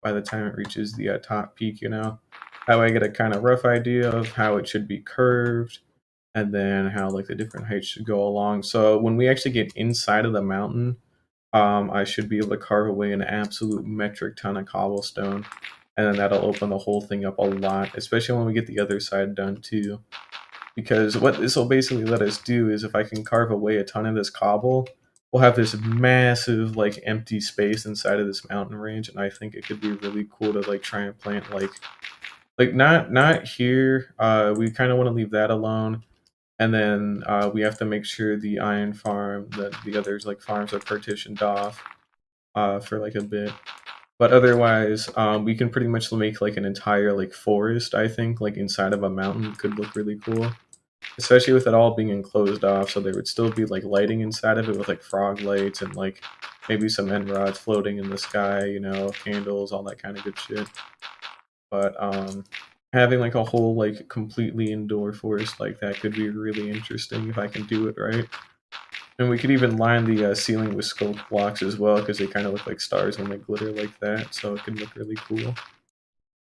by the time it reaches the top peak. You know, how I get a kind of rough idea of how it should be curved, and then how like the different heights should go along. So when we actually get inside of the mountain, I should be able to carve away an absolute metric ton of cobblestone, and then that'll open the whole thing up a lot, especially when we get the other side done too. Because what this will basically let us do is if I can carve away a ton of this cobble, we'll have this massive like empty space inside of this mountain range, and I think it could be really cool to like try and plant like not here. We kind of want to leave that alone. And then we have to make sure the iron farm, that the others like farms are partitioned off for like a bit. But otherwise, we can pretty much make like an entire like forest. I think like inside of a mountain could look really cool, especially with it all being enclosed off. So there would still be like lighting inside of it with like frog lights and like maybe some end rods floating in the sky. You know, candles, all that kind of good shit. But having like a whole like completely indoor forest like that could be really interesting if I can do it right. And we could even line the ceiling with sculpt blocks as well, because they kind of look like stars when they glitter like that, so it can look really cool.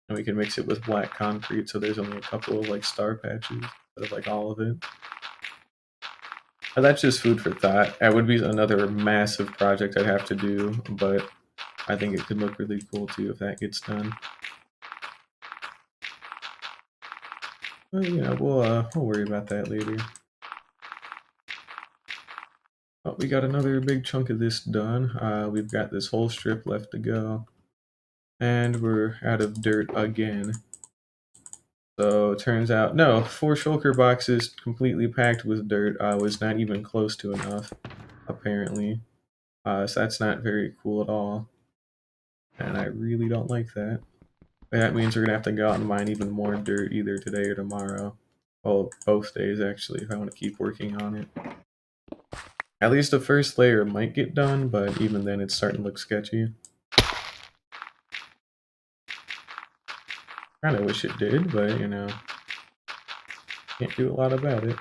And we can mix it with black concrete, so there's only a couple of like star patches instead of like all of it. And that's just food for thought. That would be another massive project I'd have to do, but I think it could look really cool too if that gets done. Well, we'll worry about that later. Oh, we got another big chunk of this done. We've got this whole strip left to go. And we're out of dirt again. So it turns out, no, 4 shulker boxes completely packed with dirt was not even close to enough, apparently. So that's not very cool at all. And I really don't like that. That means we're going to have to go out and mine even more dirt either today or tomorrow. Well, both days actually, if I want to keep working on it. At least the first layer might get done, but even then it's starting to look sketchy. Kinda wish it did, but can't do a lot about it.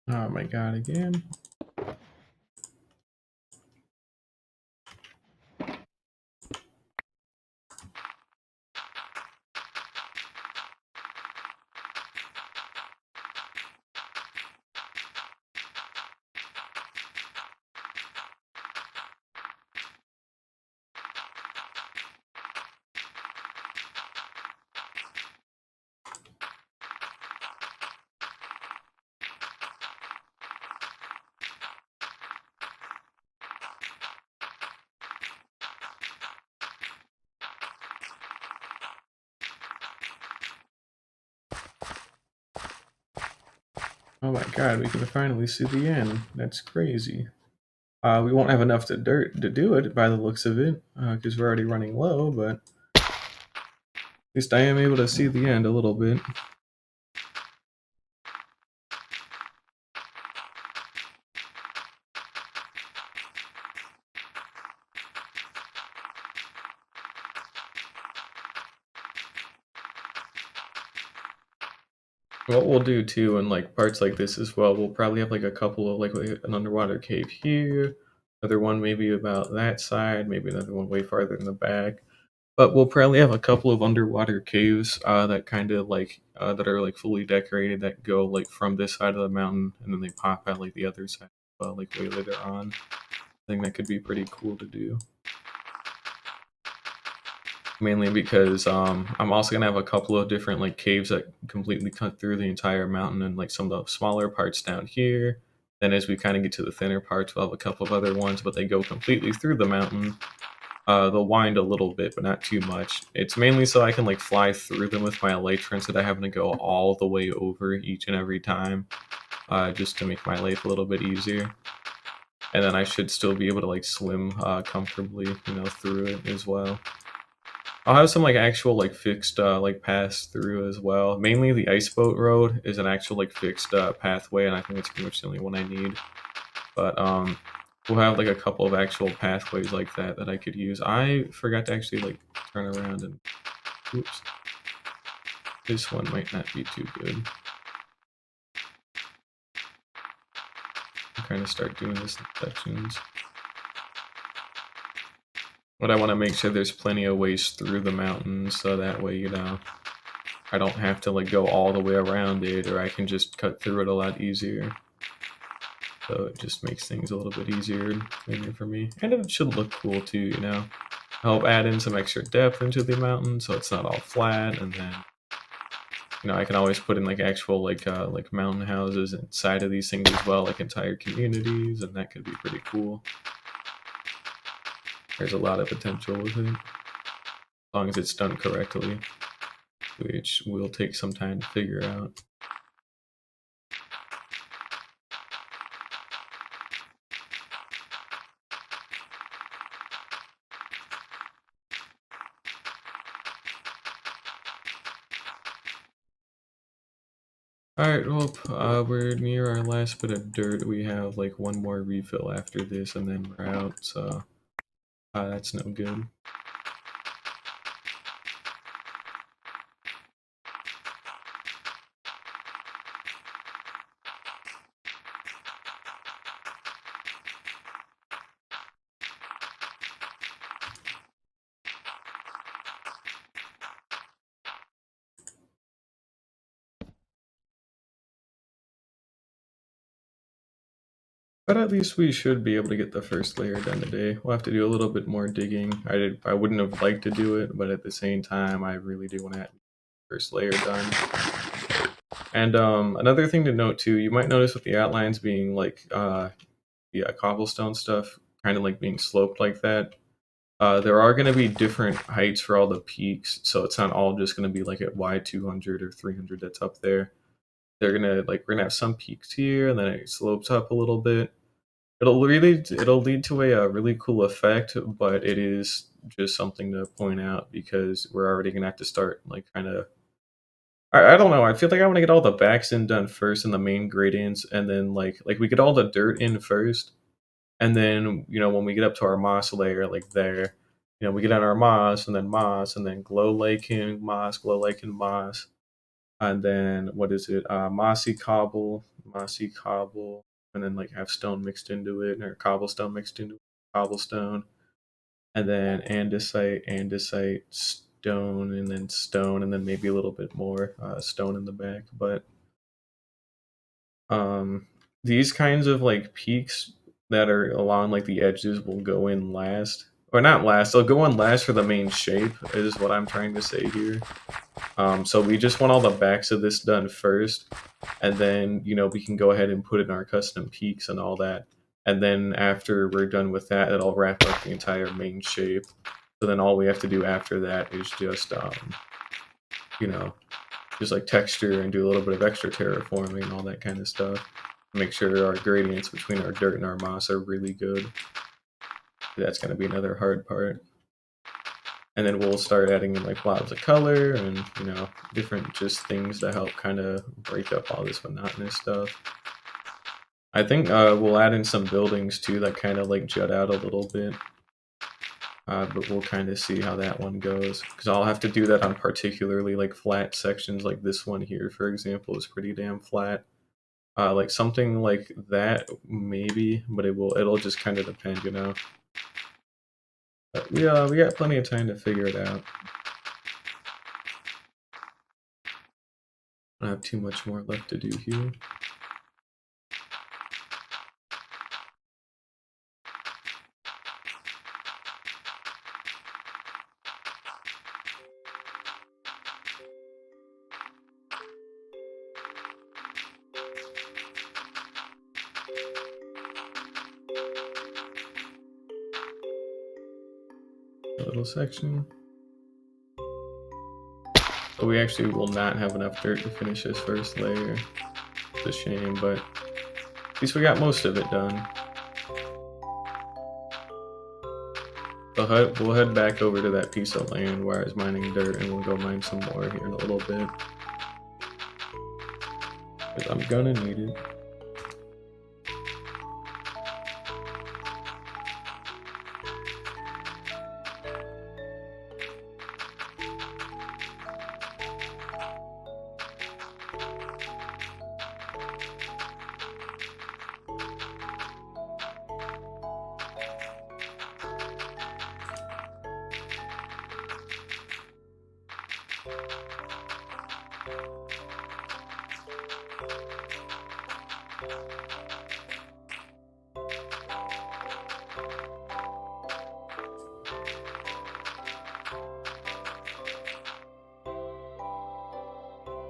Oh my god, again. Oh my god, we can finally see the end. That's crazy. We won't have enough dirt to do it by the looks of it, because we're already running low, but at least I am able to see the end a little bit. What we'll do too in like parts like this as well, we'll probably have like a couple of like an underwater cave here, another one maybe about that side, maybe another one way farther in the back. But we'll probably have a couple of underwater caves that kind of like that are like fully decorated that go like from this side of the mountain and then they pop out like the other side like way later on. I think that could be pretty cool to do. Mainly because I'm also gonna have a couple of different like caves that completely cut through the entire mountain and like some of the smaller parts down here. Then as we kind of get to the thinner parts, we'll have a couple of other ones, but they go completely through the mountain. They'll wind a little bit, but not too much. It's mainly so I can like fly through them with my elytra instead of having to go all the way over each and every time. just to make my life a little bit easier. And then I should still be able to like swim comfortably, you know, through it as well. I'll have some like actual like fixed like paths through as well. Mainly the ice boat road is an actual like fixed pathway, and I think it's pretty much the only one I need. But we'll have like a couple of actual pathways like that that I could use. I forgot to actually like turn around and oops. This one might not be too good. I'll kind of start doing this in sections. But I want to make sure there's plenty of ways through the mountains, so that way, you know, I don't have to like go all the way around it, or I can just cut through it a lot easier. So it just makes things a little bit easier and cleaner for me. And it should look cool too, you know. Help add in some extra depth into the mountain so it's not all flat, and then you know I can always put in like actual like mountain houses inside of these things as well, like entire communities, and that could be pretty cool. There's a lot of potential with it, as long as it's done correctly, which will take some time to figure out. Alright, well, we're near our last bit of dirt. We have like one more refill after this, and then we're out, so that's no good. But at least we should be able to get the first layer done today. We'll have to do a little bit more digging. I wouldn't have liked to do it, but at the same time, I really do want to have the first layer done. And another thing to note too, you might notice with the outlines being like cobblestone stuff, kind of like being sloped like that. There are going to be different heights for all the peaks, so it's not all just going to be like at Y200 or 300 that's up there. We're gonna have some peaks here, and then it slopes up a little bit. It'll lead to a really cool effect, but it is just something to point out because we're already gonna have to start like kind of. I don't know. I feel like I want to get all the backs in done first and the main gradients, and then like we get all the dirt in first, and then you know when we get up to our moss layer like there, you know we get on our moss and then glow lake and moss, and then what is it? Mossy cobble, and then like have stone mixed into it, or cobblestone mixed into cobblestone, and then andesite, stone, and then maybe a little bit more stone in the back. But these kinds of like peaks that are along like the edges will go in last, or not last. They'll go in last for the main shape, is what I'm trying to say here. So we just want all the backs of this done first, and then you know we can go ahead and put in our custom peaks and all that. And then after we're done with that, it'll wrap up the entire main shape. So then all we have to do after that is just you know, just like texture and do a little bit of extra terraforming and all that kind of stuff. Make sure our gradients between our dirt and our moss are really good. That's going to be another hard part. And then we'll start adding in like blobs of color and, you know, different just things to help kind of break up all this monotonous stuff. I think we'll add in some buildings too that kind of like jut out a little bit. But we'll kind of see how that one goes. Because I'll have to do that on particularly like flat sections, like this one here, for example, is pretty damn flat. Like something like that, maybe, but it'll just kind of depend, you know. But we got plenty of time to figure it out. I don't have too much more left to do here. A little section. But we actually will not have enough dirt to finish this first layer. It's a shame, but At least we got most of it done. We'll head back over to that piece of land where I was mining dirt, and we'll go mine some more here in a little bit. Because I'm gonna need it.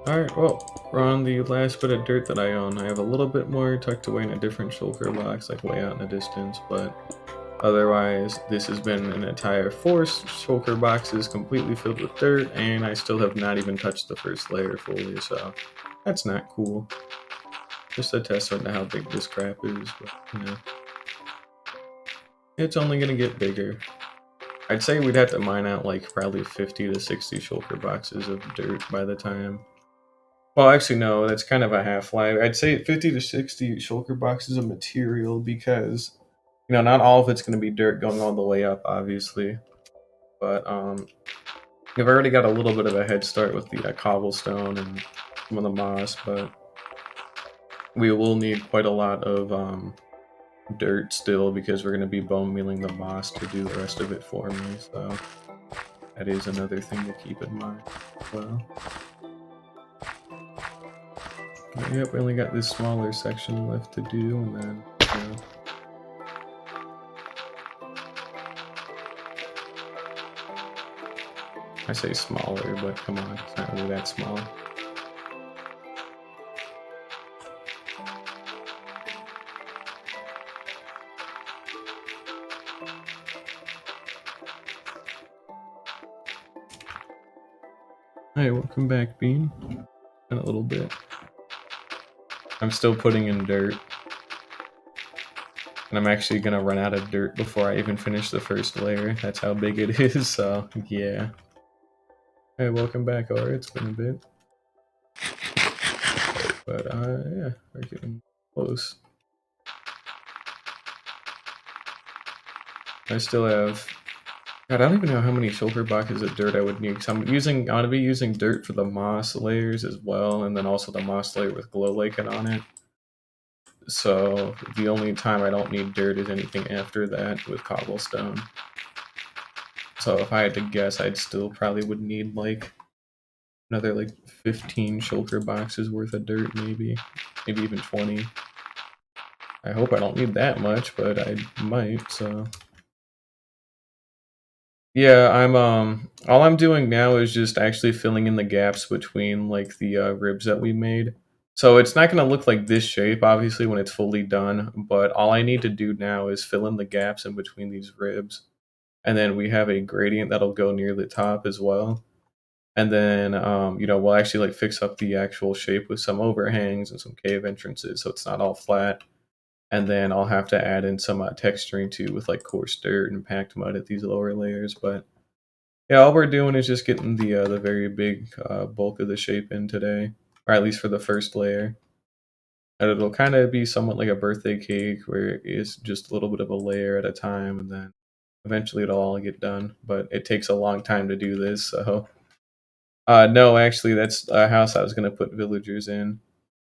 Alright, well, we're on the last bit of dirt that I own. I have a little bit more tucked away in a different shulker box, like way out in the distance, but otherwise, this has been an entire 4 shulker boxes completely filled with dirt, and I still have not even touched the first layer fully, so that's not cool. Just a test on how big this crap is, but, you know, it's only gonna get bigger. I'd say we'd have to mine out like probably 50 to 60 shulker boxes of dirt by the time. Well, actually, no, that's kind of a half-lie. I'd say 50 to 60 shulker boxes of material because, you know, not all of it's going to be dirt going all the way up, obviously. But we've already got a little bit of a head start with the cobblestone and some of the moss, but we will need quite a lot of dirt still because we're going to be bone mealing the moss to do the rest of it for me, so that is another thing to keep in mind as well. Yep, we only got this smaller section left to do, and then, you know. I say smaller, but come on, it's not really that small. Hey, welcome back, Bean. In a little bit. I'm still putting in dirt. And I'm actually gonna run out of dirt before I even finish the first layer. That's how big it is, so yeah. Hey, welcome back, Aura. It's been a bit. But yeah, we're getting close. I still have... God, I don't even know how many shulker boxes of dirt I would need, because I'm gonna be using dirt for the moss layers as well, and then also the moss layer with glow lichen on it. So the only time I don't need dirt is anything after that with cobblestone. So if I had to guess, I'd still probably would need like another like 15 shulker boxes worth of dirt, maybe even 20. I hope I don't need that much, but I might, so. Yeah, all I'm doing now is just actually filling in the gaps between like the ribs that we made. So it's not going to look like this shape, obviously, when it's fully done, but all I need to do now is fill in the gaps in between these ribs. And then we have a gradient that'll go near the top as well. And then, you know, we'll actually like fix up the actual shape with some overhangs and some cave entrances so it's not all flat. And then I'll have to add in some texturing too with like coarse dirt and packed mud at these lower layers. But yeah, all we're doing is just getting the very big bulk of the shape in today, or at least for the first layer. And it'll kind of be somewhat like a birthday cake where it's just a little bit of a layer at a time, and then eventually it'll all get done. But it takes a long time to do this, so. No, actually, that's a house I was gonna put villagers in,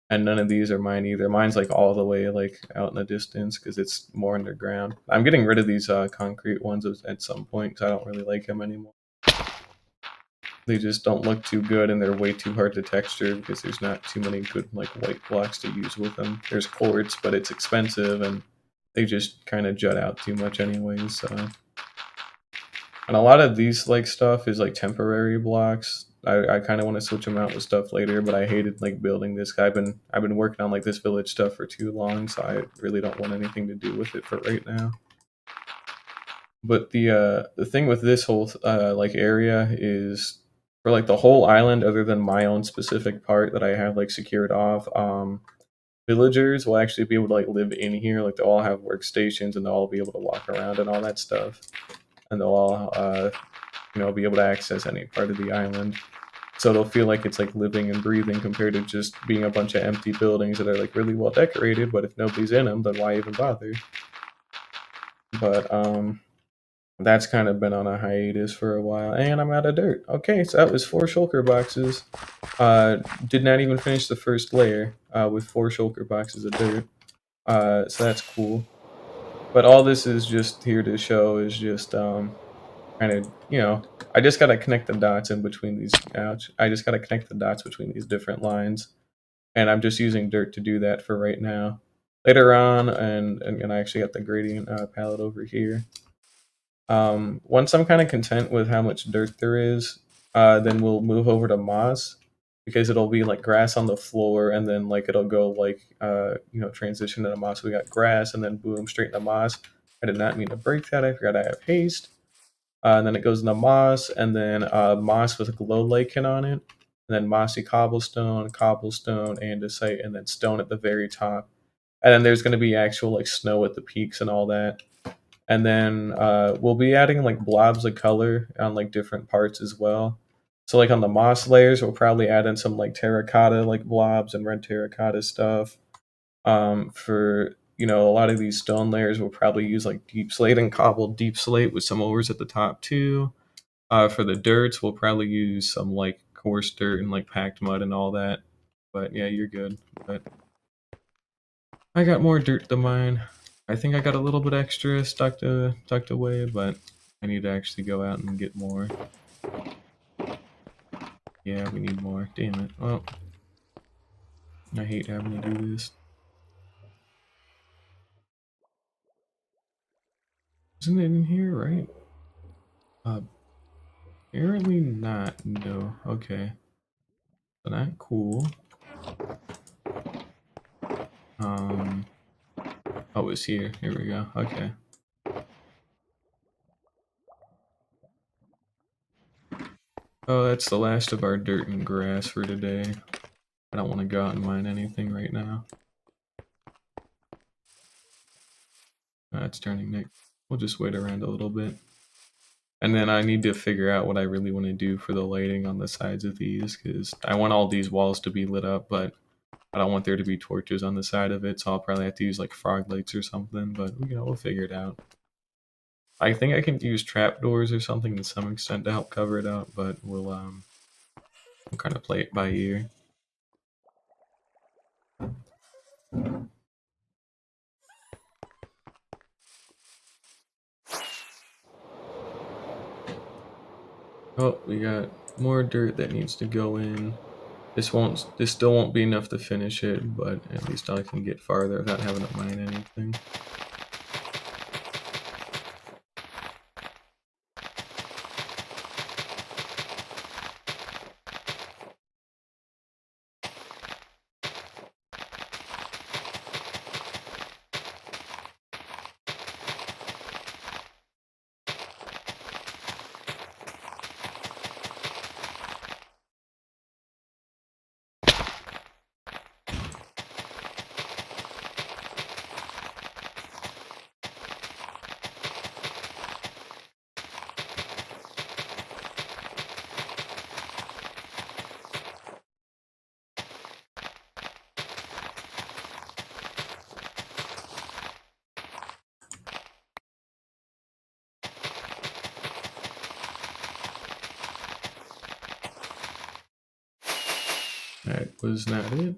and none of these are mine either. Mine's like all the way like out in the distance because it's more underground. I'm getting rid of these concrete ones at some point because I don't really like them anymore. They just don't look too good, and they're way too hard to texture because there's not too many good like white blocks to use with them. There's quartz, but it's expensive, and they just kind of jut out too much anyways. So, and a lot of these like stuff is like temporary blocks. I kind of want to switch them out with stuff later, but I hated like building this. I've been working on like this village stuff for too long, so I really don't want anything to do with it for right now. But the thing with this whole like area is for like the whole island, other than my own specific part that I have like secured off. villagers will actually be able to like live in here. Like they'll all have workstations and they'll all be able to walk around and all that stuff. And they'll all, be able to access any part of the island. So it'll feel like it's like living and breathing compared to just being a bunch of empty buildings that are like really well decorated. But if nobody's in them, then why even bother? But that's kind of been on a hiatus for a while, and I'm out of dirt. Okay, so that was 4 shulker boxes. Did not even finish the first layer with 4 shulker boxes of dirt. So that's cool. But all this is just here to show is just kind of, I just gotta connect the dots in between these. Ouch! I just gotta connect the dots between these different lines, and I'm just using dirt to do that for right now. Later on, and I actually got the gradient palette over here. Once I'm kind of content with how much dirt there is, then we'll move over to moss because it'll be like grass on the floor, and then like it'll go like transition to the moss. We got grass, and then boom, straight into moss. I did not mean to break that. I forgot I have haste. And then it goes into moss, and then moss with a glow lichen on it, and then mossy cobblestone, cobblestone, andesite, and then stone at the very top. And then there's going to be actual like snow at the peaks and all that. And then we'll be adding like blobs of color on like different parts as well. So like on the moss layers, we'll probably add in some like terracotta like blobs and red terracotta stuff. For a lot of these stone layers, we'll probably use like deep slate and cobbled deep slate with some overs at the top too. For the dirts, we'll probably use some like coarse dirt and like packed mud and all that. But yeah, you're good. But I got more dirt than mine. I think I got a little bit extra tucked away, but I need to actually go out and get more. Yeah, we need more. Damn it. Well, I hate having to do this. Isn't it in here, right? Apparently not. No. Okay. So not cool. Oh, it's here. Here we go. Okay. Oh, that's the last of our dirt and grass for today. I don't want to go out and mine anything right now. It's turning next. We'll just wait around a little bit. And then I need to figure out what I really want to do for the lighting on the sides of these, because I want all these walls to be lit up, but I don't want there to be torches on the side of it, so I'll probably have to use like frog lights or something, but we'll figure it out. I think I can use trapdoors or something to some extent to help cover it up, but we'll kind of play it by ear. Oh, we got more dirt that needs to go in. This still won't be enough to finish it, but at least I can get farther without having to mine anything. That was not it.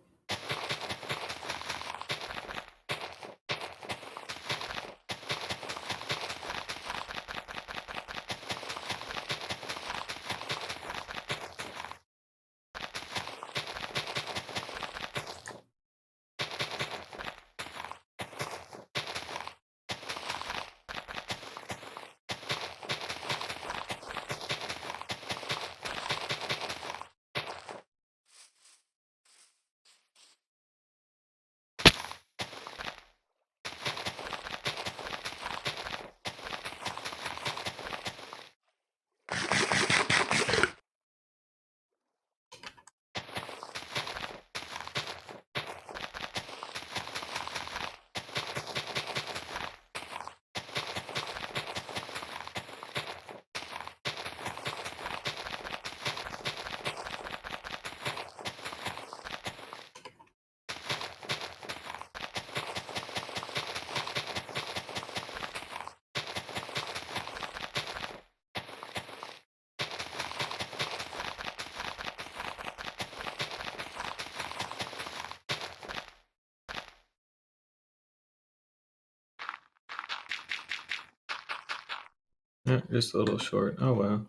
Yeah, just a little short. Oh well.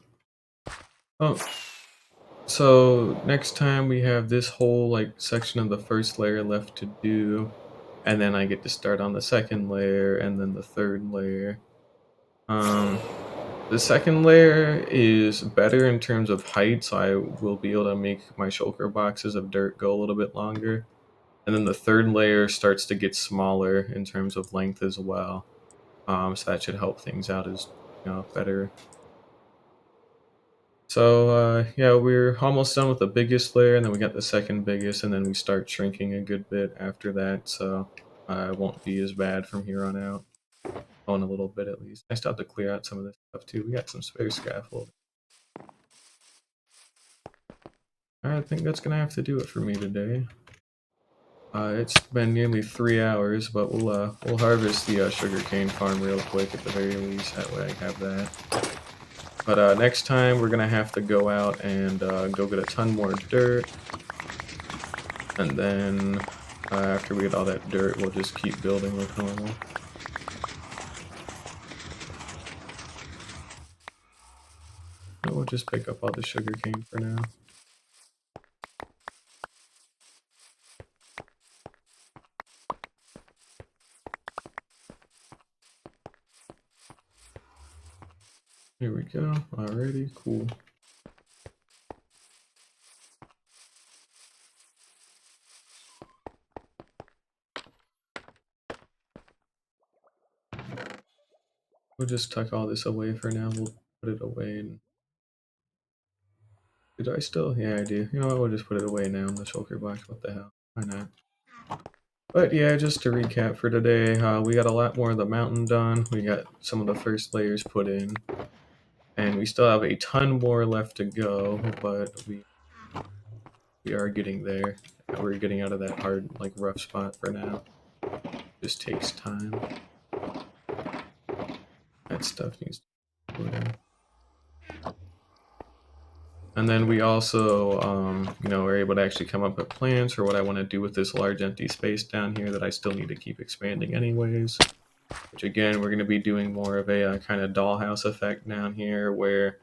Oh, so next time we have this whole like section of the first layer left to do, and then I get to start on the second layer and then the third layer. Um, the second layer is better in terms of height, so I will be able to make my shulker boxes of dirt go a little bit longer. And then the third layer starts to get smaller in terms of length as well. So that should help things out as better. So yeah, we're almost done with the biggest layer, and then we got the second biggest, and then we start shrinking a good bit after that. So it won't be as bad from here on out. On a little bit at least. I still have to clear out some of this stuff too. We got some spare scaffold. I think that's gonna have to do it for me today. It's been nearly 3 hours, but we'll harvest the sugarcane farm real quick at the very least. That way I have that. But next time we're gonna have to go out and go get a ton more dirt, and then after we get all that dirt, we'll just keep building like normal. We'll just pick up all the sugarcane for now. Here we go. Alrighty, cool. We'll just tuck all this away for now. We'll put it away. And did I still? Yeah, I do. You know what? We'll just put it away now in the shulker box. What the hell? Why not? But yeah, just to recap for today, we got a lot more of the mountain done. We got some of the first layers put in, and we still have a ton more left to go. But we are getting there. We're getting out of that hard, like rough spot for now. Just takes time. That stuff needs to go in. And then we also, were able to actually come up with plans for what I want to do with this large empty space down here that I still need to keep expanding anyways. Which again, we're going to be doing more of a kind of dollhouse effect down here where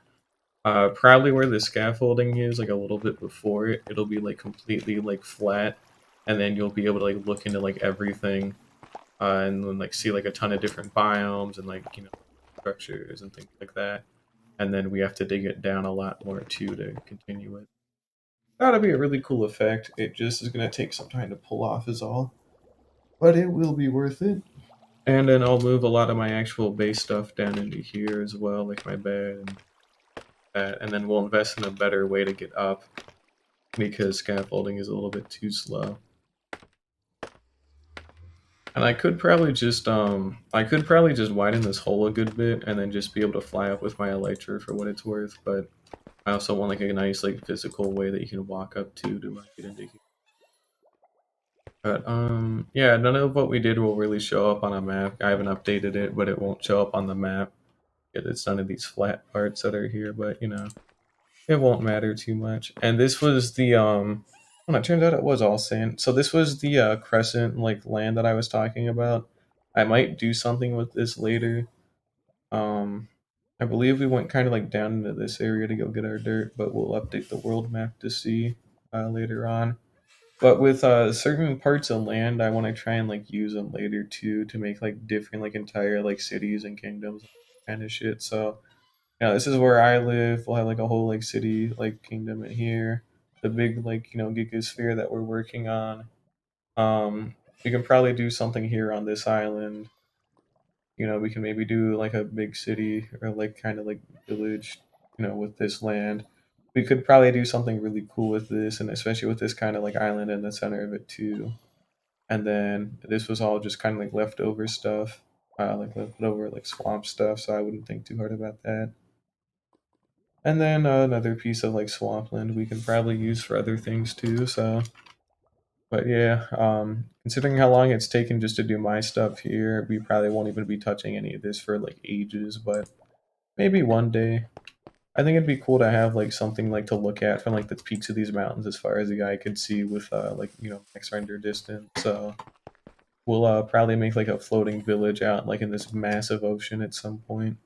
probably where the scaffolding is, like a little bit before it, it'll be like completely like flat. And then you'll be able to like look into like everything and then like see like a ton of different biomes and like, structures and things like that. And then we have to dig it down a lot more too to continue it. That'll be a really cool effect. It just is going to take some time to pull off is all. But it will be worth it. And then I'll move a lot of my actual base stuff down into here as well, like my bed and that. And then we'll invest in a better way to get up because scaffolding is a little bit too slow. And I could probably just widen this hole a good bit and then just be able to fly up with my elytra for what it's worth, but I also want like a nice like physical way that you can walk up to get into here. But yeah, none of what we did will really show up on a map. I haven't updated it, but it won't show up on the map. It's none of these flat parts that are here, but it won't matter too much. And this was the well, it turns out it was all sand. So this was the crescent like land that I was talking about. I might do something with this later. Um I believe we went kind of like down into this area to go get our dirt, but we'll update the world map to see later on. But with certain parts of land, I want to try and like use them later too to make like different like entire like cities and kingdoms kind of shit. So this is where I live. We'll have like a whole like city like kingdom in here. The big like gigasphere that we're working on. Um, we can probably do something here on this island. We can maybe do like a big city or like kind of like village. With this land we could probably do something really cool with this, and especially with this kind of like island in the center of it too. And then this was all just kind of like leftover stuff, like leftover like swamp stuff, so I wouldn't think too hard about that. And then another piece of like swampland we can probably use for other things too. So, but yeah, considering how long it's taken just to do my stuff here, we probably won't even be touching any of this for like ages. But maybe one day. I think it'd be cool to have like something like to look at from like the peaks of these mountains as far as the eye could see with like max render distance. So we'll probably make like a floating village out like in this massive ocean at some point.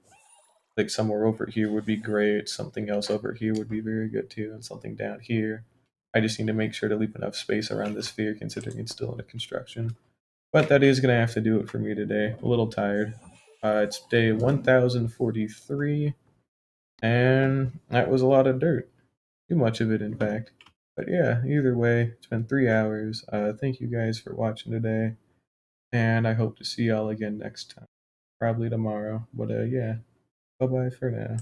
Like somewhere over here would be great, something else over here would be very good too, and something down here. I just need to make sure to leave enough space around this sphere considering it's still under construction. But that is going to have to do it for me today. A little tired. It's day 1043, and that was a lot of dirt. Too much of it, in fact. But yeah, either way, it's been 3 hours. Thank you guys for watching today, and I hope to see y'all again next time. Probably tomorrow. But yeah, bye bye for now.